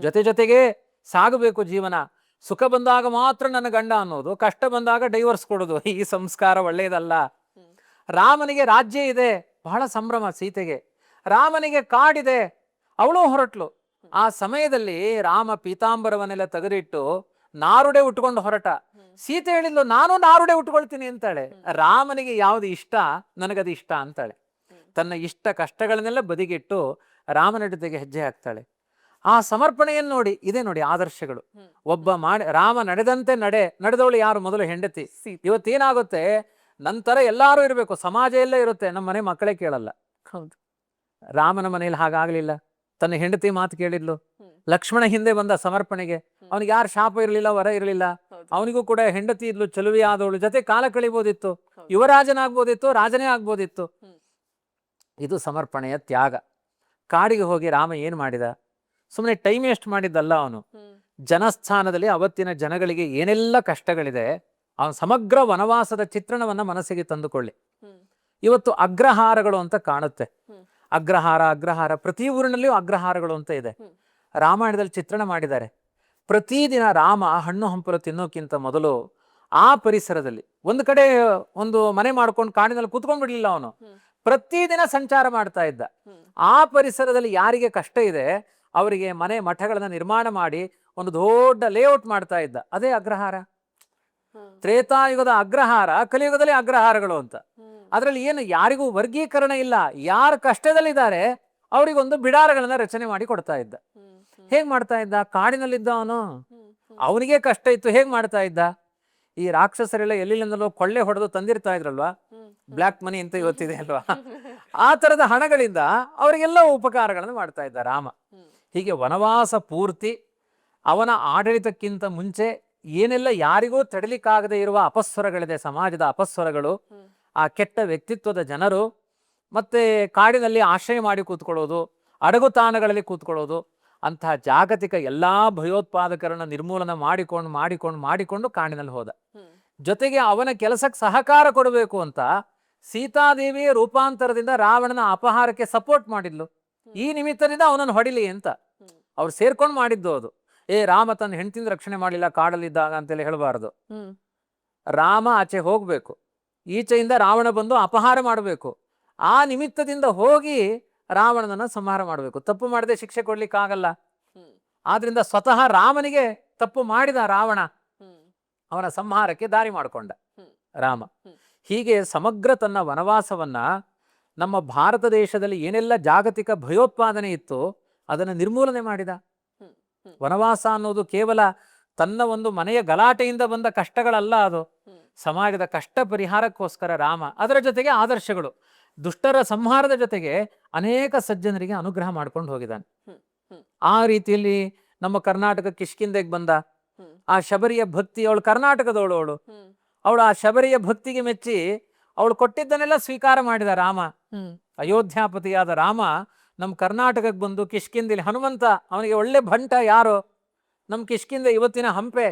ಜೊತೆಗೆ ಸಾಗಬೇಕು ಜೀವನ. ಸುಖ ಬಂದಾಗ ಮಾತ್ರ ನನ್ನ ಗಂಡ ಅನ್ನೋದು, ಕಷ್ಟ ಬಂದಾಗ ಡೈವರ್ಸ್ ಕೊಡೋದು, ಈ ಸಂಸ್ಕಾರ ಒಳ್ಳೆಯದಲ್ಲ. ರಾಮನಿಗೆ ರಾಜ್ಯ ಇದೆ, ಬಹಳ ಸಂಭ್ರಮ ಸೀತೆಗೆ. ರಾಮನಿಗೆ ಕಾಡಿದೆ, ಅವಳು ಹೊರಟ್ಲು. ಆ ಸಮಯದಲ್ಲಿ ರಾಮ ಪೀತಾಂಬರವನ್ನೆಲ್ಲ ತೆಗೆದಿಟ್ಟು ನಾರುಡೆ ಉಟ್ಕೊಂಡು ಹೊರಟ. ಸೀತೆ ಹೇಳಿದ್ಲು, ನಾನು ನಾರುಡೆ ಉಟ್ಕೊಳ್ತೀನಿ ಅಂತಾಳೆ. ರಾಮನಿಗೆ ಯಾವ್ದು ಇಷ್ಟ, ನನಗದು ಇಷ್ಟ ಅಂತಾಳೆ. ತನ್ನ ಇಷ್ಟ ಕಷ್ಟಗಳನ್ನೆಲ್ಲ ಬದಿಗಿಟ್ಟು ರಾಮನ ಜೊತೆಗೆ ಹೆಜ್ಜೆ ಹಾಕ್ತಾಳೆ. ಆ ಸಮರ್ಪಣೆಯನ್ನು ನೋಡಿ, ಇದೇ ನೋಡಿ ಆದರ್ಶಗಳು. ರಾಮ ನಡೆದಂತೆ ನಡೆದವಳು ಯಾರು? ಮೊದಲು ಹೆಂಡತಿ. ಇವತ್ತೇನಾಗುತ್ತೆ, ನಂತರ ಎಲ್ಲಾರು ಇರಬೇಕು, ಸಮಾಜ ಎಲ್ಲ ಇರುತ್ತೆ, ನಮ್ಮ ಮನೆ ಮಕ್ಕಳೇ ಕೇಳಲ್ಲ. ಹೌದು, ರಾಮನ ಮನೇಲಿ ಹಾಗಾಗ್ಲಿಲ್ಲ. ತನ್ನ ಹೆಂಡತಿ ಮಾತು ಕೇಳಿದ್ಲು. ಲಕ್ಷ್ಮಣ ಹಿಂದೆ ಬಂದ ಸಮರ್ಪಣೆಗೆ. ಅವನಿಗೆ ಯಾರು ಶಾಪ ಇರಲಿಲ್ಲ, ವರ ಇರಲಿಲ್ಲ. ಅವನಿಗೂ ಕೂಡ ಹೆಂಡತಿ ಇದ್ಲು, ಚಲುವೆಯಾದವಳು, ಜೊತೆ ಕಾಲ ಕಳಿಬೋದಿತ್ತು, ಯುವರಾಜನಾಗ್ಬೋದಿತ್ತು, ರಾಜನೇ ಆಗ್ಬೋದಿತ್ತು. ಇದು ಸಮರ್ಪಣೆಯ ತ್ಯಾಗ. ಕಾಡಿಗೆ ಹೋಗಿ ರಾಮ ಏನ್ ಮಾಡಿದ? ಸುಮ್ಮನೆ ಟೈಮ್ ವೇಸ್ಟ್ ಮಾಡಿದ್ದಲ್ಲ. ಅವನು ಜನಸ್ಥಾನದಲ್ಲಿ ಅವತ್ತಿನ ಜನಗಳಿಗೆ ಏನೆಲ್ಲ ಕಷ್ಟಗಳಿದೆ, ಅವನ ಸಮಗ್ರ ವನವಾಸದ ಚಿತ್ರಣವನ್ನ ಮನಸ್ಸಿಗೆ ತಂದುಕೊಳ್ಳಿ. ಇವತ್ತು ಅಗ್ರಹಾರಗಳು ಅಂತ ಕಾಣುತ್ತೆ. ಅಗ್ರಹಾರ ಪ್ರತಿ ಊರಿನಲ್ಲಿಯೂ ಅಗ್ರಹಾರಗಳು ಅಂತ ಇದೆ. ರಾಮಾಯಣದಲ್ಲಿ ಚಿತ್ರಣ ಮಾಡಿದ್ದಾರೆ. ಪ್ರತಿದಿನ ರಾಮ ಹಣ್ಣು ಹಂಪಲು ತಿನ್ನೋಕ್ಕಿಂತ ಮೊದಲು ಆ ಪರಿಸರದಲ್ಲಿ ಒಂದು ಕಡೆ ಒಂದು ಮನೆ ಮಾಡ್ಕೊಂಡು ಕಾಡಿನಲ್ಲಿ ಕೂತ್ಕೊಂಡ್ಬಿಡ್ಲಿಲ್ಲ. ಅವನು ಪ್ರತಿದಿನ ಸಂಚಾರ ಮಾಡ್ತಾ ಇದ್ದ. ಆ ಪರಿಸರದಲ್ಲಿ ಯಾರಿಗೆ ಕಷ್ಟ ಇದೆ ಅವರಿಗೆ ಮನೆ ಮಠಗಳನ್ನ ನಿರ್ಮಾಣ ಮಾಡಿ ಒಂದು ದೊಡ್ಡ ಲೇಔಟ್ ಮಾಡ್ತಾ ಇದ್ದ. ಅದೇ ಅಗ್ರಹಾರ. ತ್ರೇತಾಯುಗದ ಅಗ್ರಹಾರ, ಕಲಿಯುಗದಲ್ಲಿ ಅಗ್ರಹಾರಗಳು ಅಂತ. ಅದರಲ್ಲಿ ಏನು ಯಾರಿಗೂ ವರ್ಗೀಕರಣ ಇಲ್ಲ. ಯಾರು ಕಷ್ಟದಲ್ಲಿದ್ದಾರೆ ಅವರಿಗೊಂದು ಬಿಡಾರಗಳನ್ನ ರಚನೆ ಮಾಡಿ ಕೊಡ್ತಾ ಇದ್ದ. ಹೇಗ್ ಮಾಡ್ತಾ ಇದ್ದ? ಕಾಡಿನಲ್ಲಿದ್ದ ಅವನು, ಅವನಿಗೆ ಕಷ್ಟ ಇತ್ತು. ಹೇಗ್ ಮಾಡ್ತಾ ಇದ್ದ? ಈ ರಾಕ್ಷಸರೆಲ್ಲ ಎಲ್ಲಿಂದಲೋ ಕೊಳ್ಳೆ ಹೊಡೆದು ತಂದಿರ್ತಾ ಇದ್ರಲ್ವಾ, ಬ್ಲ್ಯಾಕ್ ಮನಿ ಅಂತ ಇವತ್ತಿದೆ ಅಲ್ವಾ, ಆ ತರದ ಹಣಗಳಿಂದ ಅವರಿಗೆಲ್ಲ ಉಪಕಾರಗಳನ್ನು ಮಾಡ್ತಾ ಇದ್ದ ರಾಮ. ಹೀಗೆ ವನವಾಸ ಪೂರ್ತಿ ಅವನ ಆಡಳಿತಕ್ಕಿಂತ ಮುಂಚೆ ಏನೆಲ್ಲ ಯಾರಿಗೂ ತಡಲಿಕ್ಕಾಗದೇ ಇರುವ ಅಪಸ್ವರಗಳಿದೆ, ಸಮಾಜದ ಅಪಸ್ವರಗಳು, ಆ ಕೆಟ್ಟ ವ್ಯಕ್ತಿತ್ವದ ಜನರು, ಮತ್ತೆ ಕಾಡಿನಲ್ಲಿ ಆಶ್ರಯ ಮಾಡಿ ಕೂತ್ಕೊಳ್ಳೋದು, ಅಡಗುತಾಣಗಳಲ್ಲಿ ಕೂತ್ಕೊಳ್ಳೋದು, ಅಂತಹ ಜಾಗತಿಕ ಎಲ್ಲಾ ಭಯೋತ್ಪಾದಕರನ್ನ ನಿರ್ಮೂಲನ ಮಾಡಿಕೊಂಡು ಕಾಡಿನಲ್ಲಿ ಹೋದ. ಜೊತೆಗೆ ಅವನ ಕೆಲಸಕ್ಕೆ ಸಹಕಾರ ಕೊಡಬೇಕು ಅಂತ ಸೀತಾದೇವಿಯ ರೂಪಾಂತರದಿಂದ ರಾವಣನ ಅಪಹಾರಕ್ಕೆ ಸಪೋರ್ಟ್ ಮಾಡಿದ್ಲು. ಈ ನಿಮಿತ್ತದಿಂದ ಅವನನ್ನು ಹೊಡಿಲಿ ಅಂತ ಅವ್ರು ಸೇರ್ಕೊಂಡು ಮಾಡಿದ್ದು ಅದು. ರಾಮ ತನ್ನ ಹೆಂಡತಿನ ರಕ್ಷಣೆ ಮಾಡಲಿಲ್ಲ ಕಾಡಲ್ಲಿದ್ದಾಗ ಅಂತೇಳಿ ಹೇಳಬಾರದು. ರಾಮ ಆಚೆ ಹೋಗ್ಬೇಕು, ಈಚೆಯಿಂದ ರಾವಣ ಬಂದು ಅಪಹಾರ ಮಾಡಬೇಕು. ಆ ನಿಮಿತ್ತದಿಂದ ಹೋಗಿ ರಾವಣನನ್ನ ಸಂಹಾರ ಮಾಡಬೇಕು. ತಪ್ಪು ಮಾಡದೆ ಶಿಕ್ಷೆ ಕೊಡ್ಲಿಕ್ಕಾಗಲ್ಲ. ಆದ್ರಿಂದ ಸ್ವತಃ ರಾಮನಿಗೆ ತಪ್ಪು ಮಾಡಿದ ರಾವಣ, ಅವನ ಸಂಹಾರಕ್ಕೆ ದಾರಿ ಮಾಡಿಕೊಂಡ ರಾಮ. ಹೀಗೆ ಸಮಗ್ರ ತನ್ನ ವನವಾಸವನ್ನ, ನಮ್ಮ ಭಾರತ ದೇಶದಲ್ಲಿ ಏನೆಲ್ಲ ಜಾಗತಿಕ ಭಯೋತ್ಪಾದನೆ ಇತ್ತು ಅದನ್ನು ನಿರ್ಮೂಲನೆ ಮಾಡಿದ. ವನವಾಸ ಅನ್ನೋದು ಕೇವಲ ತನ್ನ ಒಂದು ಮನೆಯ ಗಲಾಟೆಯಿಂದ ಬಂದ ಕಷ್ಟಗಳಲ್ಲ, ಅದು ಸಮಾಜದ ಕಷ್ಟ ಪರಿಹಾರಕ್ಕೋಸ್ಕರ ರಾಮ. ಅದರ ಜೊತೆಗೆ ಆದರ್ಶಗಳು, ದುಷ್ಟರ ಸಂಹಾರದ ಜೊತೆಗೆ ಅನೇಕ ಸಜ್ಜನರಿಗೆ ಅನುಗ್ರಹ ಮಾಡ್ಕೊಂಡು ಹೋಗಿದ್ದಾನೆ. ಆ ರೀತಿಯಲ್ಲಿ ನಮ್ಮ ಕರ್ನಾಟಕ ಕಿಷ್ಕಿಂದೆಗೆ ಬಂದ ಆ ಶಬರಿಯ ಭಕ್ತಿ, ಅವಳು ಕರ್ನಾಟಕದವಳು, ಅವಳು ಆ ಶಬರಿಯ ಭಕ್ತಿಗೆ ಮೆಚ್ಚಿ ಅವಳು ಕೊಟ್ಟಿದ್ದನ್ನೆಲ್ಲ ಸ್ವೀಕಾರ ಮಾಡಿದ ರಾಮ. ಅಯೋಧ್ಯಾಪತಿಯಾದ ರಾಮ ನಮ್ಮ ಕರ್ನಾಟಕಕ್ಕೆ ಬಂದು ಕಿಷ್ಕಿಂದಲ್ಲಿ ಹನುಮಂತ, ಅವನಿಗೆ ಒಳ್ಳೆ ಭಂಟ ಯಾರು? ನಮ್ಮ ಕಿಷ್ಕಿಂದ ಇವತ್ತಿನ ಹಂಪೆ,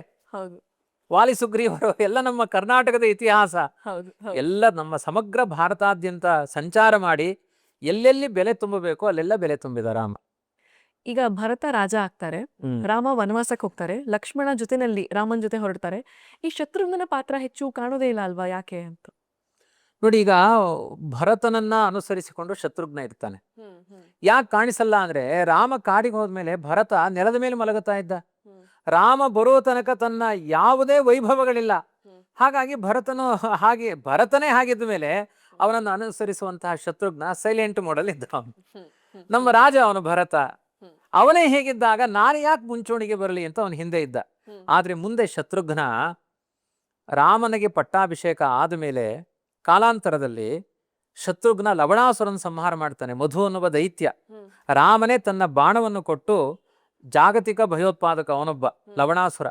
ವಾಲಿ ಸುಗ್ರೀವರು, ಎಲ್ಲ ನಮ್ಮ ಕರ್ನಾಟಕದ ಇತಿಹಾಸ. ಎಲ್ಲ ನಮ್ಮ ಸಮಗ್ರ ಭಾರತಾದ್ಯಂತ ಸಂಚಾರ ಮಾಡಿ ಎಲ್ಲೆಲ್ಲಿ ಬೆಲೆ ತುಂಬಬೇಕು ಅಲ್ಲೆಲ್ಲ ಬೆಲೆ ತುಂಬಿದ ರಾಮ. ಈಗ ಭರತ ರಾಜ ಆಗ್ತಾರೆ, ರಾಮ ವನವಾಸಕ್ಕೆ ಹೋಗ್ತಾರೆ, ಲಕ್ಷ್ಮಣ ಜೊತೆನಲ್ಲಿ ರಾಮನ ಜೊತೆ ಹೊರಡ್ತಾರೆ. ಈ ಶತ್ರುಘ್ನನ ಪಾತ್ರ ಹೆಚ್ಚು ಕಾಣೋದೇ ಇಲ್ಲ ಅಲ್ವಾ, ಯಾಕೆ ಅಂತ ನೋಡಿ. ಈಗ ಭರತನನ್ನ ಅನುಸರಿಸಿಕೊಂಡು ಶತ್ರುಘ್ನ ಇರ್ತಾನೆ. ಯಾಕೆ ಕಾಣಿಸಲ್ಲ ಅಂದ್ರೆ, ರಾಮ ಕಾಡಿಗೆ ಹೋದ್ಮೇಲೆ ಭರತ ನೆಲದ ಮೇಲೆ ಮಲಗುತ್ತಾ ಇದ್ದ. ರಾಮ ಬರೋ ತನಕ ತನ್ನ ಯಾವುದೇ ವೈಭವಗಳಿಲ್ಲ. ಹಾಗಾಗಿ ಭರತನೇ ಹಾಗಿದ್ದ ಮೇಲೆ ಅವನನ್ನು ಅನುಸರಿಸುವಂತಹ ಶತ್ರುಘ್ನ ಸೈಲೆಂಟ್ ಮೋಡಲ್ ಇದ್ದ. ನಮ್ಮ ರಾಜ ಅವನು ಭರತ. ಅವನೇ ಹೇಗಿದ್ದಾಗ ನಾನು ಯಾಕೆ ಮುಂಚೂಣಿಗೆ ಬರಲಿ ಅಂತ ಅವನು ಹಿಂದೆ ಇದ್ದ. ಆದ್ರೆ ಮುಂದೆ ಶತ್ರುಘ್ನ ರಾಮನಿಗೆ ಪಟ್ಟಾಭಿಷೇಕ ಆದಮೇಲೆ ಕಾಲಾಂತರದಲ್ಲಿ ಶತ್ರುಘ್ನ ಲವಣಾಸುರನ ಸಂಹಾರ ಮಾಡ್ತಾನೆ. ಮಧು ಅನ್ನುವ ದೈತ್ಯ ರಾಮನೇ ತನ್ನ ಬಾಣವನ್ನು ಕೊಟ್ಟು, ಜಾಗತಿಕ ಭಯೋತ್ಪಾದಕ ಅವನೊಬ್ಬ ಲವಣಾಸುರ,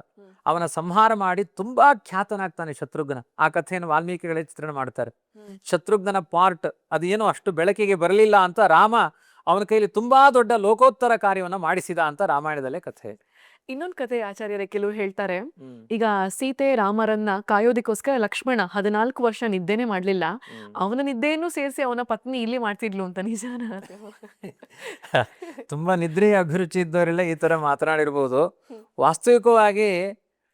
ಅವನ ಸಂಹಾರ ಮಾಡಿ ತುಂಬಾ ಖ್ಯಾತನಾಗ್ತಾನೆ ಶತ್ರುಘ್ನ. ಆ ಕಥೆಯನ್ನು ವಾಲ್ಮೀಕಿಗಳೇ ಚಿತ್ರಣ ಮಾಡ್ತಾರೆ. ಶತ್ರುಘ್ನನ ಪಾರ್ಟ್ ಅದೇನೋ ಅಷ್ಟು ಬೆಳಕಿಗೆ ಬರಲಿಲ್ಲ ಅಂತ ರಾಮ ಅವನ ಕೈಲಿ ತುಂಬಾ ದೊಡ್ಡ ಲೋಕೋತ್ತರ ಕಾರ್ಯವನ್ನು ಮಾಡಿಸಿದ ಅಂತ ರಾಮಾಯಣದಲ್ಲೇ ಕಥೆ. ಇನ್ನೊಂದು ಕತೆ ಆಚಾರ್ಯರೇ ಕೆಲವು ಹೇಳ್ತಾರೆ, ಈಗ ಸೀತೆ ರಾಮರನ್ನ ಕಾಯೋದಿಕ್ಕೋಸ್ಕರ ಲಕ್ಷ್ಮಣ 14 ವರ್ಷ ನಿದ್ದೆನೆ ಮಾಡ್ಲಿಲ್ಲ, ಅವನ ನಿದ್ದೆಯನ್ನು ಸೇರಿಸಿ ಅವನ ಪತ್ನಿ ಇಲ್ಲಿ ಮಾಡ್ತಿದ್ಲು ಅಂತ. ನಿಜಾನ? ತುಂಬಾ ನಿದ್ರೆಯ ಅಭಿರುಚಿ ಇದ್ದವರೆಲ್ಲ ಈ ತರ ಮಾತನಾಡಿರ್ಬೋದು. ವಾಸ್ತವಿಕವಾಗಿ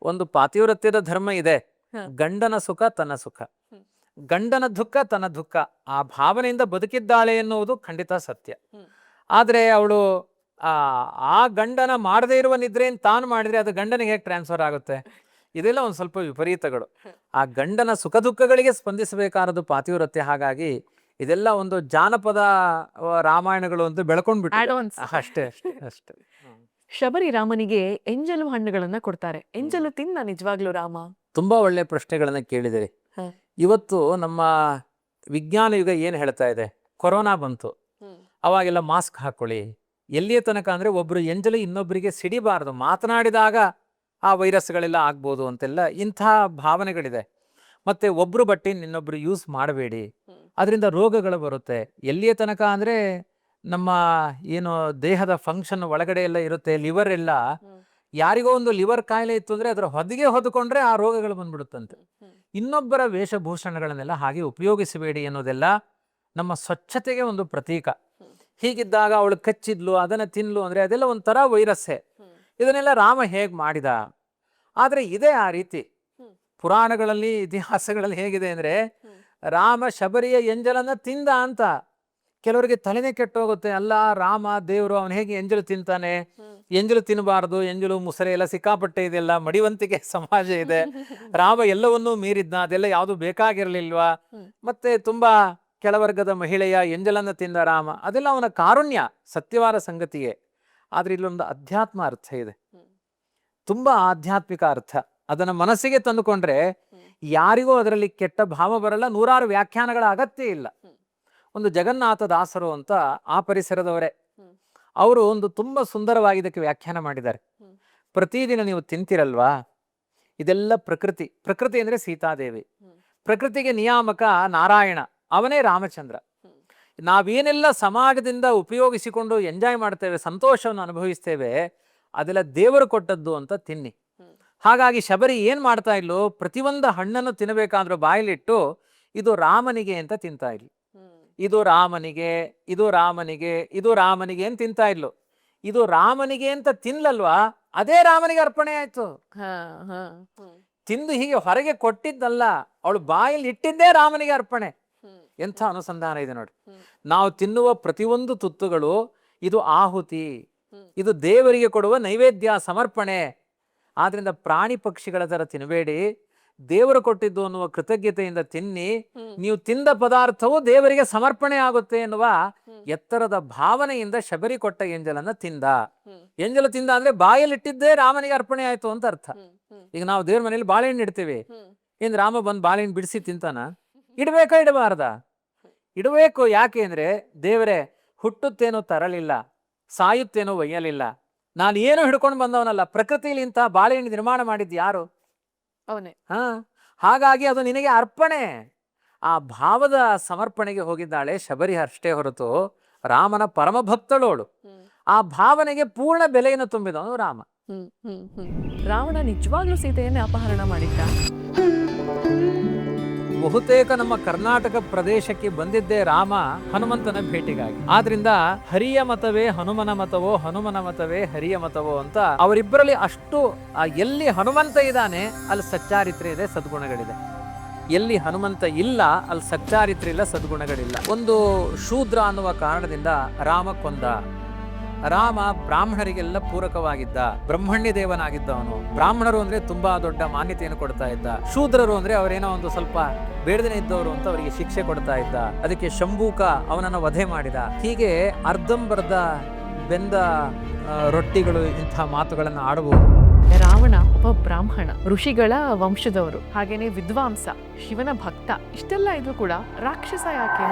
ಒಂದು ಪಾತಿವ್ರತ್ಯದ ಧರ್ಮ ಇದೆ. ಗಂಡನ ಸುಖ ತನ್ನ ಸುಖ, ಗಂಡನ ದುಃಖ ತನ್ನ ದುಃಖ, ಆ ಭಾವನೆಯಿಂದ ಬದುಕಿದ್ದಾಳೆ ಎನ್ನುವುದು ಖಂಡಿತ ಸತ್ಯ. ಆದ್ರೆ ಅವಳು ಆ ಗಂಡನ ಮಾಡದೇ ಇರುವ ನಿದ್ರೆಯನ್ನು ತಾನು ಮಾಡಿದ್ರೆ ಅದು ಗಂಡನಿಗೆ ಹೇಗೆ ಟ್ರಾನ್ಸ್ಫರ್ ಆಗುತ್ತೆ? ಇದೆಲ್ಲ ಒಂದು ಸ್ವಲ್ಪ ವಿಪರೀತಗಳು. ಆ ಗಂಡನ ಸುಖ ದುಃಖಗಳಿಗೆ ಸ್ಪಂದಿಸಬೇಕಾರದು ಪಾತಿವ್ರತ್ಯ. ಹಾಗಾಗಿ ಇದೆಲ್ಲ ಒಂದು ಜಾನಪದ ರಾಮಾಯಣಗಳು ಅಂತ ಬೆಳ್ಕೊಂಡ್ಬಿಟ್ಟು ಅಷ್ಟೇ ಅಷ್ಟೇ ಅಷ್ಟೇ. ಶಬರಿ ರಾಮನಿಗೆ ಎಂಜಲು ಹಣ್ಣುಗಳನ್ನ ಕೊಡ್ತಾರೆ. ಎಂಜಲು ತಿಂದ ನಿಜವಾಗ್ಲೂ ರಾಮ? ತುಂಬಾ ಒಳ್ಳೆ ಪ್ರಶ್ನೆಗಳನ್ನ ಕೇಳಿದಿರಿ. ಇವತ್ತು ನಮ್ಮ ವಿಜ್ಞಾನ ಯುಗ ಏನು ಹೇಳ್ತಾ ಇದೆ? ಕೊರೋನಾ ಬಂತು, ಅವಾಗೆಲ್ಲ ಮಾಸ್ಕ್ ಹಾಕೊಳ್ಳಿ. ಎಲ್ಲಿಯ ತನಕ ಅಂದ್ರೆ ಒಬ್ರು ಎಂಜಲು ಇನ್ನೊಬ್ಬರಿಗೆ ಸಿಡಿಬಾರದು, ಮಾತನಾಡಿದಾಗ ಆ ವೈರಸ್ಗಳೆಲ್ಲ ಆಗ್ಬೋದು ಅಂತೆಲ್ಲ ಇಂಥ ಭಾವನೆಗಳಿದೆ. ಮತ್ತೆ ಒಬ್ರು ಬಟ್ಟೆ ಇನ್ನೊಬ್ರು ಯೂಸ್ ಮಾಡಬೇಡಿ, ಅದರಿಂದ ರೋಗಗಳು ಬರುತ್ತೆ. ಎಲ್ಲಿಯ ತನಕ ಅಂದ್ರೆ ನಮ್ಮ ಏನು ದೇಹದ ಫಂಕ್ಷನ್ ಒಳಗಡೆ ಎಲ್ಲ ಇರುತ್ತೆ, ಲಿವರ್ ಎಲ್ಲ, ಯಾರಿಗೋ ಒಂದು ಲಿವರ್ ಕಾಯಿಲೆ ಇತ್ತು ಅಂದ್ರೆ ಅದರ ಹೊದಿಗೆ ಹೊದ್ಕೊಂಡ್ರೆ ಆ ರೋಗಗಳು ಬಂದ್ಬಿಡುತ್ತಂತೆ. ಇನ್ನೊಬ್ಬರ ವೇಷಭೂಷಣಗಳನ್ನೆಲ್ಲ ಹಾಗೆ ಉಪಯೋಗಿಸಬೇಡಿ ಅನ್ನೋದೆಲ್ಲ ನಮ್ಮ ಸ್ವಚ್ಛತೆಗೆ ಒಂದು ಪ್ರತೀಕ. ಹೀಗಿದ್ದಾಗ ಅವಳು ಕಚ್ಚಿದ್ಲು, ಅದನ್ನ ತಿನ್ಲು ಅಂದ್ರೆ ಅದೆಲ್ಲ ಒಂಥರ ವೈರಸ್ಸೇ. ಇದನ್ನೆಲ್ಲ ರಾಮ ಹೇಗ್ ಮಾಡಿದ? ಆದ್ರೆ ಇದೇ ಆ ರೀತಿ ಪುರಾಣಗಳಲ್ಲಿ ಇತಿಹಾಸಗಳಲ್ಲಿ ಹೇಗಿದೆ ಅಂದ್ರೆ ರಾಮ ಶಬರಿಯ ಎಂಜಲನ್ನ ತಿಂದ ಅಂತ. ಕೆಲವರಿಗೆ ತಲೆನೇ ಕೆಟ್ಟೋಗುತ್ತೆ, ಅಲ್ಲ ರಾಮ ದೇವರು ಅವನು ಹೇಗೆ ಎಂಜಲು ತಿಂತಾನೆ? ಎಂಜಲು ತಿನ್ನಬಾರದು, ಎಂಜಲು ಮುಸರೆ ಎಲ್ಲ ಸಿಕ್ಕಾಪಟ್ಟೆ ಇದೆಲ್ಲ, ಮಡಿವಂತಿಕೆ ಸಮಾಜ ಇದೆ, ರಾಮ ಎಲ್ಲವನ್ನೂ ಮೀರಿದ್ನ, ಅದೆಲ್ಲ ಯಾವುದು ಬೇಕಾಗಿರ್ಲಿಲ್ವಾ? ಮತ್ತೆ ತುಂಬಾ ಕೆಳವರ್ಗದ ಮಹಿಳೆಯ ಎಂಜಲನ್ನ ತಿಂದ ರಾಮ, ಅದೆಲ್ಲ ಅವನ ಕಾರುಣ್ಯ, ಸತ್ಯವಾದ ಸಂಗತಿಯೇ. ಆದ್ರೆ ಇಲ್ಲೊಂದು ಅಧ್ಯಾತ್ಮ ಅರ್ಥ ಇದೆ, ತುಂಬಾ ಆಧ್ಯಾತ್ಮಿಕ ಅರ್ಥ. ಅದನ್ನ ಮನಸ್ಸಿಗೆ ತಂದುಕೊಂಡ್ರೆ ಯಾರಿಗೂ ಅದರಲ್ಲಿ ಕೆಟ್ಟ ಭಾವ ಬರಲ್ಲ, ನೂರಾರು ವ್ಯಾಖ್ಯಾನಗಳ ಅಗತ್ಯ ಇಲ್ಲ. ಒಂದು ಜಗನ್ನಾಥ ದಾಸರು ಅಂತ ಆ ಪರಿಸರದವರೇ, ಅವರು ಒಂದು ತುಂಬಾ ಸುಂದರವಾಗಿ ಇದಕ್ಕೆ ವ್ಯಾಖ್ಯಾನ ಮಾಡಿದ್ದಾರೆ. ಪ್ರತಿದಿನ ನೀವು ತಿಂತಿರಲ್ವಾ, ಇದೆಲ್ಲ ಪ್ರಕೃತಿ. ಪ್ರಕೃತಿ ಅಂದ್ರೆ ಸೀತಾದೇವಿ, ಪ್ರಕೃತಿಗೆ ನಿಯಾಮಕ ನಾರಾಯಣ, ಅವನೇ ರಾಮಚಂದ್ರ. ನಾವೇನೆಲ್ಲ ಸಮಾಜದಿಂದ ಉಪಯೋಗಿಸಿಕೊಂಡು ಎಂಜಾಯ್ ಮಾಡ್ತೇವೆ, ಸಂತೋಷವನ್ನು ಅನುಭವಿಸ್ತೇವೆ, ಅದೆಲ್ಲ ದೇವರು ಕೊಟ್ಟದ್ದು ಅಂತ ತಿನ್ನಿ. ಹಾಗಾಗಿ ಶಬರಿ ಏನ್ ಮಾಡ್ತಾ ಇಲ್ಲೋ, ಪ್ರತಿಯೊಂದು ಹಣ್ಣನ್ನು ತಿನ್ನಬೇಕಾದ್ರೂ ಬಾಯಲ್ಲಿಟ್ಟು ಇದು ರಾಮನಿಗೆ ಅಂತ ತಿಂತಾ ಇದ್ಲು. ಇದು ರಾಮನಿಗೆ, ಇದು ರಾಮನಿಗೆ, ಇದು ರಾಮನಿಗೆ ಅಂತ ತಿಂತಾ ಇದ್ಲು. ಇದು ರಾಮನಿಗೆ ಅಂತ ತಿನ್ಲಲ್ವಾ, ಅದೇ ರಾಮನಿಗೆ ಅರ್ಪಣೆ ಆಯ್ತು. ತಿಂದು ಹೀಗೆ ಹೊರಗೆ ಕೊಟ್ಟಿದ್ದಲ್ಲ, ಅವಳು ಬಾಯಲ್ಲಿ ಇಟ್ಟಿದ್ದೇ ರಾಮನಿಗೆ ಅರ್ಪಣೆ. ಎಂಥ ಅನುಸಂಧಾನ ಇದೆ ನೋಡಿ. ನಾವು ತಿನ್ನುವ ಪ್ರತಿಯೊಂದು ತುತ್ತುಗಳು ಇದು ಆಹುತಿ, ಇದು ದೇವರಿಗೆ ಕೊಡುವ ನೈವೇದ್ಯ, ಸಮರ್ಪಣೆ. ಆದ್ರಿಂದ ಪ್ರಾಣಿ ಪಕ್ಷಿಗಳ ತರ ತಿನ್ನಬೇಡಿ, ದೇವರು ಕೊಟ್ಟಿದ್ದು ಅನ್ನುವ ಕೃತಜ್ಞತೆಯಿಂದ ತಿನ್ನಿ. ನೀವು ತಿಂದ ಪದಾರ್ಥವು ದೇವರಿಗೆ ಸಮರ್ಪಣೆ ಆಗುತ್ತೆ ಎನ್ನುವ ಎತ್ತರದ ಭಾವನೆಯಿಂದ ಶಬರಿ ಕೊಟ್ಟ ಎಂಜಲನ್ನ ತಿಂದ. ಎಂಜಲು ತಿಂದ ಅಂದ್ರೆ ಬಾಯಲ್ಲಿಟ್ಟಿದ್ದೇ ರಾಮನಿಗೆ ಅರ್ಪಣೆ ಆಯ್ತು ಅಂತ ಅರ್ಥ. ಈಗ ನಾವು ದೇವ್ರ ಮನೇಲಿ ಬಾಳೆಹಣ್ಣು ಇಡ್ತೀವಿ, ಏನ್ ರಾಮ ಬಂದು ಬಾಳೆಹಣ್ಣು ಬಿಡಿಸಿ ತಿಂತಾನ? ಇಡ್ಬೇಕಾ ಇಡಬಾರ್ದ? ಇಡಬೇಕು. ಯಾಕೆ ಅಂದ್ರೆ ದೇವರೇ ಹುಟ್ಟುತ್ತೇನೋ ತರಲಿಲ್ಲ, ಸಾಯುತ್ತೇನೋ ಒಯ್ಯಲಿಲ್ಲ, ನಾನು ಏನು ಹಿಡ್ಕೊಂಡು ಬಂದವನಲ್ಲ, ಪ್ರಕೃತಿಯಲ್ಲಿ ಇಂಥ ಬಾಳೆಹಣ್ಣು ನಿರ್ಮಾಣ ಮಾಡಿದ್ದು ಯಾರು? ಅವನೇ. ಹಾಗಾಗಿ ಅದು ನಿನಗೆ ಅರ್ಪಣೆ. ಆ ಭಾವದ ಸಮರ್ಪಣೆಗೆ ಹೋಗಿದ್ದಾಳೆ ಶಬರಿ ಅಷ್ಟೇ ಹೊರತು ರಾಮನ ಪರಮ ಭಕ್ತಳೋಳು. ಆ ಭಾವನೆಗೆ ಪೂರ್ಣ ಬೆಲೆಯನ್ನು ತುಂಬಿದವನು ರಾಮ. ರಾವಣ ನಿಜವಾಗ್ಲೂ ಸೀತೆಯನ್ನೇ ಅಪಹರಣ ಮಾಡಿದ್ದ? ಬಹುತೇಕ ನಮ್ಮ ಕರ್ನಾಟಕ ಪ್ರದೇಶಕ್ಕೆ ಬಂದಿದ್ದೇ ರಾಮ ಹನುಮಂತನ ಭೇಟಿಗಾಗಿ. ಆದ್ರಿಂದ ಹರಿಯ ಮತವೇ ಹನುಮನ ಮತವೋ, ಹನುಮನ ಮತವೇ ಹರಿಯ ಮತವೋ ಅಂತ ಅವರಿಬ್ಬರಲ್ಲಿ ಅಷ್ಟು ಎಲ್ಲಿ ಹನುಮಂತ ಇದ್ದಾನೆ ಅಲ್ಲಿ ಸಚ್ಚಾರಿತ್ರ್ಯ ಇದೆ, ಸದ್ಗುಣಗಳಿದೆ. ಎಲ್ಲಿ ಹನುಮಂತ ಇಲ್ಲ ಅಲ್ಲಿ ಸಚ್ಚಾರಿತ್ರ್ಯ ಇಲ್ಲ, ಸದ್ಗುಣಗಳಿಲ್ಲ. ಒಂದು ಶೂದ್ರ ಅನ್ನುವ ಕಾರಣದಿಂದ ರಾಮ ಕೊಂದ. ರಾಮ ಬ್ರಾಹ್ಮಣರಿಗೆಲ್ಲ ಪೂರಕವಾಗಿದ್ದ, ಬ್ರಹ್ಮಣ್ಯ ದೇವನಾಗಿದ್ದವನು. ಬ್ರಾಹ್ಮಣರು ಅಂದ್ರೆ ತುಂಬಾ ದೊಡ್ಡ ಮಾನ್ಯತೆಯನ್ನು ಕೊಡ್ತಾ ಇದ್ದ, ಶೂದ್ರರು ಅಂದ್ರೆ ಅವರೇನೋ ಒಂದು ಸ್ವಲ್ಪ ಬೇಡದನೆ ಇದ್ದವರು ಅಂತ ಅವರಿಗೆ ಶಿಕ್ಷೆ ಕೊಡ್ತಾ ಇದ್ದ. ಅದಕ್ಕೆ ಶಂಭೂಕ ಅವನನ್ನು ವಧೆ ಮಾಡಿದ. ಹೀಗೆ ಅರ್ಧಂಬರ್ಧ ಬೆಂದ ರೊಟ್ಟಿಗಳು ಇಂಥ ಮಾತುಗಳನ್ನು ಆಡಬಹುದು. ರಾವಣ ಒಬ್ಬ ಬ್ರಾಹ್ಮಣ, ಋಷಿಗಳ ವಂಶದವರು, ಹಾಗೇನೆ ವಿದ್ವಾಂಸ, ಶಿವನ ಭಕ್ತ. ಇಷ್ಟೆಲ್ಲ ಇದ್ರೂ ಕೂಡ ರಾಕ್ಷಸ ಯಾಕೆ?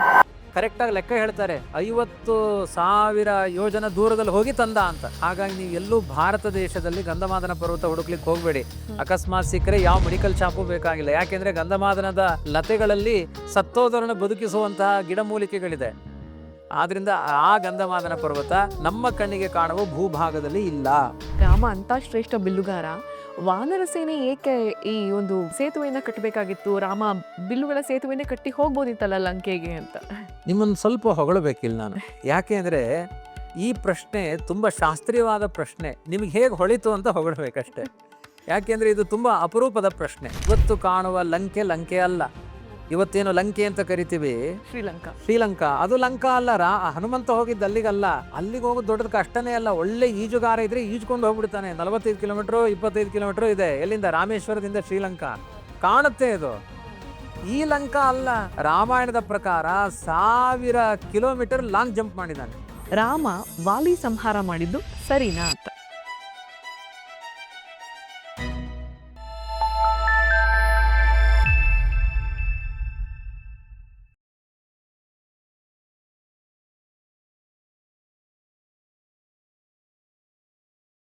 ಕರೆಕ್ಟಾಗಿ ಲೆಕ್ಕ ಹೇಳ್ತಾರೆ, 50,000 ಯೋಜನ ದೂರದಲ್ಲಿ ಹೋಗಿ ತಂದ ಅಂತ. ಹಾಗಾಗಿ ನೀವು ಎಲ್ಲೂ ಭಾರತ ದೇಶದಲ್ಲಿ ಗಂಧಮಾದನ ಪರ್ವತ ಹುಡುಕ್ಲಿಕ್ಕೆ ಹೋಗಬೇಡಿ. ಅಕಸ್ಮಾತ್ ಸಿಕ್ಕರೆ ಯಾವ ಮೆಡಿಕಲ್ ಶಾಪು ಬೇಕಾಗಿಲ್ಲ. ಯಾಕೆಂದ್ರೆ ಗಂಧಮಾದನದ ಲತೆಗಳಲ್ಲಿ ಸತ್ತೋದರನ್ನು ಬದುಕಿಸುವಂತಹ ಗಿಡಮೂಲಿಕೆಗಳಿದೆ. ಆದ್ರಿಂದ ಆ ಗಂಧಮಾದನ ಪರ್ವತ ನಮ್ಮ ಕಣ್ಣಿಗೆ ಕಾಣುವ ಭೂಭಾಗದಲ್ಲಿ ಇಲ್ಲ. ರಾಮ ಅಂತ ಶ್ರೇಷ್ಠ ಬಿಲ್ಲುಗಾರ, ವಾನರ ಸೇನೆ ಏಕೆ ಈ ಒಂದು ಸೇತುವೆಯನ್ನ ಕಟ್ಟಬೇಕಾಗಿತ್ತು? ರಾಮ ಬಿಲ್ಲುಗಳ ಸೇತುವೆಯನ್ನೇ ಕಟ್ಟಿ ಹೋಗ್ಬೋದಿತ್ತಲ್ಲ ಲಂಕೆಗೆ ಅಂತ. ನಿಮ್ಮನ್ನು ಸ್ವಲ್ಪ ಹೊಗಳಬೇಕಿಲ್ಲ ನಾನು. ಯಾಕೆ ಅಂದರೆ ಈ ಪ್ರಶ್ನೆ ತುಂಬ ಶಾಸ್ತ್ರೀಯವಾದ ಪ್ರಶ್ನೆ. ನಿಮಗೆ ಹೇಗೆ ಹೊಳಿತು ಅಂತ ಹೊಗಳಬೇಕಷ್ಟೆ. ಯಾಕೆಂದರೆ ಇದು ತುಂಬ ಅಪರೂಪದ ಪ್ರಶ್ನೆ. ಇವತ್ತು ಕಾಣುವ ಲಂಕೆ ಲಂಕೆ ಅಲ್ಲ. ಇವತ್ತೇನು ಲಂಕೆ ಅಂತ ಕರಿತೀವಿ, ಶ್ರೀಲಂಕಾ, ಅದು ಲಂಕಾ ಅಲ್ಲ. ಹನುಮಂತ ಹೋಗಿದ್ದು ಅಲ್ಲಿಗಲ್ಲ. ಅಲ್ಲಿಗೆ ಹೋಗೋದು ದೊಡ್ಡದ ಕಷ್ಟನೇ ಅಲ್ಲ. ಒಳ್ಳೆ ಈಜುಗಾರ ಇದ್ರೆ ಈಜ್ಕೊಂಡು ಹೋಗ್ಬಿಡ್ತಾನೆ. 45 ಕಿಲೋಮೀಟ್ರು 25 ಕಿಲೋಮೀಟ್ರು ಇದೆ. ಎಲ್ಲಿಂದ? ರಾಮೇಶ್ವರದಿಂದ ಶ್ರೀಲಂಕಾ ಕಾಣುತ್ತೆ. ಇದು ಈ ಲಂಕಾ ಅಲ್ಲ. ರಾಮಾಯಣದ ಪ್ರಕಾರ 1000 ಕಿಲೋಮೀಟರ್ ಲಾಂಗ್ ಜಂಪ್ ಮಾಡಿದ್ದಾನೆ. ರಾಮ ವಾಲಿ ಸಂಹಾರ ಮಾಡಿದ್ದು ಸರಿನಾ ಅಂತ.